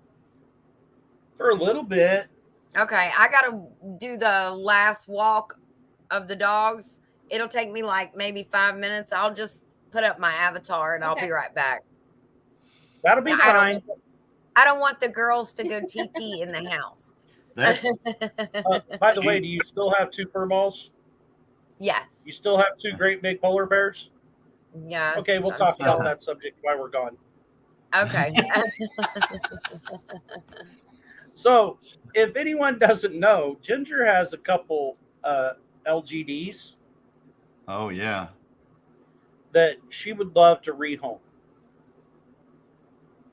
For a little bit. Okay. I got to do the last walk of the dogs. It'll take me like maybe 5 minutes. I'll just put up my avatar and I'll Okay. be right back. That'll be fine. I don't want the girls to go TT in the house. That's By the way, do you still have 2 fur balls? Yes. You still have 2 great big polar bears? Yes. Okay, we'll I'm talk still- about that subject while we're gone. Okay. So, if anyone doesn't know, Ginger has a couple LGDs oh yeah. that she would love to rehome.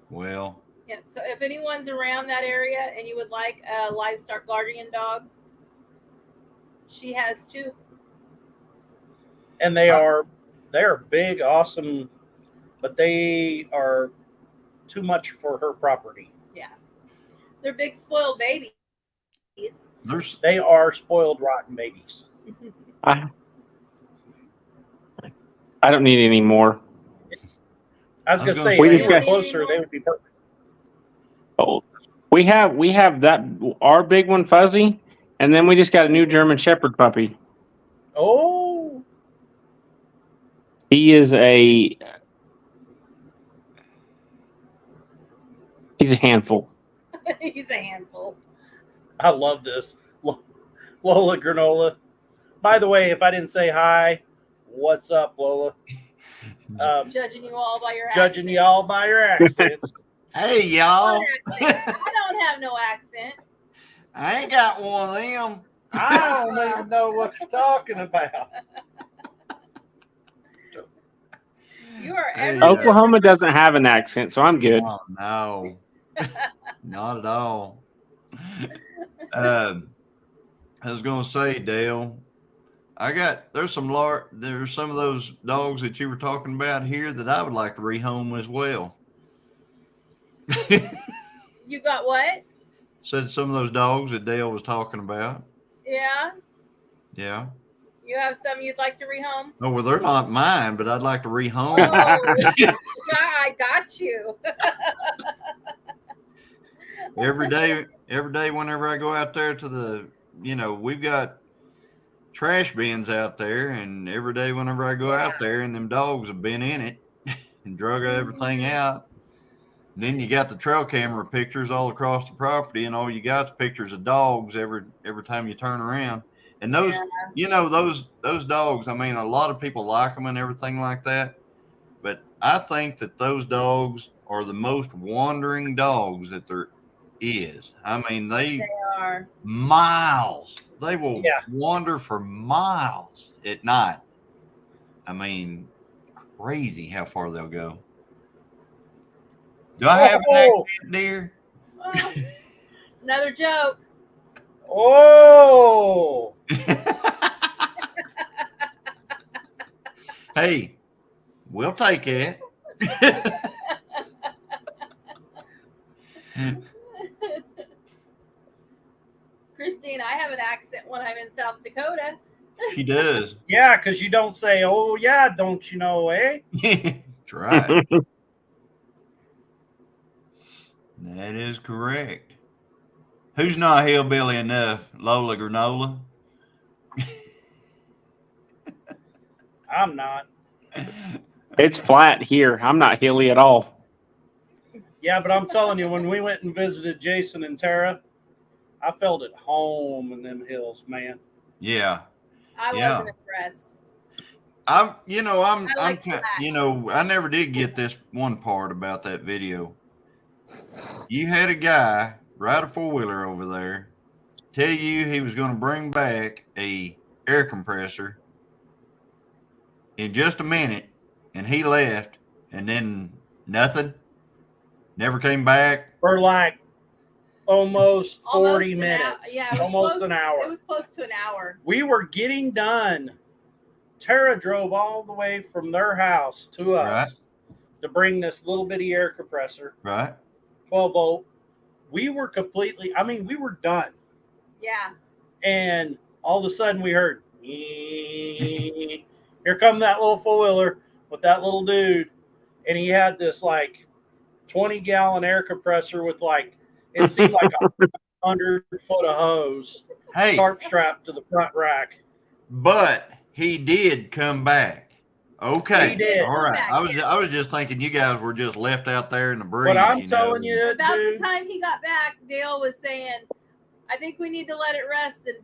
Well, yeah. So if anyone's around that area and you would like a livestock guardian dog, she has 2. And they are big, awesome, but they are too much for her property. Yeah. They're big spoiled babies. there's They are spoiled, rotten babies. I I don't need any more. I was I gonna was gonna say, say- if We they just were got- closer, they would be perfect. Oh, we have that our big one, Fuzzy, and then we just got a new German Shepherd puppy. Oh, He's a handful. He's a handful. I love this. Lola Granola. By the way, if I didn't say hi, what's up, Lola? Judging you all by your Judging accents. y'all by your accents. Hey, y'all. I don't have no accent. I ain't got one of them. I don't even know what you're talking about. You are Hey, every Oklahoma doesn't have an accent, so I'm good. Oh, no. Not at all. I was gonna say, Dale, there's some of those dogs that you were talking about here that I would like to rehome as well. You got what? Said some of those dogs that Dale was talking about. Yeah. Yeah. You have some you'd like to rehome? Oh, well, they're not mine, but I'd like to rehome. Oh, yeah, I got you. every day whenever I go out there to we've got trash bins out there, and every day whenever I go out there and them dogs have been in it and drug everything out, then you got the trail camera pictures all across the property, and all you got is pictures of dogs every time you turn around. And those those dogs, I mean, a lot of people like them and everything like that, but I think that those dogs are the most wandering dogs that there is. I mean, they are miles. They will wander for miles at night. I mean, crazy how far they'll go. Do I have an accent, dear? Oh, another joke. Oh. Hey, we'll take it. Christine, I have an accent when I'm in South Dakota. She does. Yeah, because you don't say, oh, yeah, don't you know, eh? That's right. That is correct. Who's not hillbilly enough? Lola Granola? I'm not. It's flat here. I'm not hilly at all. Yeah, but I'm telling you, when we went and visited Jason and Tara, I felt at home in them hills, man. Yeah. I wasn't impressed. I never did get this one part about that video. You had a guy ride a 4-wheeler over there, tell you he was going to bring back a air compressor in just a minute, and he left, and then nothing, never came back for like almost 40 minutes. Yeah, almost an hour. It was close to an hour. We were getting done. Tara drove all the way from their house to us to bring this little bitty air compressor. Right. 12 volt. We were we were done. Yeah. And all of a sudden we heard, here come that little 4-wheeler with that little dude. And he had this like 20-gallon air compressor with like, it seemed like 100 foot of hose. Hey. Tarp strapped to the front rack. But he did come back. Okay. He did. All right. I was just thinking you guys were just left out there in the breeze. But I'm telling you, about dude, the time he got back, Dale was saying, I think we need to let it rest and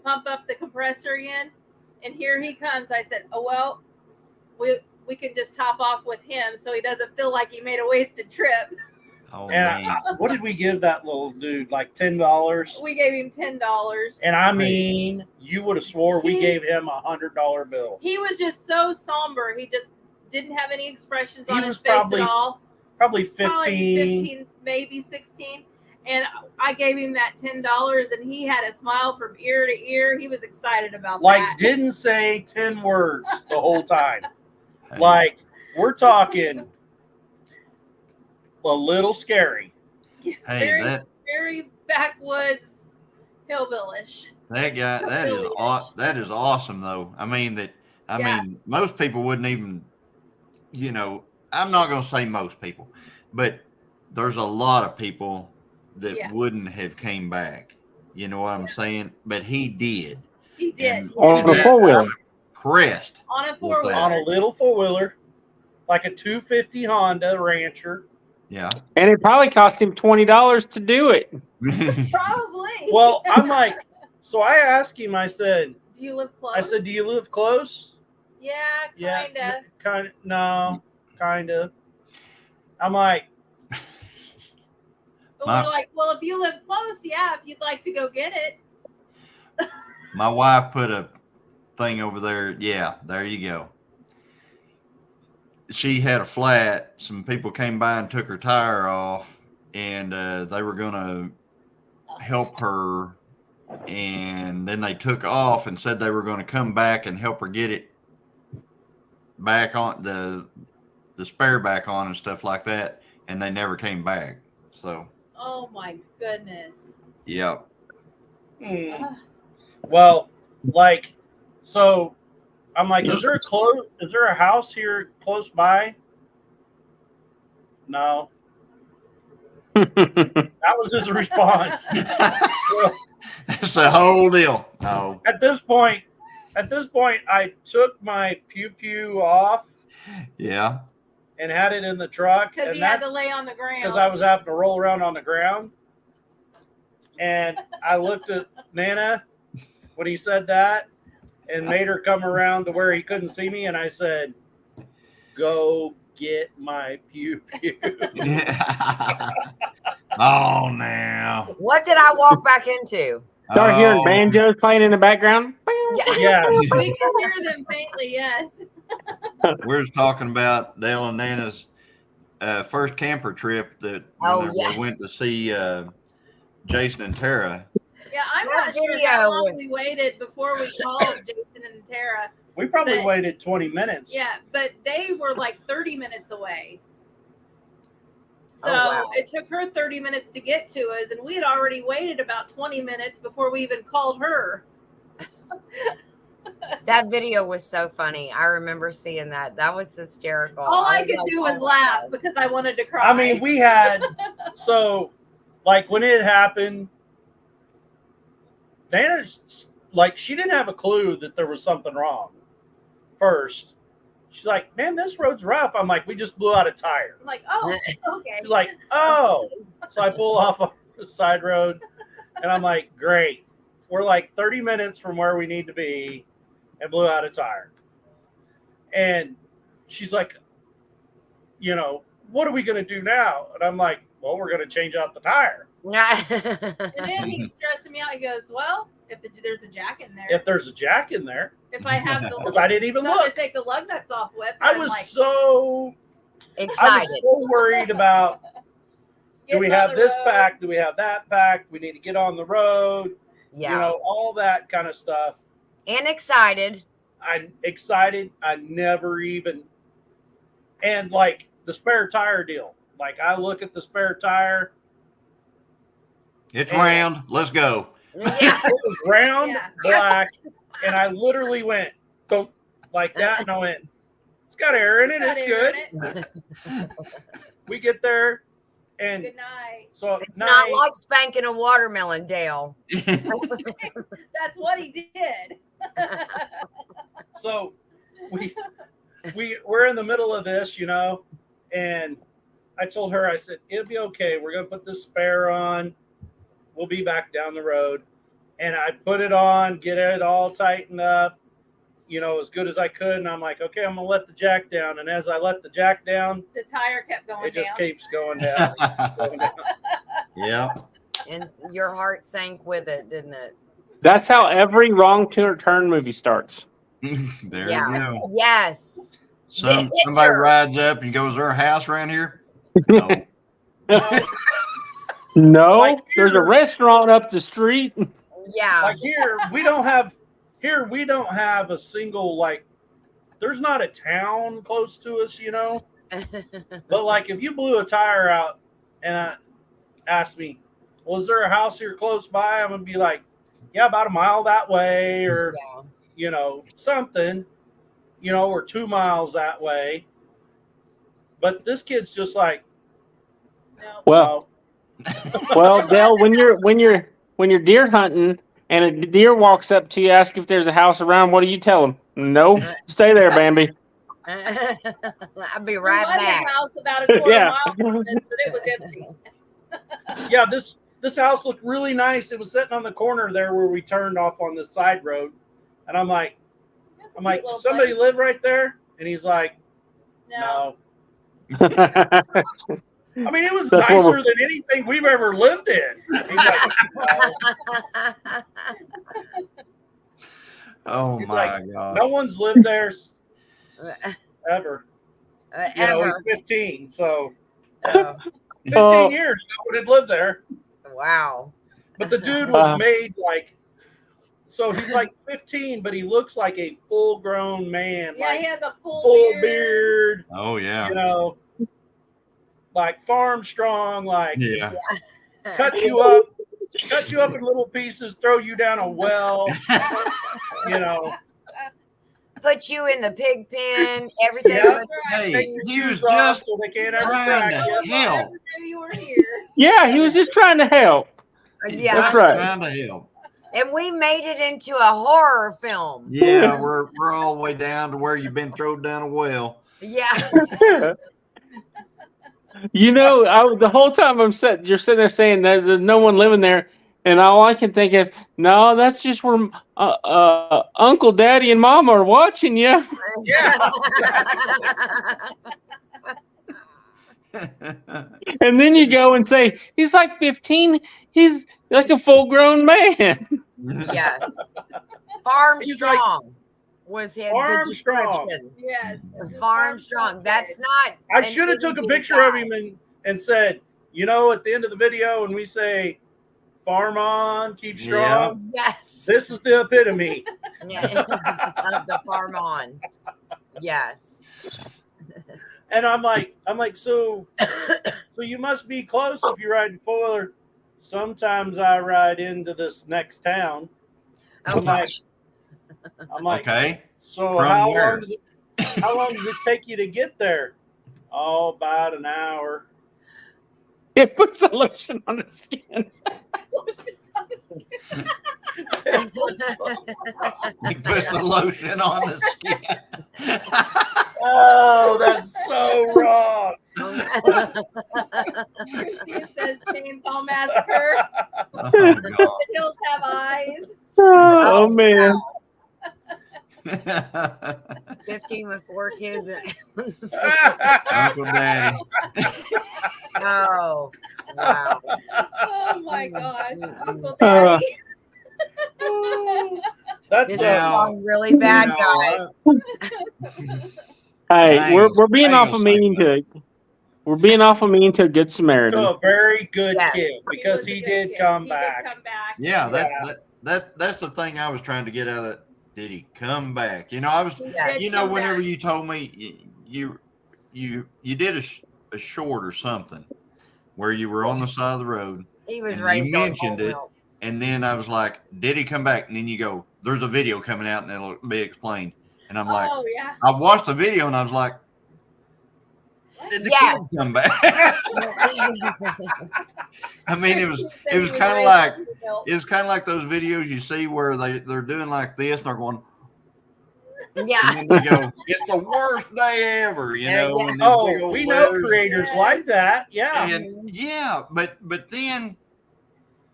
pump up the compressor again. And here he comes. I said, oh, well, we can just top off with him so he doesn't feel like he made a wasted trip. Oh, and what did we give that little dude? Like $10? We gave him $10. And I mean, you would have swore we gave him $100 bill. He was just so somber. He just didn't have any expressions on his face at all. Probably 15. Probably 15, maybe 16. And I gave him that $10, and he had a smile from ear to ear. He was excited about that. Like, didn't say 10 words the whole time. Like, we're talking a little scary. Hey, very backwoods hillbillish. That guy, that is awesome though. I mean, I Yeah. mean, most people wouldn't even, I'm not going to say most people, but there's a lot of people that Yeah. wouldn't have came back. You know what I'm saying? But he did. He did. And, On and a that- 4-wheeler. Pressed. On a with four-wheeler. that. On a little 4-wheeler, like a 250 Honda Rancher. Yeah. And it probably cost him $20 to do it. Probably. Well, I'm like, so I asked him, I said, do you live close? I said, do you live close? Yeah, kinda. Kind of. No, kind of. I'm like, But we're like, well, if you live close, yeah, if you'd like to go get it. My wife put a thing over there. Yeah, there you go. She had a flat. Some people came by and took her tire off, and they were going to help her. And then they took off and said they were going to come back and help her get it back on the spare back on and stuff like that. And they never came back. So, Oh my goodness. yeah. well, like, so I'm like, is there a house here close by? No. That was his response. Well, It's the whole deal. No. at this point, I took my pew off Yeah. and had it in the truck, Because and he had to that's lay on the ground. because I was having to roll around on the ground. And I looked at Nana when he said that, and made her come around to where he couldn't see me, and I said, "Go get my pew." Oh, now. What did I walk back into? Start hearing Oh, banjos playing in the background. Yes. We can hear them faintly, yes. we're just talking about Dale and Nana's first camper trip that Oh, whenever yes. they went to see Jason and Tara. Yeah, I'm That not sure video how long was- we waited before we called Jason and Tara. We probably But- waited 20 minutes. Yeah, but they were like 30 minutes away. So Oh, wow. it took her 30 minutes to get to us, and we had already waited about 20 minutes before we even called her. That video was so funny. I remember seeing that. That was hysterical. All I was could like, do was oh my laugh God. because I wanted to cry. I mean, we had so like when it happened, Dana, like, she didn't have a clue that there was something wrong. First, she's like, "Man, this road's rough." I'm like, "We just blew out a tire." I'm like, oh, okay. She's like, "Oh," so I pull off on the side road, and I'm like, "Great, we're like 30 minutes from where we need to be, and blew out a tire." And she's like, "What are we gonna do now?" And I'm like, "Well, we're gonna change out the tire. And then he's stressing me out. He goes, well, if there's a jack in there, If there's a jack in there," if I have the because I didn't even something look. to take the lug nuts off with, I I'm was like, so Excited. worried about. Do getting we on have the this road. packed? Do we have that packed? We need to get on the road. Yeah. All that kind of stuff. And excited. I'm excited. I never even. And like the spare tire deal. Like I look at the spare tire. It's round. Let's go. Yeah. It was round, Yeah. black, and I literally went go like that, and I went, "It's got air in it. Got It's air good." in it. We get there, and Good night. so It's not like spanking a watermelon, Dale. That's what he did. so we're in the middle of this, and I told her, I said, "It'll be okay. We're gonna put this spare on. We'll be back down the road." And I put it on, get it all tightened up, as good as I could. And I'm like, "Okay, I'm gonna let the jack down." And as I let the jack down, The tire kept going it just down. keeps going down. Going down. Yeah. And your heart sank with it, didn't it? That's how every wrong turn movie starts. There Yeah. you go. Yes. Somebody Sure. rides up and goes, "Is there a house around here?" No. No, Like there's a here- restaurant up the street. Yeah. Like here, we don't have a single, there's not a town close to us, But like if you blew a tire out and asked me, "Well, is there a house here close by?" I'm gonna be like, "Yeah, about a mile that way," or Yeah. something. or 2 miles that way. But this kid's just like, No. Well, well, Dale, when you're deer hunting and a deer walks up to you, ask if there's a house around, what do you tell him? No, stay there, Bambi. I'll be There right was back. a house about a quarter Yeah. mile from us, but it was empty. yeah, this house looked really nice. It was sitting on the corner there where we turned off on the side road. And I'm like, It's a cute little does somebody place. live right there? And he's like, No. no. I mean, it was That's what nicer than anything we've ever lived in. He's like, no. Oh He's my like, God. No one's lived there ever. Ever. He's 15, so Oh, 15 years no one had lived there. wow. But the dude was made like, so he's like 15, but he looks like a full-grown man, Yeah, like he has a full beard, Oh yeah. like farm strong, like Yeah. cut you up in little pieces, throw you down a well, Put you in the pig pen, everything. Yeah. but- Hey, take your he was shoes off just so they can't ever trying track to you. I help. never knew you were here. Yeah, he was just trying to help. Yeah. That's right. Trying to help. And we made it into a horror film. Yeah, we're all the way down to where you've been thrown down a well. Yeah. The whole time you're sitting there saying there's no one living there, and all I can think is, no, that's just where Uncle, Daddy, and Mama are watching you. Yeah. And then you go and say, he's like 15. He's like a full-grown man. Yes. Farm He's like- Strong was his Farm the Strong. description. Yes. Farm Strong. That's not. I an should have took a easy picture guy. of him and said, at the end of the video when we say, farm on, keep strong, Yes. this is the epitome. Yeah. Of the farm on. Yes. And I'm like, so you must be close if you're riding four-wheeler. Sometimes I ride into this next town. Oh, I'm like, gosh. Okay. So From how where? long does it take you to get there? Oh, about an hour. It puts the lotion on his skin. He puts the lotion on the skin. Oh, that's so wrong. It says Chainsaw Massacre. Oh, The hills have eyes. Oh, man. 15 with 4 kids. Uncle Daddy. Oh, wow. Oh my gosh. Uncle Uh, Daddy. That's This is Now, going really bad, guys. Hey, Bangles, we're being awful bangles mean to a good Samaritan. a very good Yes. kid because he did come back. Yeah, that's the thing I was trying to get out of it. Did he come back? Yeah. Whenever you told me you did a short or something where you were on the side of the road, He was and raised you on mentioned whole it, milk. and then I was like, did he come back? And then you go, there's a video coming out and it'll be explained. And I'm like, Oh yeah. I watched the video and I was like, did the Yes. kid come back? I mean, it was kind of like those videos you see where they're doing like this and they're going, Yeah. and then they go, it's the worst day ever, Yeah. and these big Oh, old we know letters. creators like that. Yeah. And yeah, but then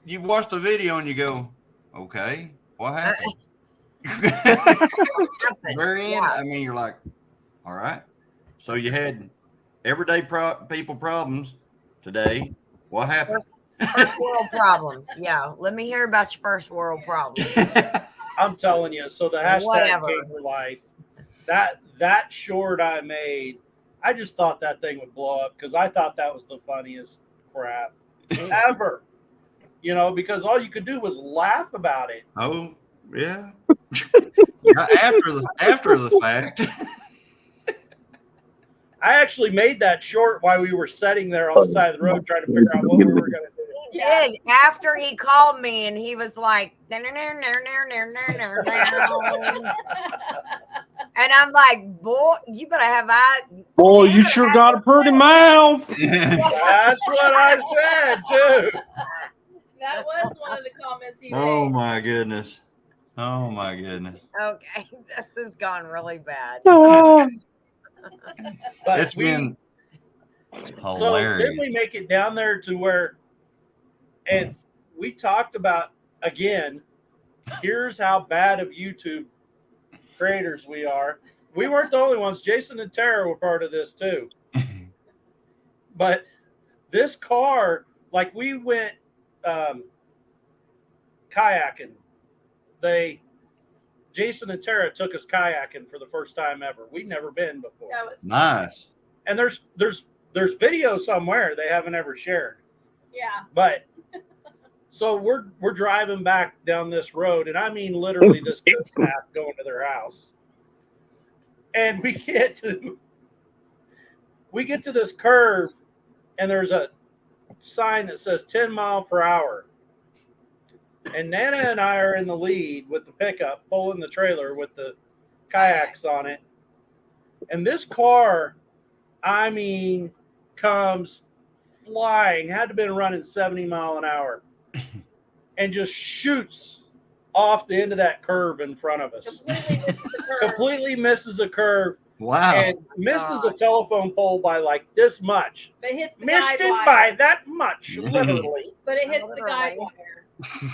you watch the video and you go, okay, what happened? Very end, Yeah. I mean, you're like, all right. So you had everyday people problems today. What happened? First world problems. Yeah. Let me hear about your first world problems. I'm telling you. So the hashtag Whatever. Gamer Life, that short I made, I just thought that thing would blow up because I thought that was the funniest crap ever. Because all you could do was laugh about it. Oh, yeah. After the fact. I actually made that short while we were sitting there on the side of the road trying to figure out what we were going to do. He did. After he called me and he was like, and And I'm like, boy, you better have eyes. Boy, Nana you better sure have got a pretty mouth. That's what I said too. That was one of the comments he Oh made. my goodness. Oh my goodness. Okay, this has gone really bad. Oh. But It's been so then hilarious. we make it down there to where, and we talked about again. Here's how bad of YouTube creators we are. We weren't the only ones. Jason and Tara were part of this too. But this car, like we went kayaking. Jason and Tara took us kayaking for the first time ever. We'd never been before. That was Nice. And there's video somewhere they haven't ever shared. yeah. But so we're driving back down this road, and I mean literally this path going to their house. And we get to this curve, and there's a sign that says 10 mile per hour. And Nana and I are in the lead with the pickup, pulling the trailer with the kayaks on it. And this car, I mean, comes flying, had to have been running 70 mile an hour, and just shoots off the end of that curve in front of us. Completely misses the curve. Wow. And misses a telephone pole by like this much. But it hits the Missed guide it wire. by that much, literally. But it hits the Literally. guide wire.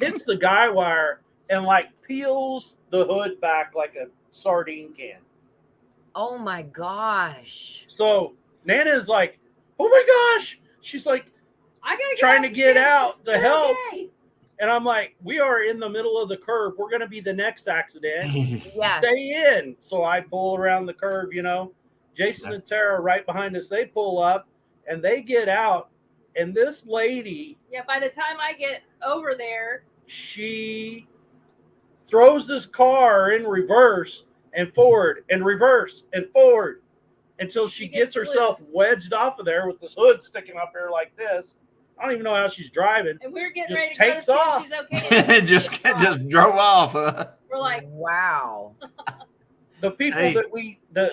Hits the guy wire and like peels the hood back like a sardine can. Oh my gosh. So Nana's like, oh my gosh. She's like I gotta trying to get out to help. Okay. And I'm like, we are in the middle of the curve. We're going to be the next accident. Yes. Stay in. So I pull around the curve, you know. Jason and Tara are right behind us. They pull up and they get out. And this lady, Yeah, by the time I get over there, she throws this car in reverse and forward and reverse and forward until she gets herself loose. wedged off of there with this hood sticking up here like this. I don't even know how she's driving. and we're getting Just ready to go to takes see off. if she's okay. just drove off. Huh? We're like, Wow. The people Hey. that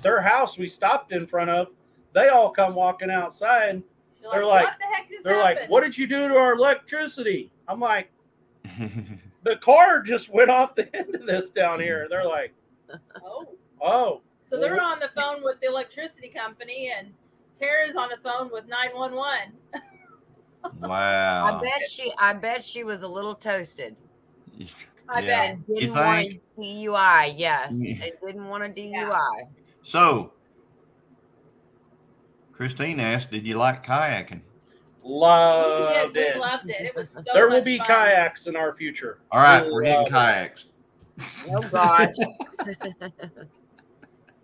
their house we stopped in front of, they all come walking outside. They're like, what the heck just They're happened? like, what did you do to our electricity? I'm like, the car just went off the end of this down here. They're like, Oh. oh. So they're on the phone with the electricity company, and Tara's on the phone with 911. Wow. I bet she was a little toasted. I Yeah. bet. And You didn't want think? a DUI. Yes. Yeah. And didn't want a DUI. So, Christine asked, did you like kayaking? Loved We it. loved it. It was so There will much be fun. kayaks in our future. All right, We we're getting love it. kayaks. Oh gosh.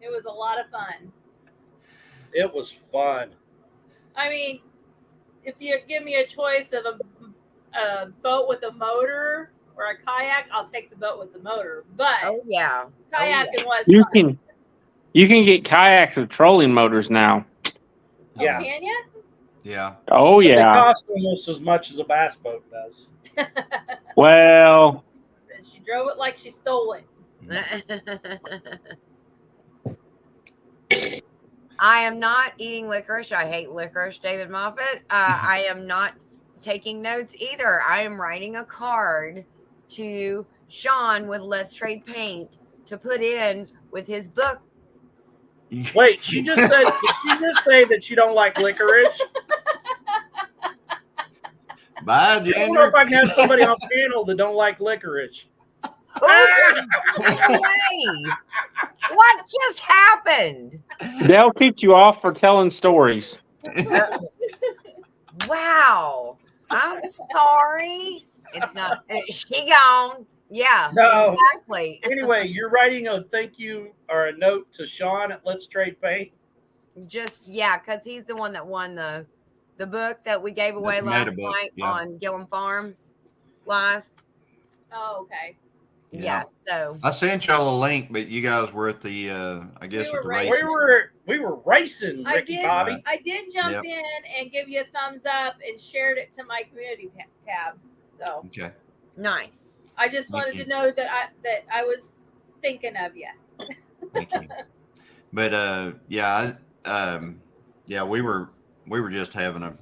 It was a lot of fun. It was fun. I mean, if you give me a choice of a boat with a motor or a kayak, I'll take the boat with the motor. But Oh yeah. kayaking was You fun. can get kayaks with trolling motors now. Oh, Yeah. can you? Yeah. Oh But they yeah. cost almost as much as a bass boat does. Well, She drove it like she stole it. I am not eating licorice. I hate licorice, David Moffat. I am not taking notes either. I am writing a card to Sean with Let's Trade Paint to put in with his book. Wait, she just said, did she just say that you don't like licorice? Bye, I don't know Ginger. if I can have somebody on panel that don't like licorice. No way. What just happened? they'll keep you off for telling stories. Wow. I'm sorry. It's not. She gone. Yeah. No. Exactly. Anyway, you're writing a thank you or a note to Sean at Let's Trade Paint. Just because he's the one that won the book that we gave away tomato last book, night yeah. on Gillum Farms Live. Oh, okay. Yeah. So I sent y'all a link, but you guys were at the, I guess, We were at the right. races. We were racing, Ricky Bobby. I did jump Yep. in and give you a thumbs up and shared it to my community tab. So Okay. nice. I just Thank wanted you. to know that I was thinking of you. Thank you. But yeah, we were just having a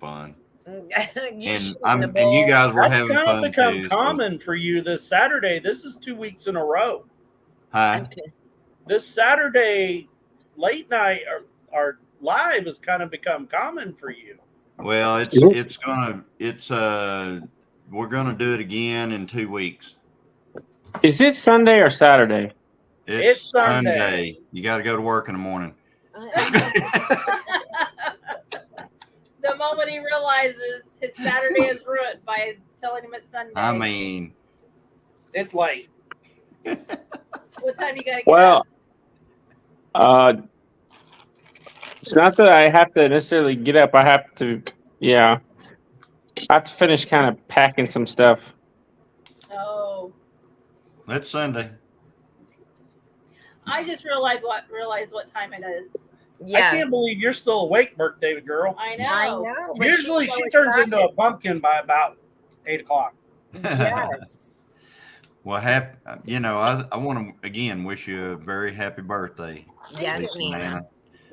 fun, and you guys were That's having kind of fun become too. common for you this Saturday. This is 2 weeks in a row. Hi. This Saturday late night or live has kind of become common for you. Well, we're gonna do it again in 2 weeks. Is it Sunday or Saturday? It's Sunday. You got to go to work in the morning. The moment he realizes his Saturday is ruined by telling him it's Sunday. I mean, it's late. What time you gotta get Well, up? It's not that I have to necessarily get up. I have to finish kind of packing some stuff. Oh. That's Sunday. I just realized what time it is. Yes. I can't believe you're still awake, birthday girl. I know. I know. but Usually she's so she turns excited. into a pumpkin by about 8 o'clock. Yes. Well, I want to again wish you a very happy birthday. Yes, Lisa and Nana. Anna,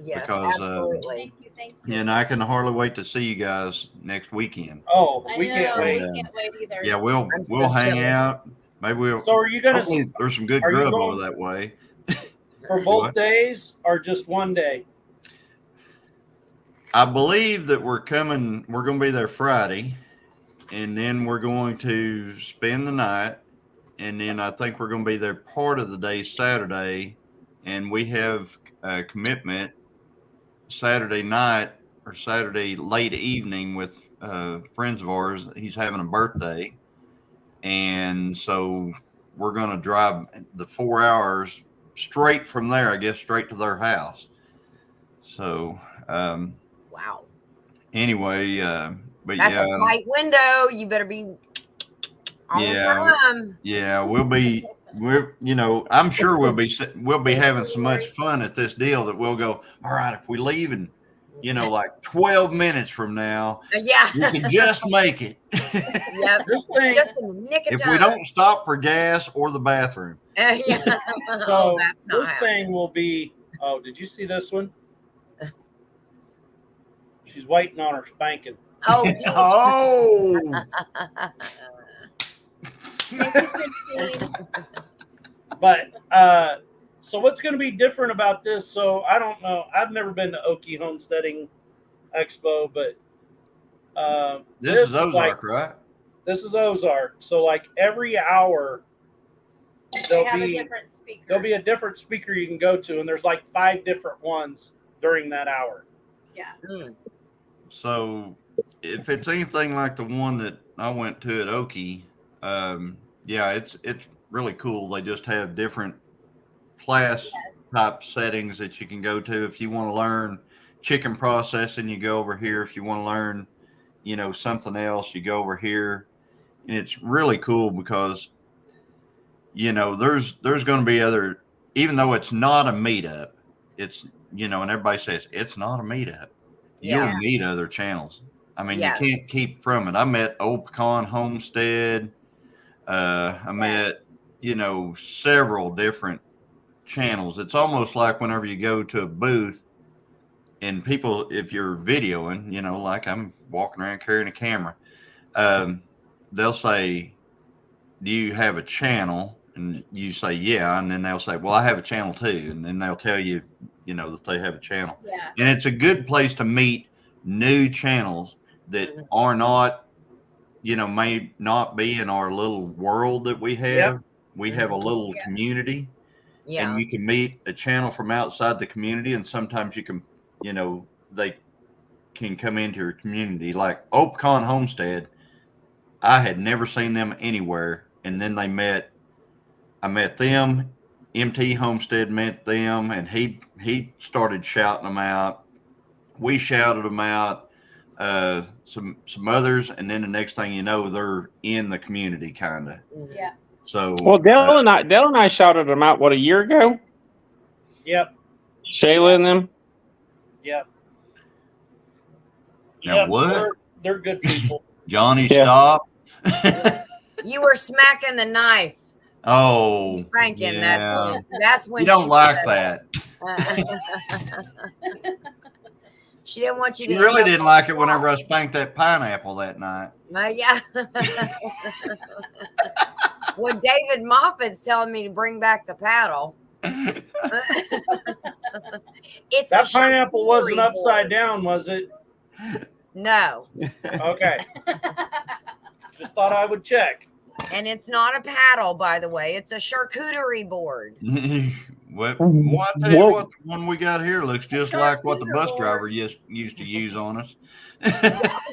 Yes, because, absolutely. Thank you. and I can hardly wait to see you guys next weekend. Oh, I we know, can't wait. We can't wait either. Yeah, we'll I'm so hang chilly. out. Maybe we'll. So are you gonna hopefully there's some good are you grub going- over that way. for both What? days or just one day? I believe that we're going to be there Friday, and then we're going to spend the night, and then I think we're going to be there part of the day Saturday, and we have a commitment Saturday night or Saturday late evening with friends of ours. He's having a birthday, and so we're going to drive the 4 hours straight from there, I guess, straight to their house. So, Wow. anyway, but That's yeah, a tight window. You better be on time. yeah, I'm sure we'll be having so much fun at this deal that we'll go, all right, if we leave in, like 12 minutes from now, Yeah. we can just make it. Yep. This thing, Just in the nick of If time. we don't stop for gas or the bathroom. Yeah. so Oh, that's not this thing will be. Oh, did you see this one? She's waiting on her spanking. Oh, geez. Oh, But so what's going to be different about this? So I don't know. I've never been to Okie Homesteading Expo, but this is Ozark, like, right? this is Ozark. So like every hour They have a different speaker. there'll be a different speaker you can go to, and there's like 5 different ones during that hour. Yeah. So if it's anything like the one that I went to at Okie, yeah, it's really cool. They just have different class type settings that you can go to. If you want to learn chicken processing, you go over here. If you want to learn, something else, you go over here. And it's really cool because, there's going to be other, even though it's not a meetup, it's, and everybody says it's not a meetup. Yeah. You'll meet other channels. I mean, Yes. you can't keep from it. I met Old Pecan Homestead. I met, several different channels. It's almost like whenever you go to a booth and people, if you're videoing, like I'm walking around carrying a camera, they'll say, do you have a channel? And you say, yeah. And then they'll say, well, I have a channel too. And then they'll tell you, that they have a channel. Yeah. And it's a good place to meet new channels that are not, may not be in our little world that we have. Yep. We have a little community. Yeah. And you can meet a channel from outside the community, and sometimes you can, they can come into your community. Like Old Pecan Homestead, I had never seen them anywhere, and then I met them. MT Homestead met them, and he started shouting them out. We shouted them out. Some others, and then the next thing you know, they're in the community, kind of. Yeah. So Well, Dell and I shouted them out a year ago. Yep. Shayla and them. Yep. Now Yep, what? They're good people. Johnny, Yeah. stop. You were smacking the knife. Oh, Spanking. yeah. That's when You don't she like was- that. She didn't want you She to. really end up didn't like it whenever I spanked that pineapple that night. Yeah. Well, David Moffat's telling me to bring back the paddle. It's That a pineapple wasn't charcuterie upside board. down, was it? No, Okay. Just thought I would check. and it's not a paddle, by the way. It's a charcuterie board. Well, I tell you Whoa. what, the one we got here looks just like what the bus driver used to use on us.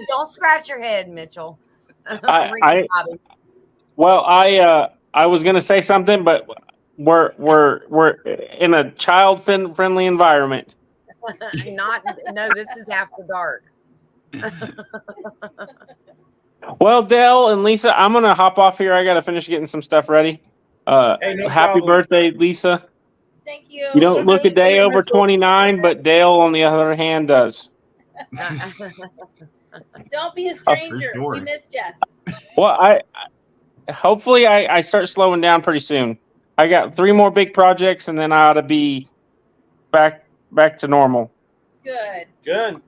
Don't scratch your head, Mitchell. I was gonna say something, but we're in a child friendly environment. No, this is after dark. Well, Dell and Lisa, I'm gonna hop off here. I gotta finish getting some stuff ready. Hey, no Happy problem. birthday, Lisa. Thank you. You don't look a day over 29, but Dale, on the other hand, does. Don't be a True stranger. story. We missed you. Well, hopefully I start slowing down pretty soon. I got 3 more big projects, and then I ought to be back to normal. Good. Good.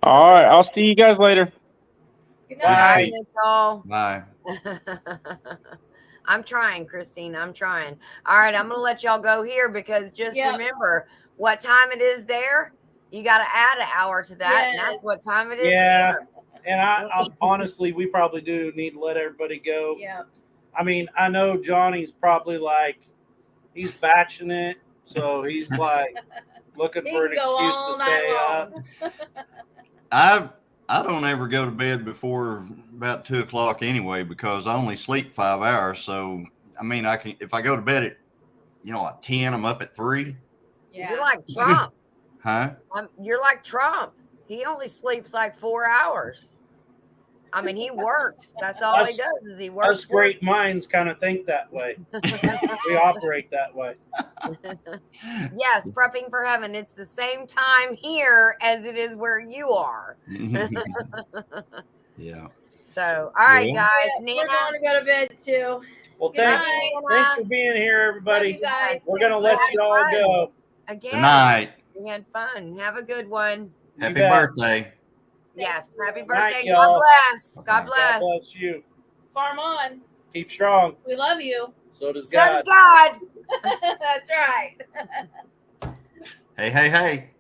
All right, I'll see you guys later. Good Bye. night. Bye. Bye. I'm trying, Christine. I'm trying. All right, I'm gonna let y'all go here because just Yep. remember what time it is there. You got to add an hour to that, and Yes. that's what time it is Yeah. here. And I honestly, we probably do need to let everybody go. Yeah. I mean, I know Johnny's probably like, he's batching it. So he's like looking He for an can go excuse all to night stay up. long. I don't ever go to bed before about 2 o'clock anyway, because I only sleep 5 hours. So, I mean, I can, if I go to bed at, at 10, I'm up at 3. Yeah. You're like Trump. Huh? You're like Trump. He only sleeps like 4 hours. I mean, he works. That's all he Us- does is he works. Us great minds kind of think that way. We operate that way. Yes, prepping for heaven. It's the same time here as it is where you are. Yeah. So, all right, Yeah. guys. We're Nina, going to go to bed too. Well, Good thanks. night. Thanks for being here, Love everybody. you guys. We're gonna let you all go. again, Good night. we had fun. Have a good one. Happy bet. birthday. Yes, happy Night, birthday. y'all. God bless. God Bye-bye. bless. God bless you. Farm on. Keep strong. We love you. So does So God. does God. That's right. Hey, hey, hey.